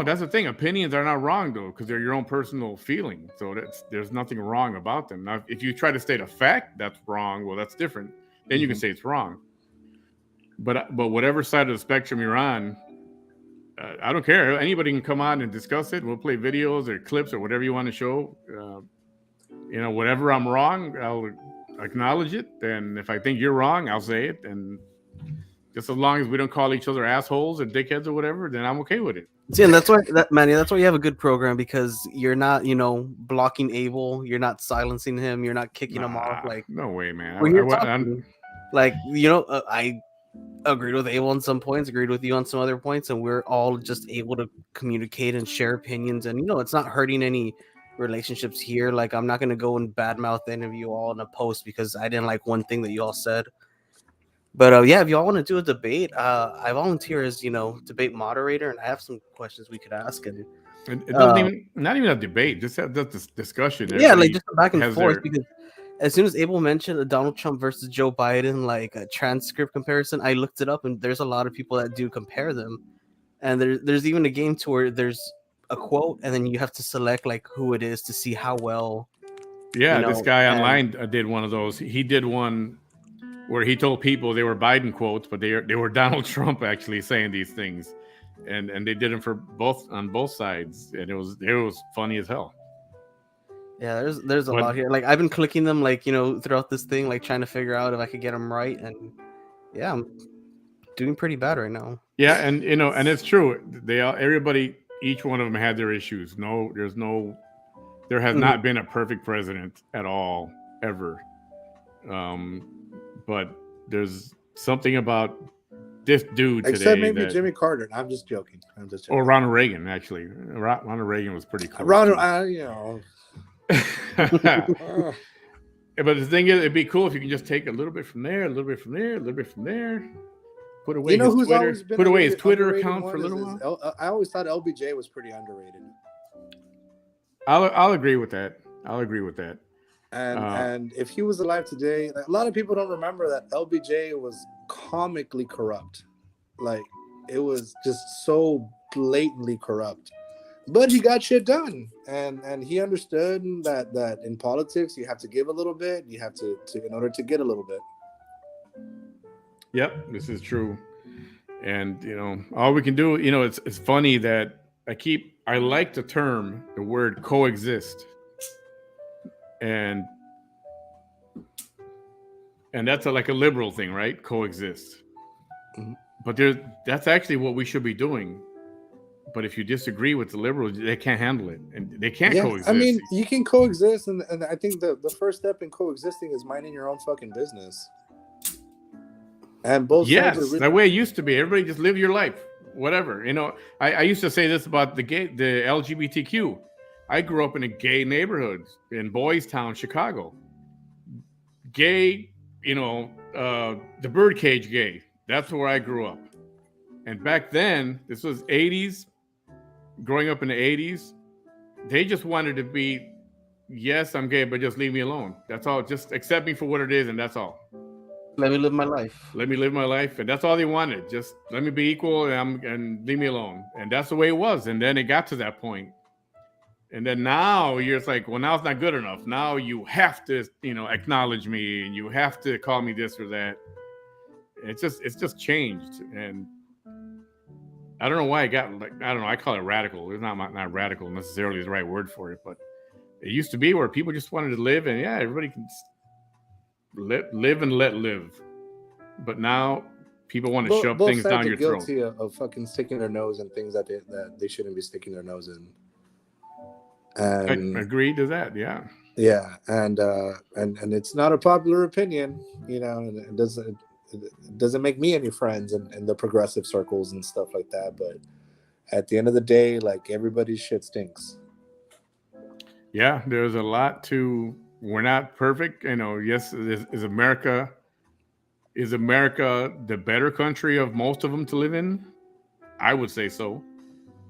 That's the thing. Opinions are not wrong though, because they're your own personal feeling. So there's nothing wrong about them. Now, if you try to state a fact that's wrong, well, that's different. Then you can say it's wrong. But whatever side of the spectrum you're on, I don't care. Anybody can come on and discuss it. We'll play videos or clips or whatever you want to show. Whatever I'm wrong, I'll acknowledge it. And if I think you're wrong, I'll say it. And just as long as we don't call each other assholes or dickheads or whatever, then I'm okay with it. See, and that's why, Manny, that's why you have a good program, because you're not, blocking Abel. You're not silencing him. You're not kicking him off. Like, no way, man. I agreed with Abel on some points, agreed with you on some other points, and we're all just able to communicate and share opinions. And it's not hurting any relationships here. Like, I'm not gonna go and badmouth any of you all in a post because I didn't like one thing that you all said. But yeah, if y'all want to do a debate, I volunteer as debate moderator, and I have some questions we could ask. And it doesn't not even a debate, just have this discussion. Yeah, like just back and forth. Because as soon as Abel mentioned a Donald Trump versus Joe Biden, like a transcript comparison, I looked it up, and there's a lot of people that do compare them. And there's even a game to where there's a quote, and then you have to select like who it is to see how well. Yeah, this guy online did one of those. He did one where he told people they were Biden quotes, but they were Donald Trump actually saying these things, and they did them on both sides, and it was funny as hell. Yeah, there's a lot here. Like, I've been clicking them like throughout this thing, like trying to figure out if I could get them right, and yeah, I'm doing pretty bad right now. Yeah, and and it's true. Everybody each one of them had their issues. There has Mhm. not been a perfect president at all, ever. But there's something about this dude Except today maybe that, Jimmy Carter. I'm just joking. or Ronald Reagan, actually. Ronald Reagan was pretty close. Ronald, too. But the thing is, it'd be cool if you can just take a little bit from there, a little bit from there, a little bit from there. Put away you know his who's Twitter. always been Put away his Twitter underrated account one for a little while. I always thought LBJ was pretty underrated. I'll agree with that. And if he was alive today, a lot of people don't remember that LBJ was comically corrupt. Like, it was just so blatantly corrupt. But he got shit done, and he understood that in politics you have to give a little bit, you have to in order to get a little bit. Yep, this is true. And all we can do, it's funny that I like the word coexist, and that's like a liberal thing, right? Coexist. Mm-hmm. But that's actually what we should be doing. But if you disagree with the liberals, they can't handle it, and they can't coexist. I mean, you can coexist, and I think the first step in coexisting is minding your own fucking business. And both sides are the way it used to be. Everybody just live your life, whatever. I used to say this about the LGBTQ. I grew up in a gay neighborhood in Boys Town, Chicago. Gay, the birdcage gay. That's where I grew up. And back then, this was 80s. Growing up in the 80s, they just wanted to be, yes, I'm gay, but just leave me alone. That's all. Just accept me for what it is, and that's all. Let me live my life. And that's all they wanted. Just let me be equal and leave me alone. And that's the way it was. And then it got to that point. And then now you're just like, well, now it's not good enough. Now you have to, acknowledge me, and you have to call me this or that. It's just changed. And I don't know why it got I call it radical. It's not radical necessarily is the right word for it, but it used to be where people just wanted to live, and everybody can live and let live. But now people want to shove things down your throat. Guilty of fucking sticking their nose in things that they shouldn't be sticking their nose in. And I agree to that, yeah. Yeah, and it's not a popular opinion, and it doesn't make me any friends in the progressive circles and stuff like that. But at the end of the day, like, everybody's shit stinks. Yeah, there's a lot to. We're not perfect, Yes, is America the better country of most of them to live in? I would say so.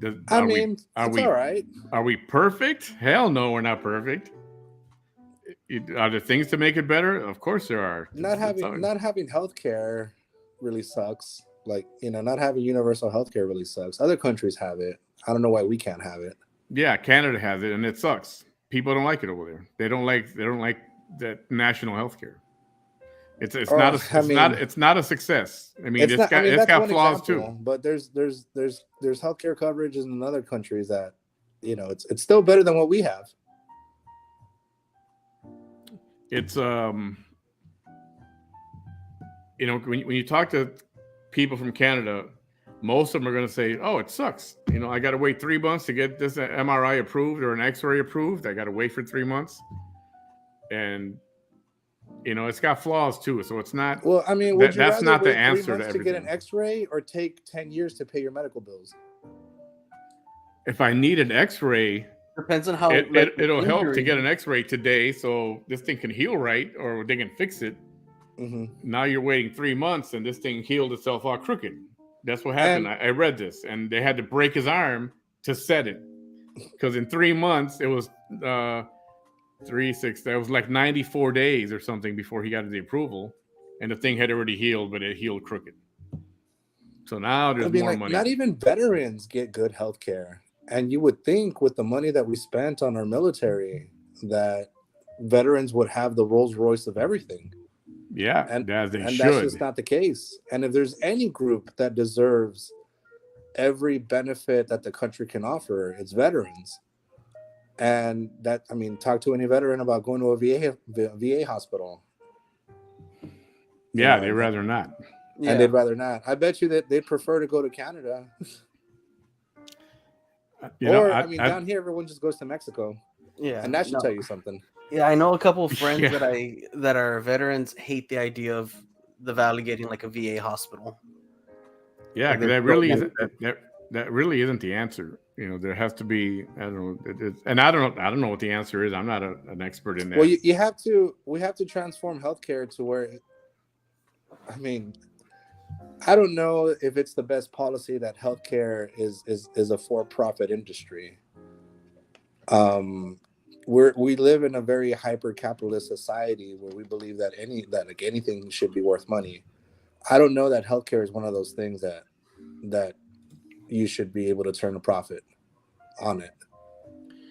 It's all right. Are we perfect? Hell no, we're not perfect. Are there things to make it better? Of course there are. Not having healthcare really sucks. Like, not having universal healthcare really sucks. Other countries have it. I don't know why we can't have it. Yeah, Canada has it, and it sucks. People don't like it over there. They don't like that national healthcare. It's not a success. I mean, it's got flaws too. But there's healthcare coverage in other countries that, it's still better than what we have. It's when you talk to people from Canada, most of them are going to say, "Oh, it sucks. I got to wait 3 months to get this MRI approved or an X-ray approved. I got to wait for 3 months," and it's got flaws too. So it's not. Well, I mean, that's not the answer to everything. To get an X-ray or take 10 years to pay your medical bills? If I need an X-ray. Depends on how it'll help to get an X-ray today, so this thing can heal right, or they can fix it. Mm-hmm. Now you're waiting 3 months, and this thing healed itself all crooked. That's what happened. I read this, and they had to break his arm to set it, because in 3 months it was 3-6. That was like 94 days or something before he got the approval, and the thing had already healed, but it healed crooked. So now there's more money. Not even veterans get good health care. And you would think with the money that we spent on our military that veterans would have the Rolls Royce of everything. Yeah, and that's just not the case. And if there's any group that deserves every benefit that the country can offer, it's veterans. And talk to any veteran about going to a VA hospital. Yeah, they'd rather not. And they'd rather not. I bet you that they'd prefer to go to Canada. Down here everyone just goes to Mexico, Yeah, and that should tell you something. Yeah, I know a couple of friends Yeah. that are veterans hate the idea of the Valley getting like a VA hospital. Yeah, Like, because they that don't really want isn't that. that really isn't the answer. There has to be, I don't know, and I don't know what the answer is. I'm not an expert in that. Well, we have to transform healthcare to where, I mean, I don't know if it's the best policy that healthcare is a for-profit industry. We live in a very hyper-capitalist society where we believe that anything should be worth money. I don't know that healthcare is one of those things that you should be able to turn a profit on it.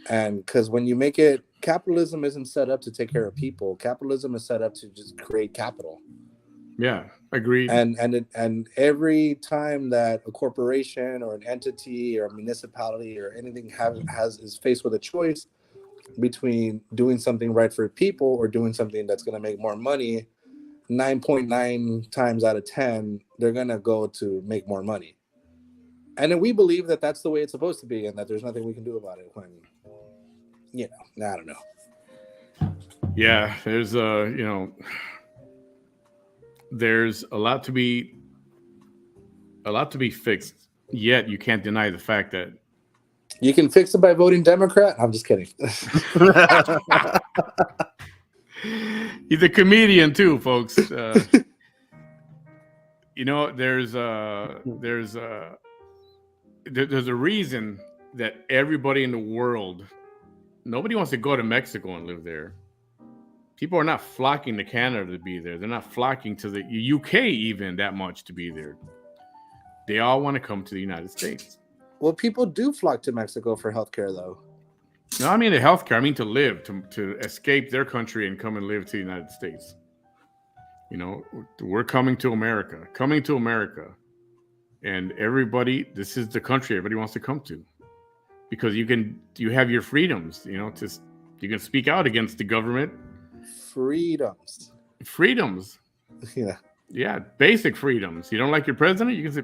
And because when you make it, capitalism isn't set up to take care of people. Capitalism is set up to just create capital. Yeah, agreed. And every time that a corporation or an entity or a municipality or anything is faced with a choice between doing something right for people or doing something that's going to make more money, 9.9 times out of 10, they're going to go to make more money. And then we believe that that's the way it's supposed to be and that there's nothing we can do about it when, I don't know. Yeah, there's there's a lot to be fixed. Yet you can't deny the fact that you can fix it by voting Democrat. I'm just kidding. He's a comedian too, folks. There's a reason that everybody in the world, nobody wants to go to Mexico and live there. People are not flocking to Canada to be there. They're not flocking to the UK even that much to be there. They all want to come to the United States. Well, people do flock to Mexico for healthcare, though. No, I mean the healthcare. I mean to live, to escape their country and come and live to the United States. We're coming to America. And everybody, this is the country everybody wants to come to. Because you have your freedoms, you can speak out against the government. Freedoms. Yeah. Yeah, basic freedoms. You don't like your president, you can say,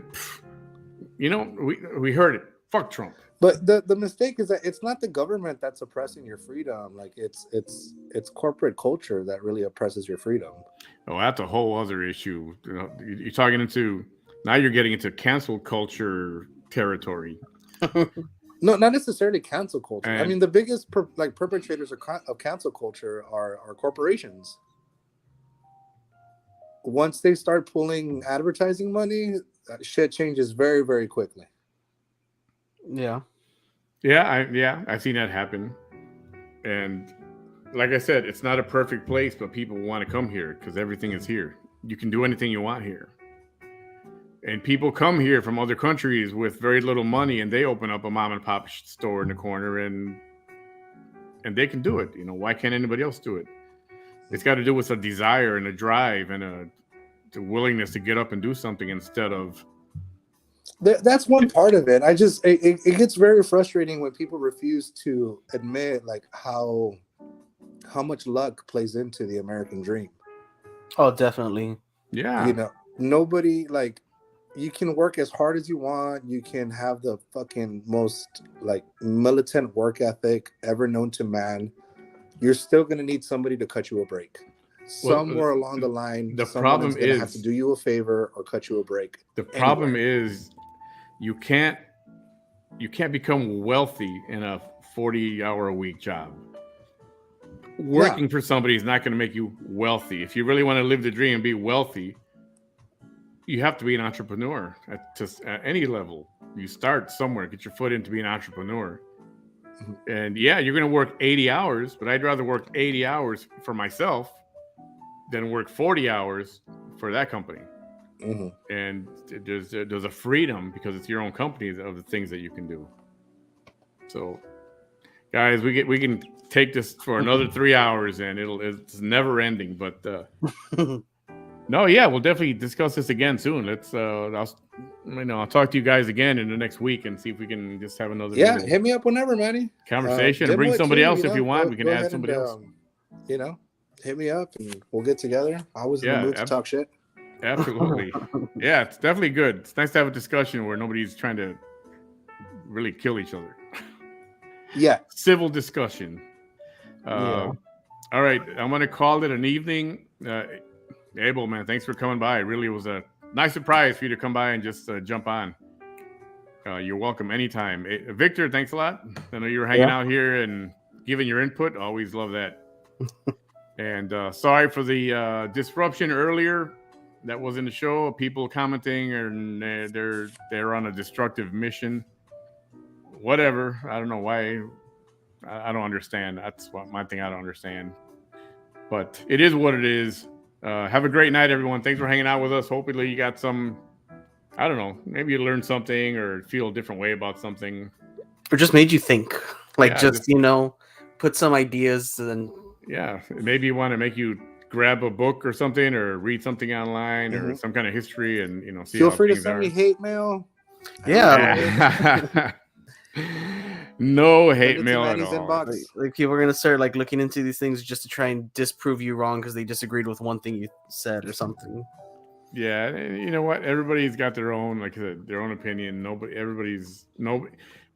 we heard it. Fuck Trump. But the mistake is that it's not the government that's oppressing your freedom. Like it's corporate culture that really oppresses your freedom. Oh, that's a whole other issue. You're talking now you're getting into cancel culture territory. No, not necessarily cancel culture. I mean, the biggest perpetrators of cancel culture are corporations. Once they start pulling advertising money, shit changes very, very quickly. Yeah. I've seen that happen. And like I said, it's not a perfect place, but people want to come here because everything is here. You can do anything you want here. And people come here from other countries with very little money, and they open up a mom and pop store in the corner, and they can do it. Why can't anybody else do it? It's got to do with a desire and a drive and the willingness to get up and do something instead of. That's one part of it. It gets very frustrating when people refuse to admit how much luck plays into the American dream. Oh, definitely. Yeah. Nobody you can work as hard as you want. You can have the fucking most militant work ethic ever known to man. You're still going to need somebody to cut you a break. Somewhere along the line, the someone problem is going to is have to do you a favor or cut you a break. The problem is you can't become wealthy in a 40-hour-a-week job. Working for somebody is not going to make you wealthy. If you really want to live the dream and be wealthy, you have to be an entrepreneur at any level. You start somewhere, get your foot in to be an entrepreneur. And you're going to work 80 hours, but I'd rather work 80 hours for myself than work 40 hours for that company. Mm-hmm. And there's a freedom because it's your own company of the things that you can do. So, guys, we can take this for another 3 hours, and it's never ending. But no, we'll definitely discuss this again soon. Let's I'll talk to you guys again in the next week and see if we can just have another hit me up whenever, Manny. Conversation and bring somebody else if you want. We can add somebody else. Hit me up and we'll get together. I was in the mood to talk shit. Absolutely. Yeah, it's definitely good. It's nice to have a discussion where nobody's trying to really kill each other. Yeah. Civil discussion. Yeah. All right, I'm going to call it an evening. Abel, man, thanks for coming by. It really was a nice surprise for you to come by and just jump on. You're welcome anytime. Victor, thanks a lot. I know you were hanging out here and giving your input. Always love that. And sorry for the disruption earlier. That wasn't the show. People commenting and they're on a destructive mission. Whatever. I don't know why. I don't understand. That's my thing. I don't understand. But it is what it is. Have a great night, everyone. Thanks for hanging out with us. Hopefully you got some, I don't know, maybe you learned something or feel a different way about something. Or just made you think. Like, Yeah, just, you know, put some ideas and... Yeah, maybe you want to make you grab a book or something or read something online or some kind of history and, you know, see Feel how free to things send are. me hate mail. Yeah. No hate mail at all. Like people are gonna start like looking into these things just to try and disprove you wrong because they disagreed with one thing you said or something. Yeah, you know what? Everybody's got their own, like I said, their own opinion.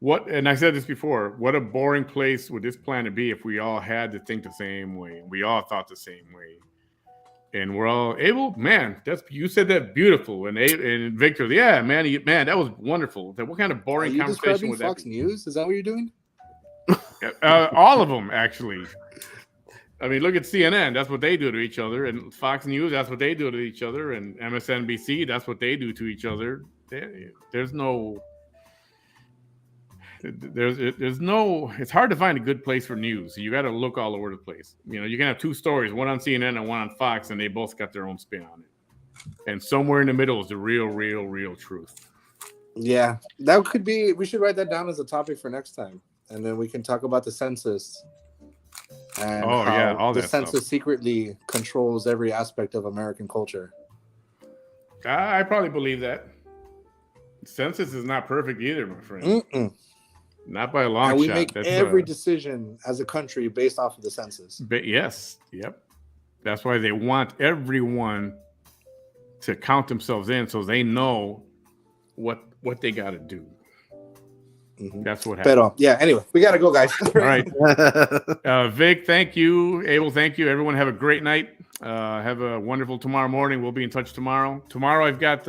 What? And I said this before. What a boring place would this planet be if we all had to think the same way? We all thought the same way, and we're all able. Man, you said that beautiful. And Victor, yeah, man, that was wonderful. What kind of boring conversation would that Fox be? News? Is that what you're doing? All of them, actually. I mean, look at CNN. That's what they do to each other, and Fox News. That's what they do to each other, and MSNBC. That's what they do to each other. There's no. It's hard to find a good place for news. You got to look all over the place. You know, you can have two stories, one on CNN and one on Fox, and they both got their own spin on it. And somewhere in the middle is the real truth. Yeah, that could be. We should write that down as a topic for next time, and then we can talk about the census. And all the that census stuff secretly controls every aspect of American culture. I probably believe that. Census is not perfect either, my friend. Not by a long shot. And we make every decision as a country based off of the census. Yes. Yep. That's why they want everyone to count themselves in so they know what they got to do. That's what happened. Yeah, anyway, we got to go, guys. All right. Vic, thank you. Abel, thank you. Everyone have a great night. Have a wonderful tomorrow morning. We'll be in touch tomorrow. Tomorrow I've got...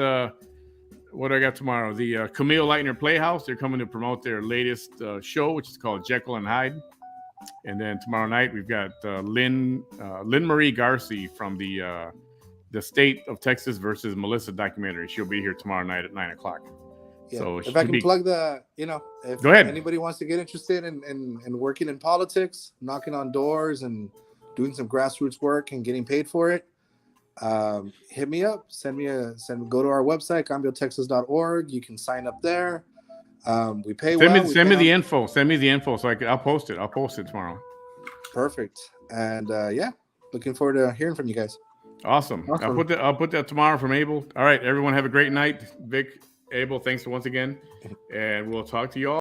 what do I got tomorrow? The Camille Leitner Playhouse. They're coming to promote their latest show, which is called Jekyll and Hyde. And then tomorrow night we've got Lynn Marie Garcia from the State of Texas versus Melissa documentary. She'll be here tomorrow night at 9:00. Yeah. So if I can plug if go ahead. Anybody wants to get interested in working in politics, knocking on doors and doing some grassroots work and getting paid for it, hit me up. Go to our website, GambioTexas.org. You can sign up there. We pay Send me the info. Send me the info so I'll post it. I'll post it tomorrow. Perfect. And looking forward to hearing from you guys. Awesome. I'll put that tomorrow from Abel. All right, everyone have a great night. Vic, Abel, thanks once again. And we'll talk to you all.